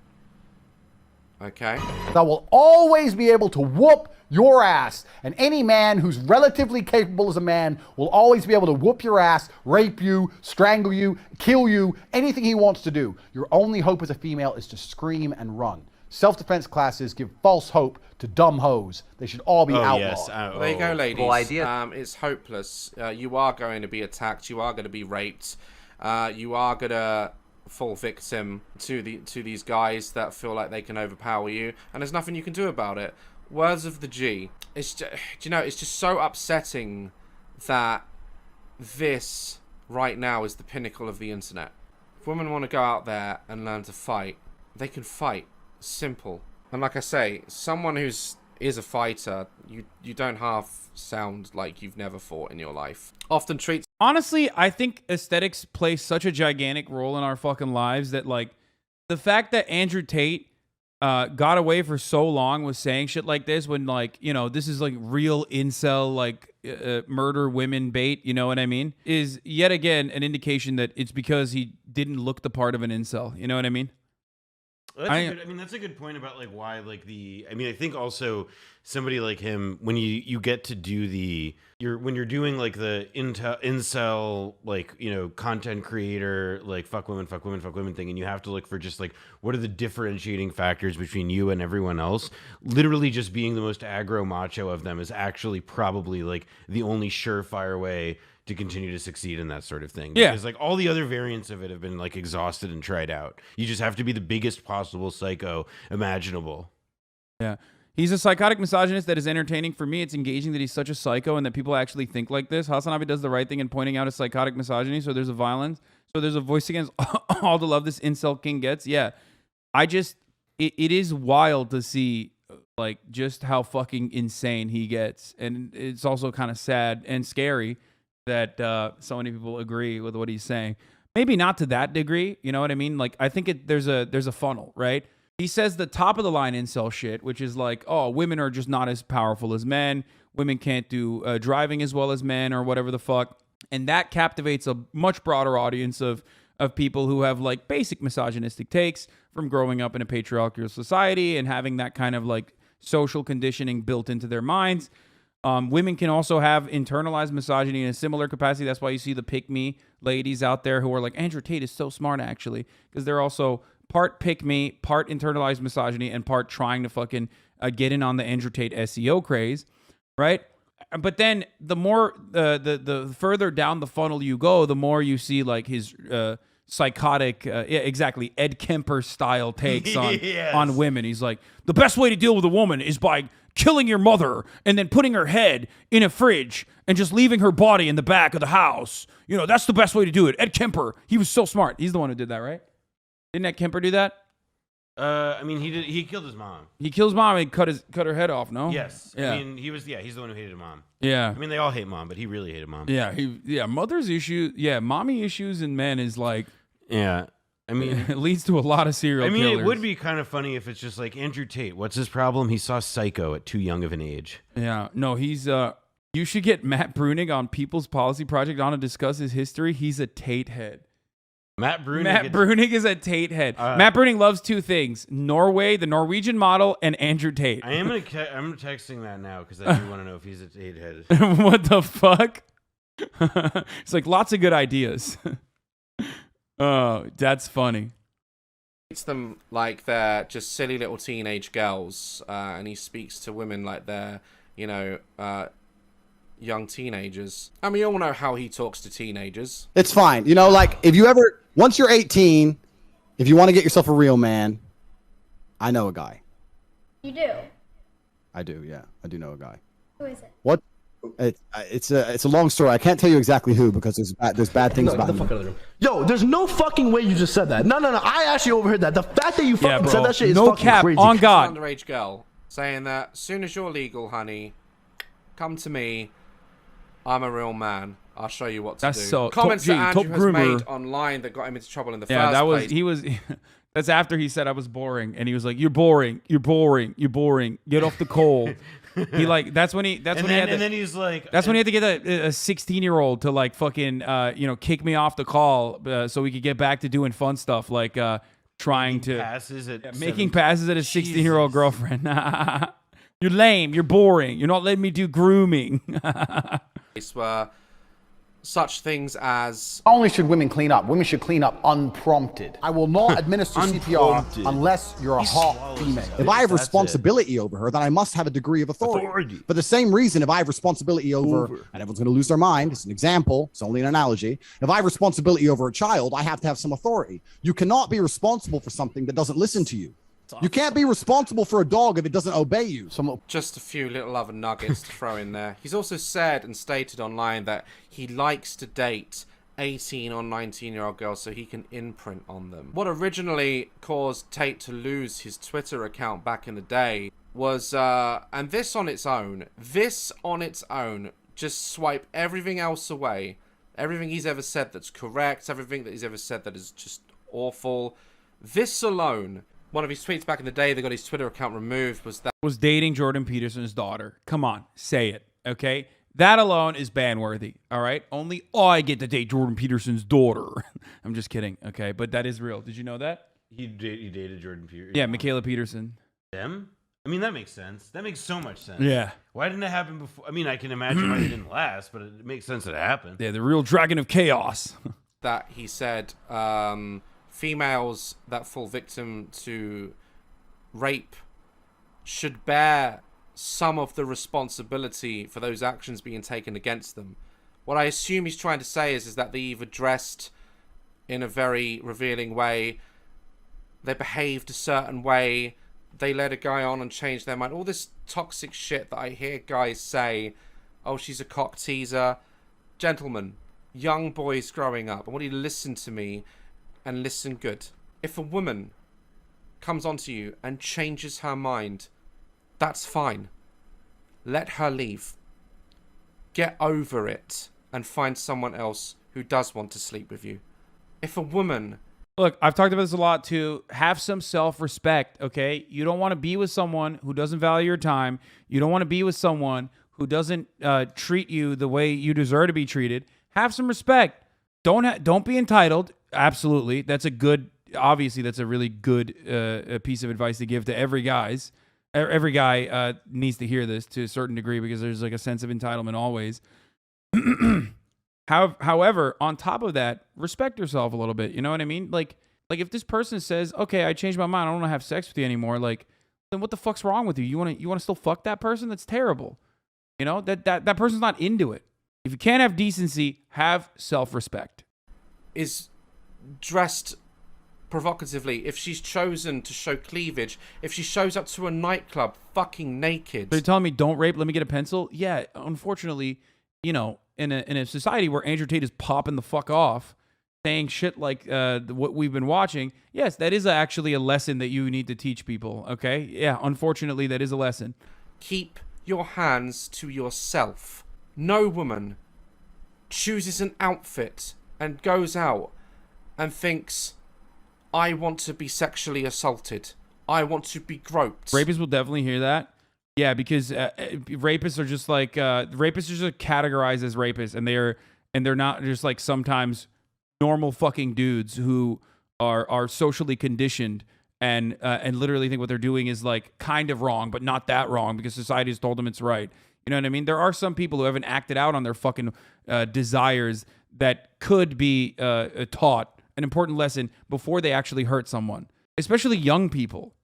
Okay. That will always be able to whoop your ass. And any man who's relatively capable as a man will always be able to whoop your ass, rape you, strangle you, kill you, anything he wants to do. Your only hope as a female is to scream and run. Self-defense classes give false hope to dumb hoes. They should all be outlawed. Yes. There you go, ladies. Cool idea. It's hopeless. You are going to be attacked. You are going to be raped. You are going to fall victim to these guys that feel like they can overpower you, and there's nothing you can do about it. Words of the G. It's just, it's just so upsetting that this right now is the pinnacle of the internet. If women want to go out there and learn to fight, they can fight. Simple. And like I say, someone is a fighter, you don't half sound like you've never fought in your life. Often treats. Honestly, I think aesthetics play such a gigantic role in our fucking lives that, like, the fact that Andrew Tate got away for so long with saying shit like this when, like, this is like real incel, like, murder women bait, you know what I mean, is yet again an indication that it's because he didn't look the part of an incel, you know what I mean? That's a good point about like why like I think also somebody like him, when you get to do when you're doing like the incel, like, content creator, like fuck women thing, and you have to look for just like what are the differentiating factors between you and everyone else. Literally just being the most aggro macho of them is actually probably like the only surefire way to continue to succeed in that sort of thing. Yeah. Because like all the other variants of it have been like exhausted and tried out. You just have to be the biggest possible psycho imaginable. Yeah. He's a psychotic misogynist that is entertaining. For me, it's engaging that he's such a psycho and that people actually think like this. HasanAbi does the right thing in pointing out his psychotic misogyny, so there's a violence. So there's a voice against all the love this incel king gets. Yeah. It is wild to see like just how fucking insane he gets. And it's also kind of sad and scary that so many people agree with what he's saying. Maybe not to that degree, you know what I mean? Like, I think there's a funnel, right? He says the top of the line incel shit, which is like, oh, women are just not as powerful as men. Women can't do driving as well as men or whatever the fuck. And that captivates a much broader audience of people who have like basic misogynistic takes from growing up in a patriarchal society and having that kind of like social conditioning built into their minds. Women can also have internalized misogyny in a similar capacity. That's why you see the pick-me ladies out there who are like, Andrew Tate is so smart, actually, because they're also part pick-me, part internalized misogyny, and part trying to fucking get in on the Andrew Tate SEO craze, right? But then the more, the further down the funnel you go, the more you see like his psychotic, yeah, exactly, Ed Kemper style takes on Yes. on women. He's like, the best way to deal with a woman is by killing your mother and then putting her head in a fridge and just leaving her body in the back of the house. You know, that's the best way to do it. Ed Kemper, he was so smart. He's the one who did that, right? Didn't Ed Kemper do that? I mean, he killed his mom. He kills mom and cut her head off, no? Yes. Yeah. I mean, he's the one who hated mom. Yeah. I mean, they all hate mom, but he really hated mom. Yeah, mother's issues, mommy issues in men is like, yeah. I mean, it leads to a lot of serial killers. It would be kind of funny if it's just like Andrew Tate. What's his problem? He saw Psycho at too young of an age. Yeah. No, he's you should get Matt Bruning on People's Policy Project on to discuss his history. He's a Tate head. Matt Bruning Bruning is a Tate head. Matt Bruning loves two things: Norway, the Norwegian model, and Andrew Tate. I'm texting that now because I do want to know if he's a Tate head. What the fuck? It's like lots of good ideas. Oh, that's funny. Treats them like they're just silly little teenage girls, and he speaks to women like they're, young teenagers. I mean, you all know how he talks to teenagers. It's fine. You know, like if you ever, once you're 18, if you want to get yourself a real man, I know a guy. You do? I do, yeah. I do know a guy. Who is it? What? It's a long story. I can't tell you exactly who because there's bad things about him. Yo, there's no fucking way you just said that. No. I actually overheard that. The fact that you fucking said that shit is no fucking cap, crazy. on God. Underage girl saying that as soon as you're legal, honey, come to me. I'm a real man. I'll show you what to That's do. so Comments that top Andrew has groomer. made online that got him into trouble in the Yeah, first that was place. he was. That's after he said I was boring, and he was like, "You're boring. You're boring. You're boring. Get off the coal." He like that's when he And then he's like, that's when he had to get a 16-year-old to like fucking kick me off the call so we could get back to doing fun stuff like trying to making passes at a 16-year-old girlfriend. You're lame. You're boring. You're not letting me do grooming. Were such things as Not only should women clean up, women should clean up unprompted. I will not administer CPR unless you're a hot female. If I have responsibility over her, then I must have a degree of authority. For the same reason, if I have responsibility over, and everyone's going to lose their mind, it's an example, it's only an analogy. If I have responsibility over a child, I have to have some authority. You cannot be responsible for something that doesn't listen to you. You can't be responsible for a dog if it doesn't obey you. just a few little other nuggets to throw in there. He's also said and stated online that he likes to date 18 or 19-year-old girls so he can imprint on them. What originally caused Tate to lose his Twitter account back in the day was, and this on its own, just swipe everything else away. Everything he's ever said that's correct, everything that he's ever said that is just awful. This alone, one of his tweets back in the day that got his Twitter account removed was dating Jordan Peterson's daughter. Come on, say it, okay? That alone is ban-worthy, all right? Only I get to date Jordan Peterson's daughter. I'm just kidding, okay? But that is real. Did you know that? He dated Jordan Peterson. Yeah, Michaela Peterson. Them? I mean, that makes sense. That makes so much sense. Yeah. Why didn't it happen before? I mean, I can imagine why it didn't last, but it makes sense that it happened. Yeah, the real dragon of chaos. that he said females that fall victim to rape should bear some of the responsibility for those actions being taken against them. What I assume he's trying to say is that they either dressed in a very revealing way, they behaved a certain way, they led a guy on and changed their mind. All this toxic shit that I hear guys say, oh, she's a cock teaser. Gentlemen, young boys growing up, I want you to listen to me and listen good. If a woman comes onto you and changes her mind, that's fine. Let her leave. Get over it and find someone else who does want to sleep with you. If a woman... Look, I've talked about this a lot too. Have some self-respect, okay? You don't want to be with someone who doesn't value your time. You don't want to be with someone who doesn't treat you the way you deserve to be treated. Have some respect. Don't be entitled. Absolutely. That's a good... Obviously, that's a really good piece of advice to give to every guys. Every guy needs to hear this to a certain degree because there's like a sense of entitlement always. However, on top of that, respect yourself a little bit. You know what I mean? Like if this person says, "Okay, I changed my mind. I don't want to have sex with you anymore," like, then what the fuck's wrong with you? You want to still fuck that person? That's terrible. You know that person's not into it. If you can't have decency, have self-respect. Is dressed provocatively, if she's chosen to show cleavage, if she shows up to a nightclub fucking naked. They're telling me don't rape, let me get a pencil. Yeah, unfortunately, you know, in a society where Andrew Tate is popping the fuck off, saying shit like what we've been watching, yes, that is actually a lesson that you need to teach people, okay? Yeah, unfortunately, that is a lesson. Keep your hands to yourself. No woman chooses an outfit and goes out and thinks, I want to be sexually assaulted. I want to be groped. Rapists will definitely hear that. Yeah, because rapists are just like rapists are just categorized as rapists, and they're not just like sometimes normal fucking dudes who are socially conditioned and literally think what they're doing is like kind of wrong, but not that wrong because society has told them it's right. You know what I mean? There are some people who haven't acted out on their fucking desires that could be taught an important lesson before they actually hurt someone, especially young people.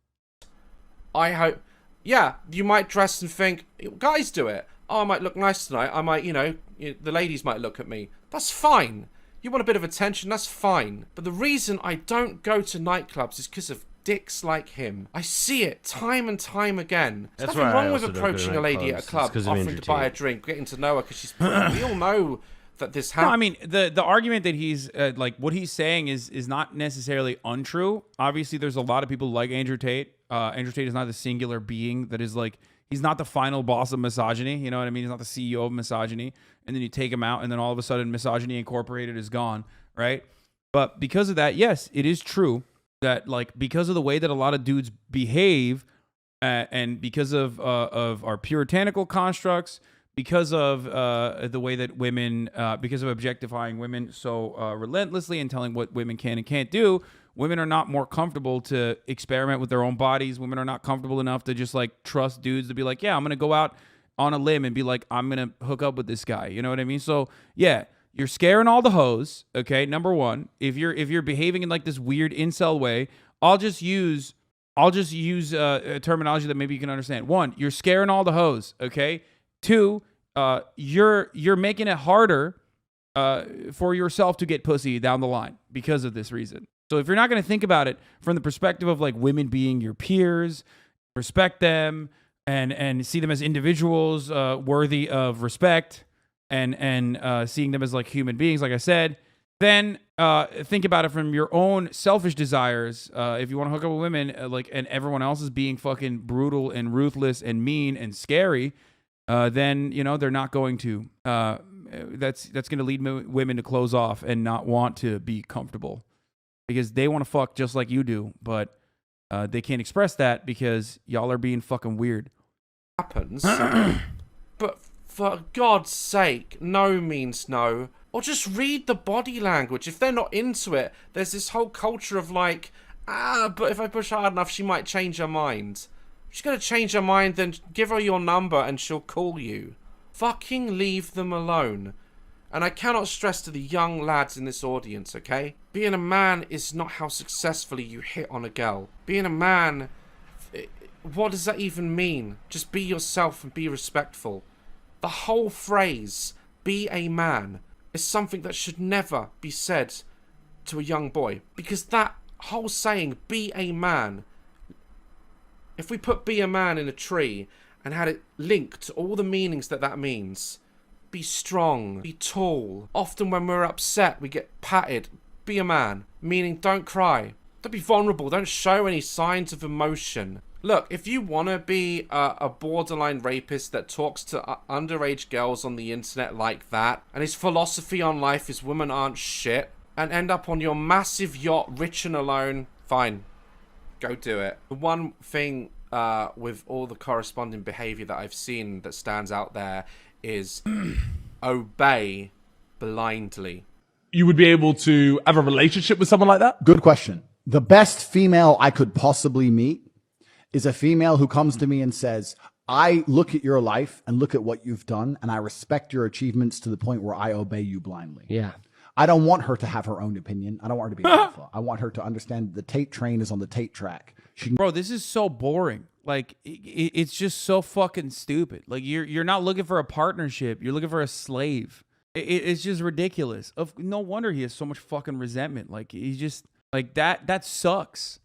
I hope. Yeah, you might dress and think, guys do it. Oh, I might look nice tonight. I might, you know, the ladies might look at me. That's fine. You want a bit of attention, that's fine. But the reason I don't go to nightclubs is because of dicks like him. I see it time and time again. There's nothing wrong with approaching a lady at a club, offering to buy a drink, getting to know her because she's pretty. We all know that this happens. No, I mean, the argument that he's like what he's saying is not necessarily untrue. Obviously, there's a lot of people like Andrew Tate. Andrew Tate is not the singular being that is like, he's not the final boss of misogyny. You know what I mean? He's not the CEO of misogyny. And then you take him out and then all of a sudden Misogyny Incorporated is gone, right? But because of that, yes, it is true that like because of the way that a lot of dudes behave and because of our puritanical constructs, because of the way that women, because of objectifying women so relentlessly and telling what women can and can't do, women are not more comfortable to experiment with their own bodies. Women are not comfortable enough to just like trust dudes to be like, yeah, I'm going to go out on a limb and be like, I'm going to hook up with this guy. You know what I mean? So yeah, you're scaring all the hoes. Okay. Number one, if you're behaving in like this weird incel way, I'll just use a terminology that maybe you can understand. One, you're scaring all the hoes. Okay. Two, you're making it harder for yourself to get pussy down the line because of this reason. So if you're not going to think about it from the perspective of like women being your peers, respect them and see them as individuals worthy of respect and seeing them as like human beings, like I said, then think about it from your own selfish desires. If you want to hook up with women like and everyone else is being fucking brutal and ruthless and mean and scary, then you know they're not going to. That's going to lead women to close off and not want to be comfortable because they want to fuck just like you do, but they can't express that because y'all are being fucking weird. Happens, but for God's sake, no means no. Or just read the body language. If they're not into it, there's this whole culture of like, but if I push hard enough, she might change her mind. If she's gonna change her mind, then give her your number and she'll call you. Fucking leave them alone. And I cannot stress to the young lads in this audience, okay? Being a man is not how successfully you hit on a girl. Being a man, what does that even mean? Just be yourself and be respectful. The whole phrase, be a man, is something that should never be said to a young boy. Because that whole saying, be a man, if we put be a man in a tree and had it linked to all the meanings that means, be strong, be tall. Often when we're upset, we get patted. Be a man, meaning don't cry. Don't be vulnerable. Don't show any signs of emotion. Look, if you want to be a borderline rapist that talks to underage girls on the internet like that, and his philosophy on life is women aren't shit, and end up on your massive yacht rich and alone, fine. Go do it. The one thing with all the corresponding behavior that I've seen that stands out there is obey blindly. You would be able to have a relationship with someone like that? Good question. The best female I could possibly meet is a female who comes to me and says, I look at your life and look at what you've done, and I respect your achievements to the point where I obey you blindly. Yeah. I don't want her to have her own opinion. I don't want her to be alpha. I want her to understand the Tate train is on the Tate track. Bro, this is so boring. Like, it's just so fucking stupid. Like, you're not looking for a partnership. You're looking for a slave. It's just ridiculous. No wonder he has so much fucking resentment. Like, he's just like that sucks.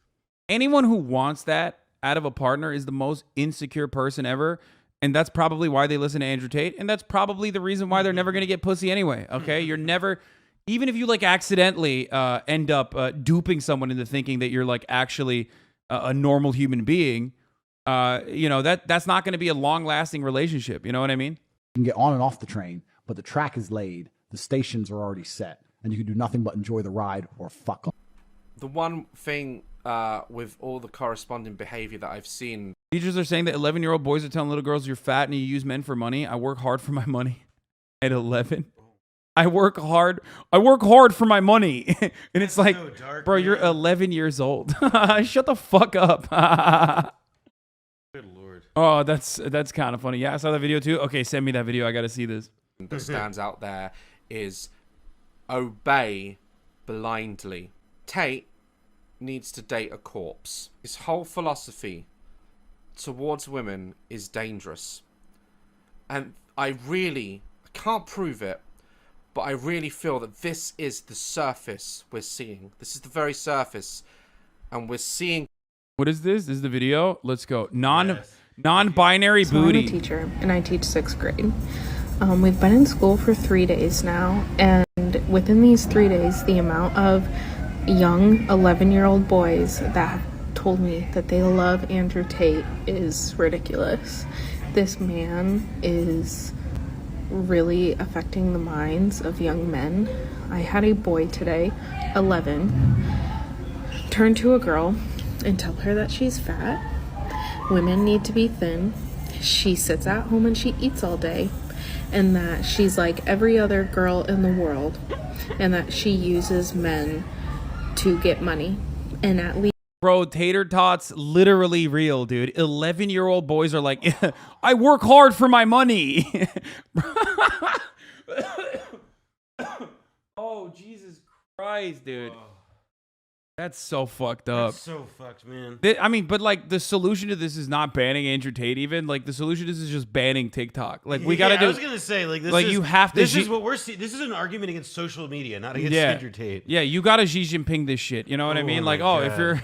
Anyone who wants that out of a partner is the most insecure person ever. And that's probably why they listen to Andrew Tate. And that's probably the reason why they're never going to get pussy anyway. Okay. You're never, even if you like accidentally end up duping someone into thinking that you're like actually a normal human being, you know, that's not going to be a long lasting relationship. You know what I mean? You can get on and off the train, but the track is laid. The stations are already set, and you can do nothing but enjoy the ride or fuck off. The one thing with all the corresponding behavior that I've seen. Teachers are saying that 11-year-old boys are telling little girls you're fat and you use men for money. I work hard for my money at 11. I work hard for my money. And it's like, so dark, bro, man. You're 11 years old. Shut the fuck up. Good Lord. Oh, that's kind of funny. Yeah, I saw that video too. Okay, send me that video. I got to see this. That stands out there is obey blindly. Tate needs to date a corpse. His whole philosophy towards women is dangerous. And I can't prove it, but I really feel that this is the surface we're seeing. This is the very surface. And we're seeing... What is this? This is the video? Let's go. Non-binary booty. I'm a teacher, and I teach 6th grade. We've been in school for 3 days now, and within these 3 days, the amount of young 11-year-old boys that have told me that they love Andrew Tate is ridiculous. This man is really affecting the minds of young men. I had a boy today, 11, turn to a girl and tell her that she's fat. Women need to be thin. She sits at home and she eats all day. And that she's like every other girl in the world. And that she uses men to get money. And at least... Bro, tater tots literally real, dude. 11-year-old boys are like, I work hard for my money. Oh, Jesus Christ, dude. That's so fucked up. That's so fucked, man. I mean, but like the solution to this is not banning Andrew Tate even. Like the solution to this is just banning TikTok. Like we gotta do. I was gonna say like this. Like is, you have to. This is what we're seeing. This is an argument against social media, not against Andrew Tate. Yeah, you gotta Xi Jinping this shit. You know what I mean? Like, God. if you're,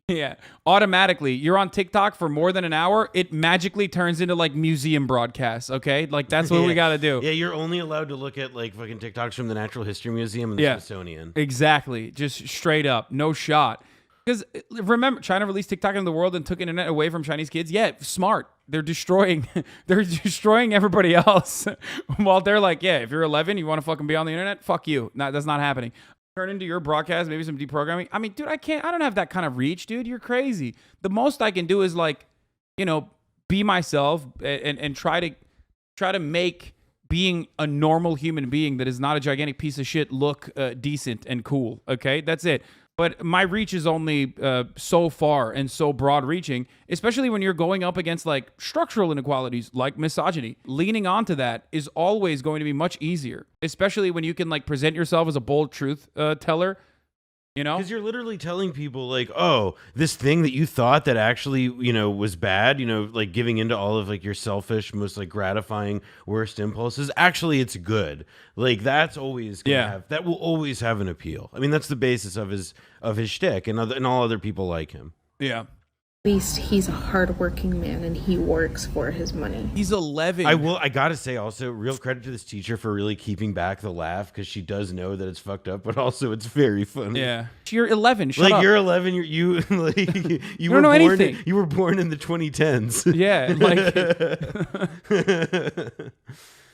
yeah, automatically you're on TikTok for more than an hour, it magically turns into like museum broadcasts. Okay, like that's what we gotta do. Yeah, you're only allowed to look at like fucking TikToks from the Natural History Museum and the Smithsonian. Exactly, just straight up, no shot. Because remember, China released TikTok into the world and took internet away from Chinese kids. Yeah, smart. They're destroying everybody else. While they're like, yeah, if you're 11, you want to fucking be on the internet, fuck you. No, that's not happening. Turn into your broadcast, maybe some deprogramming. I mean, dude, I don't have that kind of reach, dude. You're crazy. The most I can do is like, you know, be myself and try to make being a normal human being that is not a gigantic piece of shit look decent and cool. Okay, that's it. But my reach is only so far and so broad reaching, especially when you're going up against like structural inequalities like misogyny. Leaning onto that is always going to be much easier, especially when you can like present yourself as a bold truth teller. You know, because you're literally telling people like, oh, this thing that you thought that actually, you know, was bad, you know, like giving into all of like your selfish, most like gratifying worst impulses. Actually, it's good. Like that's always gonna have, that will always have an appeal. I mean, that's the basis of his shtick and all other people like him. Yeah. At least he's a hardworking man and he works for his money. He's 11. I gotta say also, real credit to this teacher for really keeping back the laugh because she does know that it's fucked up, but also it's very funny. Yeah, you're 11. Shut up. Like you're 11. You like you were don't know born. anything. You were born in the 2010s. Yeah. Like.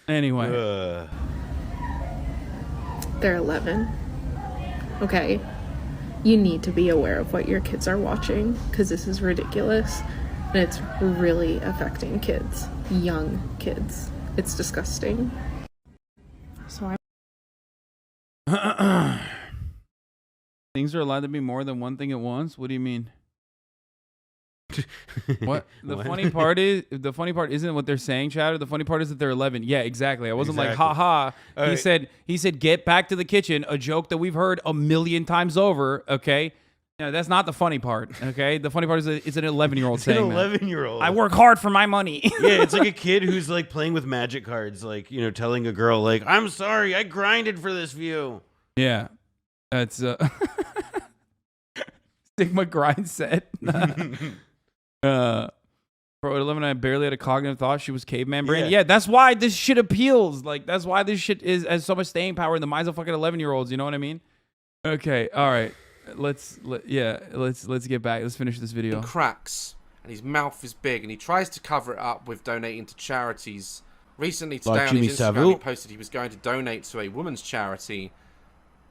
Anyway. They're 11. Okay. You need to be aware of what your kids are watching because this is ridiculous and it's really affecting kids, young kids. It's disgusting. So Things are allowed to be more than one thing at once? What do you mean? What? The funny part isn't what they're saying, Chowder. The funny part is that they're 11. Yeah, exactly. I wasn't like, haha. He said, get back to the kitchen, a joke that we've heard a million times over, okay? No, that's not the funny part. Okay, the funny part is that it's an 11-year-old saying An 11-year-old. I work hard for my money. Yeah, it's like a kid who's like playing with magic cards, like, you know, telling a girl like, "I'm sorry, I grinded for this view." Yeah, that's Sigma grind set. Bro, at 11, I barely had a cognitive thought. She was caveman brain. Yeah, that's why this shit appeals. Like, that's why this shit has so much staying power in the minds of fucking 11-year-olds. You know what I mean? Okay, all right. Let's get back. Let's finish this video. Cracks, and his mouth is big, and he tries to cover it up with donating to charities. Recently, today Like on his Jimmy Instagram, Savile? he posted he was going to donate to a women's charity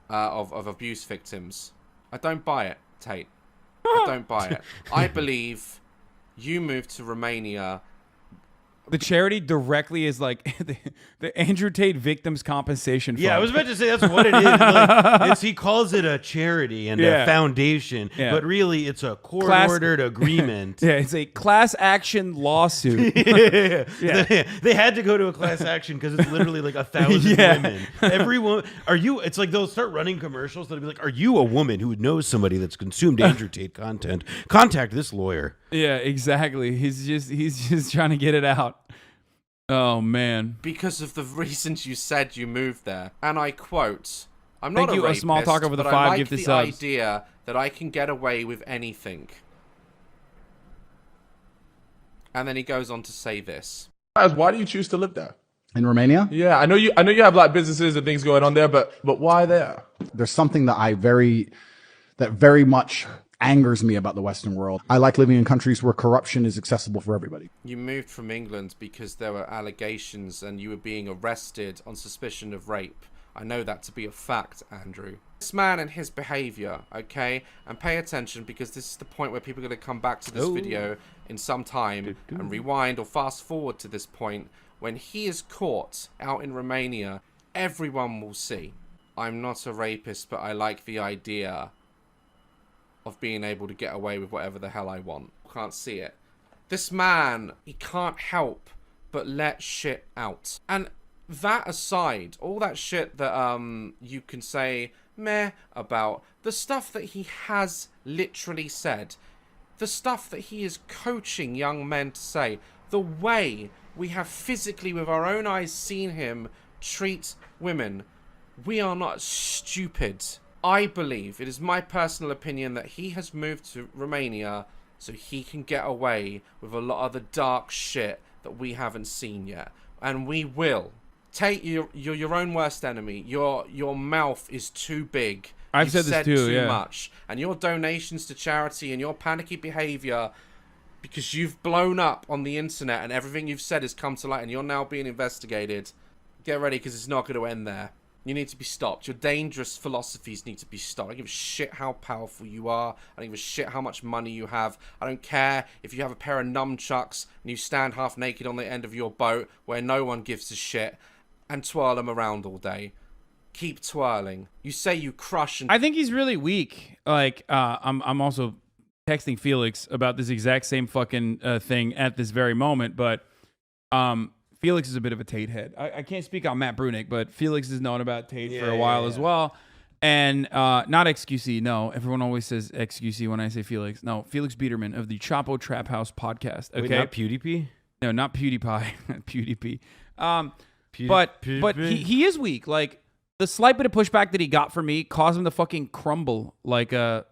of abuse victims. I don't buy it, Tate. I don't buy it. I believe you moved to Romania. The charity directly is like the Andrew Tate Victims Compensation Fund. Yeah, I was about to say that's what it is. Like, he calls it a charity and a foundation, but really it's a court-ordered agreement. Yeah, it's a class action lawsuit. Yeah. They had to go to a class action because it's literally like 1,000 women. Everyone, it's like they'll start running commercials that'll be like, "Are you a woman who knows somebody that's consumed Andrew Tate content? Contact this lawyer." Yeah, exactly. He's just trying to get it out. Oh man. Because of the reasons you said you moved there. And I quote, I'm not Thank a you, rapist, a small talk over the but 5 I like gifted the subs. idea that I can get away with anything. And then he goes on to say this. Guys, why do you choose to live there? In Romania? Yeah, I know you have like businesses and things going on there, but why there? There's something that very much angers me about the Western world. I like living in countries where corruption is accessible for everybody. You moved from England because there were allegations and you were being arrested on suspicion of rape. I know that to be a fact, Andrew. This man and his behavior, okay? And pay attention because this is the point where people are going to come back to this video in some time and rewind or fast forward to this point. When he is caught out in Romania, everyone will see. I'm not a rapist, but I like the idea of being able to get away with whatever the hell I want. Can't see it. This man, he can't help but let shit out. And that aside, all that shit that you can say meh about, the stuff that he has literally said, the stuff that he is coaching young men to say, the way we have physically with our own eyes seen him treat women, we are not stupid. I believe, it is my personal opinion, that he has moved to Romania so he can get away with a lot of the dark shit that we haven't seen yet. And we will. Tate, you're your own worst enemy. Your mouth is too big. I've said this too, too yeah. much. And your donations to charity and your panicky behavior, because you've blown up on the internet and everything you've said has come to light and you're now being investigated, get ready because it's not going to end there. You need to be stopped. Your dangerous philosophies need to be stopped. I don't give a shit how powerful you are. I don't give a shit how much money you have. I don't care if you have a pair of nunchucks and you stand half naked on the end of your boat where no one gives a shit and twirl them around all day. Keep twirling. You say you crush and... I think he's really weak. Like, I'm also texting Felix about this exact same fucking thing at this very moment, but Felix is a bit of a Tate head. I can't speak on Matt Brunick, but Felix has known about Tate for a while as well. And not XQC, no. Everyone always says XQC when I say Felix. No, Felix Biederman of the Chapo Trap House podcast. Okay, Wait, not PewDiePie? No, not PewDiePie. PewDiePie. But he is weak. Like, the slight bit of pushback that he got from me caused him to fucking crumble like a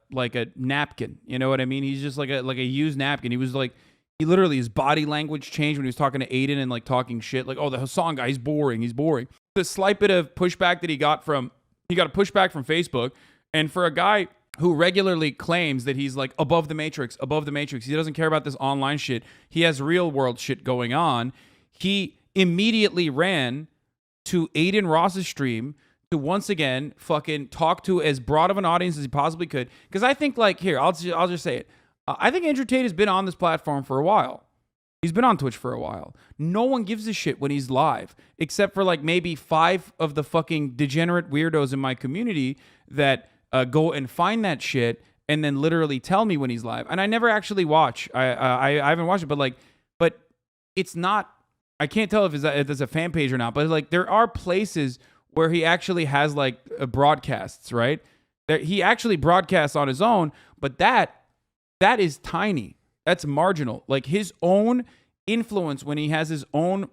napkin. You know what I mean? He's just like a used napkin. He was like, he literally, his body language changed when he was talking to Aiden and like talking shit. Like, oh, the Hasan guy, he's boring. The slight bit of pushback that he got a pushback from Facebook. And for a guy who regularly claims that he's like above the matrix, he doesn't care about this online shit. He has real world shit going on. He immediately ran to Aiden Ross's stream to once again fucking talk to as broad of an audience as he possibly could. Because I think, like, here, I'll just say it. I think Andrew Tate has been on this platform for a while. He's been on Twitch for a while. No one gives a shit when he's live, except for like maybe 5 of the fucking degenerate weirdos in my community that go and find that shit and then literally tell me when he's live. And I never actually watch. I haven't watched it, but it's not. I can't tell if it's a fan page or not. But like, there are places where he actually has like broadcasts, right? He actually broadcasts on his own, but that is tiny. That's marginal. Like his own influence when he has his own.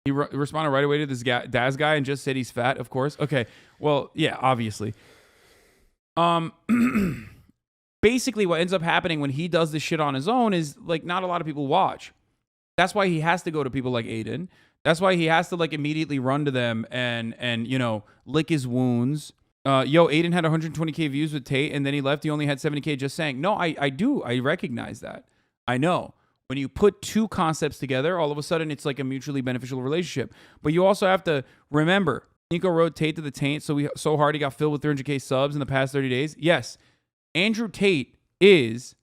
He responded right away to this DAZ guy and just said he's fat. Of course. Okay. Well, yeah, obviously. Basically, what ends up happening when he does this shit on his own is like not a lot of people watch. That's why he has to go to people like Aiden. That's why he has to like immediately run to them and you know, lick his wounds. Aiden had 120K views with Tate, and then he left. He only had 70K just saying. No, I do. I recognize that. I know. When you put two concepts together, all of a sudden it's like a mutually beneficial relationship. But you also have to remember, Nico rode Tate to the taint so hard he got filled with 300K subs in the past 30 days. Yes, Andrew Tate is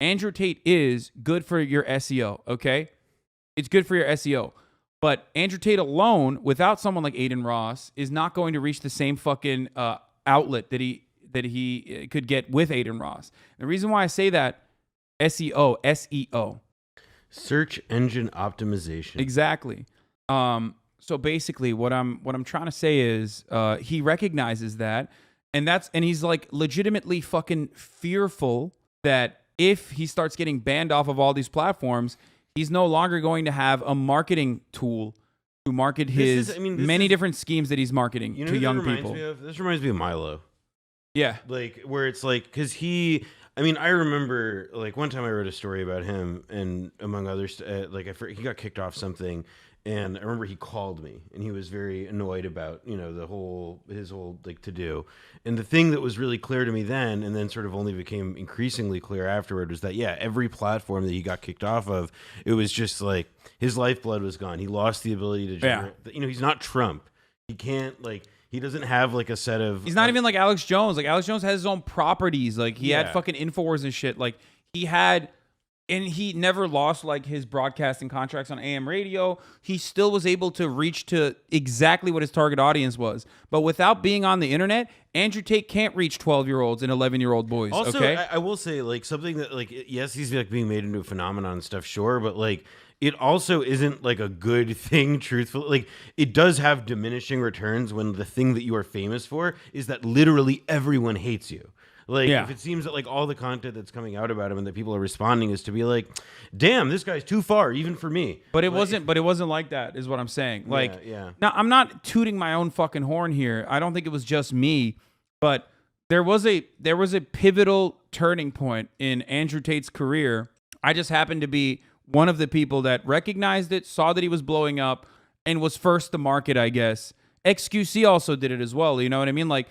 good for your SEO, okay? It's good for your SEO. But Andrew Tate alone, without someone like Aiden Ross, is not going to reach the same fucking outlet that he could get with Aiden Ross. The reason why I say that, SEO. Search engine optimization. Exactly. So basically what I'm trying to say is he recognizes that, and he's like legitimately fucking fearful that if he starts getting banned off of all these platforms, he's no longer going to have a marketing tool to market his many different schemes that he's marketing to young people. This reminds me of Milo. Yeah. Like, where it's like, because I remember, like, one time I wrote a story about him, and among others, he got kicked off something, and I remember he called me, and he was very annoyed about, you know, his whole, like, to-do. And the thing that was really clear to me then, and then sort of only became increasingly clear afterward, was that, yeah, every platform that he got kicked off of, it was just, like, his lifeblood was gone. He lost the ability to generate, you know, he's not Trump. He can't, like... He doesn't have like a set of... He's not even like Alex Jones. Like Alex Jones has his own properties. Like he had fucking InfoWars and shit. Like he had... And he never lost like his broadcasting contracts on AM radio. He still was able to reach to exactly what his target audience was. But without being on the internet, Andrew Tate can't reach 12-year-olds and 11-year-old boys. Also, okay? I will say like something that like, yes, he's like being made into a phenomenon and stuff, sure. But like, it also isn't like a good thing, truthfully. Like, it does have diminishing returns when the thing that you are famous for is that literally everyone hates you. Like, if it seems that like all the content that's coming out about him and that people are responding is to be like, damn, this guy's too far, even for me. But it wasn't like that, is what I'm saying. Like, yeah. Now I'm not tooting my own fucking horn here. I don't think it was just me, but there was a pivotal turning point in Andrew Tate's career. I just happened to be one of the people that recognized it, saw that he was blowing up, and was first to market, I guess. XQC also did it as well, you know what I mean? Like,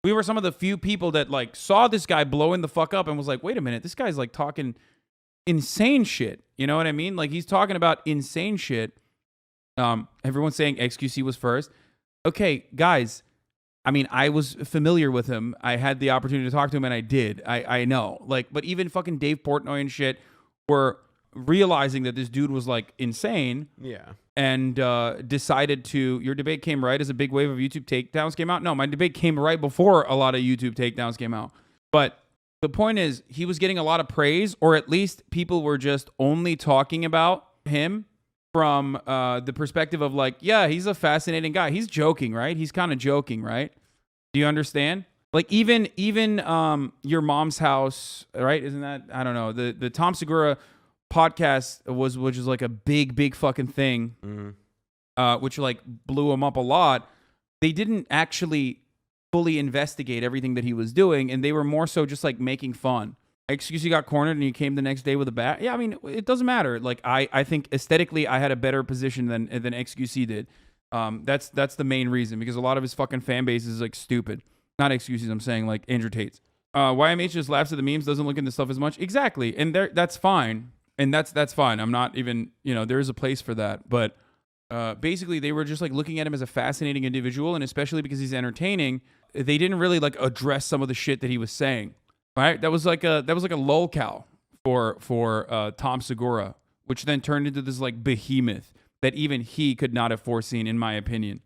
we were some of the few people that, like, saw this guy blowing the fuck up and was like, wait a minute, this guy's, like, talking insane shit. You know what I mean? Like, he's talking about insane shit. Everyone's saying XQC was first. Okay, guys, I mean, I was familiar with him. I had the opportunity to talk to him, and I did. I know. Like, but even fucking Dave Portnoy and shit were realizing that this dude was like insane, and decided to. Your debate came right as a big wave of YouTube takedowns came out. No, my debate came right before a lot of YouTube takedowns came out. But the point is, he was getting a lot of praise, or at least people were just only talking about him from the perspective of like, yeah, he's a fascinating guy. He's joking, right? He's kind of joking, right? Do you understand? Like even Your Mom's House, right? Isn't that, I don't know, the Tom Segura podcast which is like a big fucking thing, which like blew him up a lot. They didn't actually fully investigate everything that he was doing, and they were more so just like making fun. XQC got cornered and he came the next day with a bat. Yeah, I mean, it doesn't matter. Like I think aesthetically I had a better position than XQC did. That's the main reason, because a lot of his fucking fan base is like stupid. Not excuses, I'm saying like Andrew Tate's. YMH just laughs at the memes, doesn't look into stuff as much. Exactly. And that's fine. And that's fine. I'm not even, there is a place for that. But basically they were just like looking at him as a fascinating individual, and especially because he's entertaining, they didn't really like address some of the shit that he was saying. Right? That was like a lolcow for Tom Segura, which then turned into this like behemoth that even he could not have foreseen, in my opinion.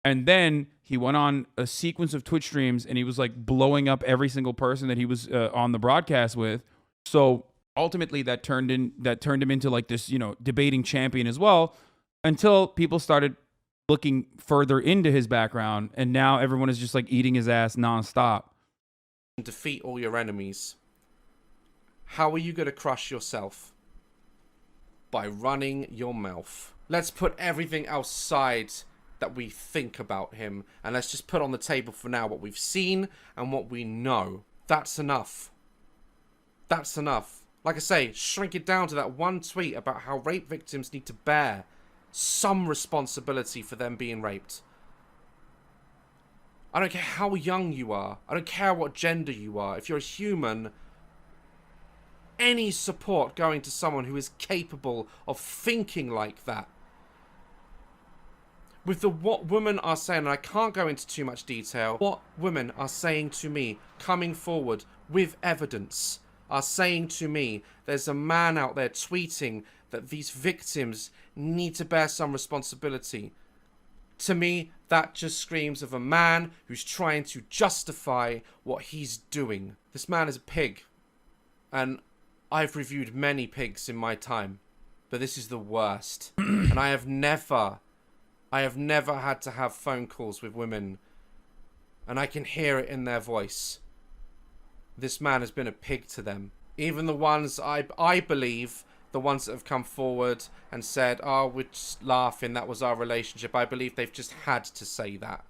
And then he went on a sequence of Twitch streams and he was like blowing up every single person that he was on the broadcast with. So ultimately that turned him into like this, debating champion as well, until people started looking further into his background, and now everyone is just like eating his ass nonstop. Defeat all your enemies. How are you going to crush yourself? By running your mouth. Let's put everything outside that we think about him, and let's just put on the table for now what we've seen and what we know. That's enough. That's enough. Like I say, shrink it down to that one tweet about how rape victims need to bear some responsibility for them being raped. I don't care how young you are. I don't care what gender you are. If you're a human, any support going to someone who is capable of thinking like that. With what women are saying, and I can't go into too much detail, what women are saying to me, coming forward with evidence, are saying to me, there's a man out there tweeting that these victims need to bear some responsibility. To me, that just screams of a man who's trying to justify what he's doing. This man is a pig. And I've reviewed many pigs in my time. But this is the worst. And I have never had to have phone calls with women. And I can hear it in their voice. This man has been a pig to them. Even the ones, I believe, the ones that have come forward and said, oh, we're just laughing, that was our relationship. I believe they've just had to say that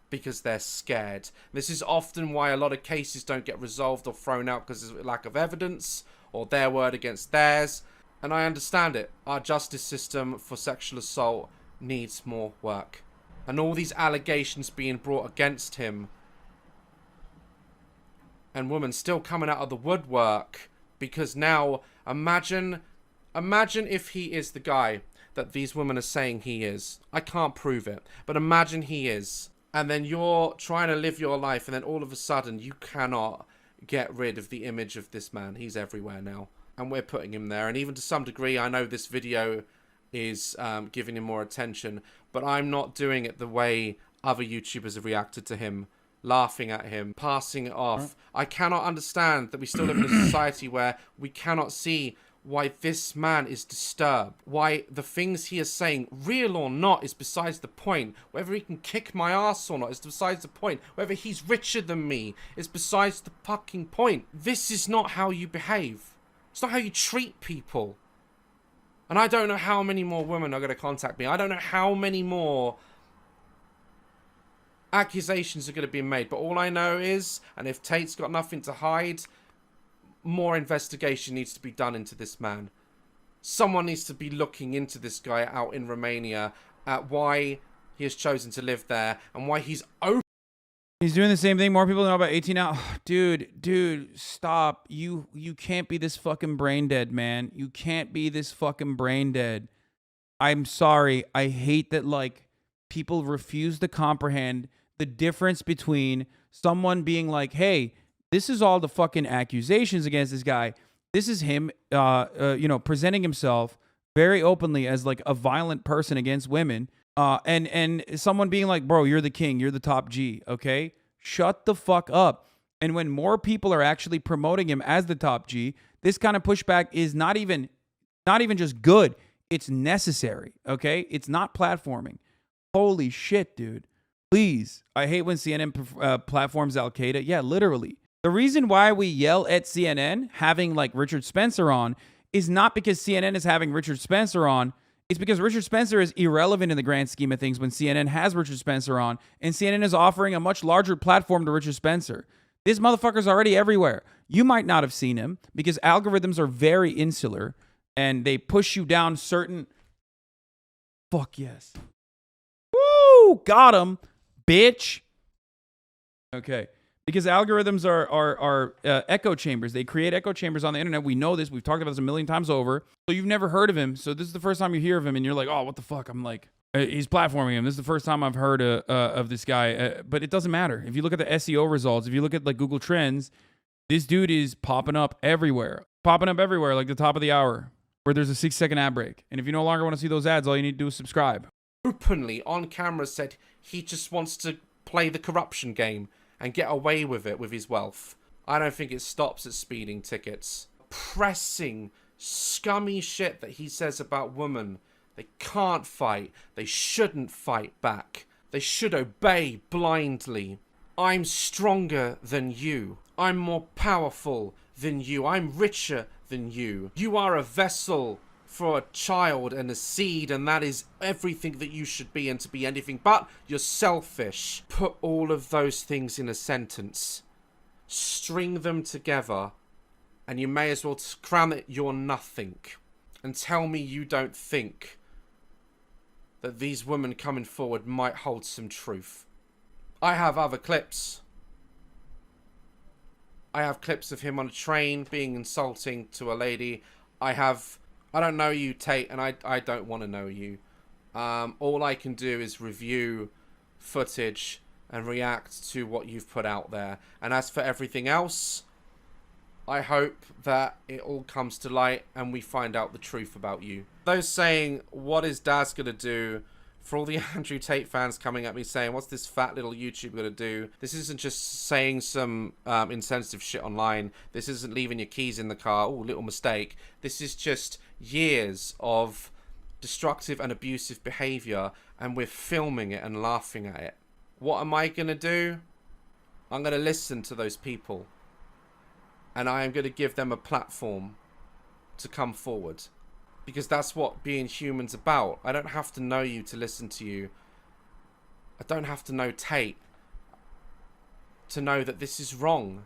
because they're scared. This is often why a lot of cases don't get resolved or thrown out, because there's lack of evidence or their word against theirs. And I understand it. Our justice system for sexual assault needs more work. And all these allegations being brought against him, and women still coming out of the woodwork, because now imagine if he is the guy that these women are saying he is. I can't prove it, but imagine he is. And then you're trying to live your life, and then all of a sudden you cannot get rid of the image of this man. He's everywhere now, and we're putting him there. And even to some degree, I know this video is giving him more attention, but I'm not doing it the way other YouTubers have reacted to him, laughing at him, passing it off. I cannot understand that we still live in a society where we cannot see why this man is disturbed, why the things he is saying, real or not, is besides the point. Whether he can kick my ass or not is besides the point. Whether he's richer than me is besides the fucking point. This is not how you behave. It's not how you treat people. And I don't know how many more women are going to contact me. I don't know how many more accusations are going to be made. But all I know is, and if Tate's got nothing to hide, more investigation needs to be done into this man. Someone needs to be looking into this guy out in Romania, at why he has chosen to live there and why he's open. He's doing the same thing. More people know about 18 now. Dude, stop. You can't be this fucking brain dead, man. You can't be this fucking brain dead. I'm sorry. I hate that, like, people refuse to comprehend the difference between someone being like, hey, this is all the fucking accusations against this guy. This is him, presenting himself very openly as like a violent person against women. And someone being like, bro, you're the king. You're the top G. Okay. Shut the fuck up. And when more people are actually promoting him as the top G, this kind of pushback is not even just good. It's necessary. Okay. It's not platforming. Holy shit, dude. Please. I hate when CNN platforms Al Qaeda. Yeah, literally. The reason why we yell at CNN having like Richard Spencer on is not because CNN is having Richard Spencer on. It's because Richard Spencer is irrelevant in the grand scheme of things when CNN has Richard Spencer on, and CNN is offering a much larger platform to Richard Spencer. This motherfucker's already everywhere. You might not have seen him because algorithms are very insular and they push you down certain... Fuck yes. Woo! Got him, bitch. Okay. Because algorithms are echo chambers. They create echo chambers on the internet. We know this. We've talked about this a million times over. So you've never heard of him. So this is the first time you hear of him and you're like, oh, what the fuck? I'm like, he's platforming him. This is the first time I've heard of this guy. But it doesn't matter. If you look at the SEO results, if you look at like Google Trends, this dude is popping up everywhere. Popping up everywhere like the top of the hour where there's a 6-second ad break. And if you no longer want to see those ads, all you need to do is subscribe. Openly on camera said he just wants to play the corruption game and get away with it with his wealth. I don't think it stops at speeding tickets. Pressing, scummy shit that he says about women They can't fight. They shouldn't fight back. They should obey blindly. I'm stronger than you. I'm more powerful than you. I'm richer than you. You are a vessel for a child and a seed, and that is everything that you should be, and to be anything but you're selfish. Put all of those things in a sentence. String them together, and you may as well cram it you're nothing. And tell me you don't think that these women coming forward might hold some truth. I have other clips. I have clips of him on a train being insulting to a lady. I don't know you, Tate, and I don't want to know you. All I can do is review footage and react to what you've put out there. And as for everything else, I hope that it all comes to light and we find out the truth about you. Those saying, what is DAZ gonna do? For all the Andrew Tate fans coming at me saying, what's this fat little YouTuber gonna do? This isn't just saying some insensitive shit online. This isn't leaving your keys in the car. Oh, little mistake. This is just years of destructive and abusive behavior, and we're filming it and laughing at it. What am I gonna do? I'm gonna listen to those people. And I am going to give them a platform to come forward. Because that's what being human's about. I don't have to know you to listen to you. I don't have to know Tate to know that this is wrong.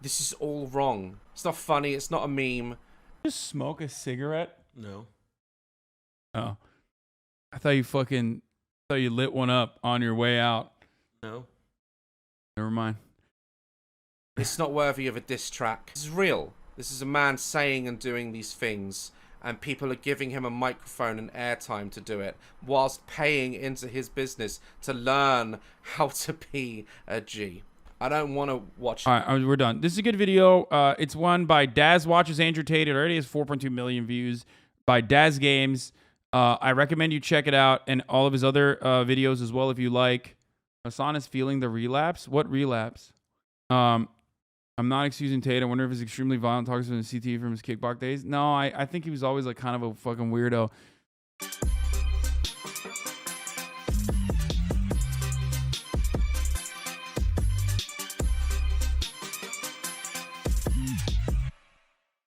This is all wrong. It's not funny. It's not a meme. Just smoke a cigarette? No. Oh. I thought you lit one up on your way out. No. Never mind. It's not worthy of a diss track. This is real. This is a man saying and doing these things, and people are giving him a microphone and airtime to do it, whilst paying into his business to learn how to be a G. I don't want to watch. All right, we're done. This is a good video. It's one by DAZ Watches Andrew Tate. It already has 4.2 million views by DAZ Games. I recommend you check it out, and all of his other videos as well if you like. Hasan is feeling the relapse. What relapse? I'm not excusing Tate. I wonder if he's extremely violent, talks to the CTE from his kickbox days. No, I think he was always like kind of a fucking weirdo.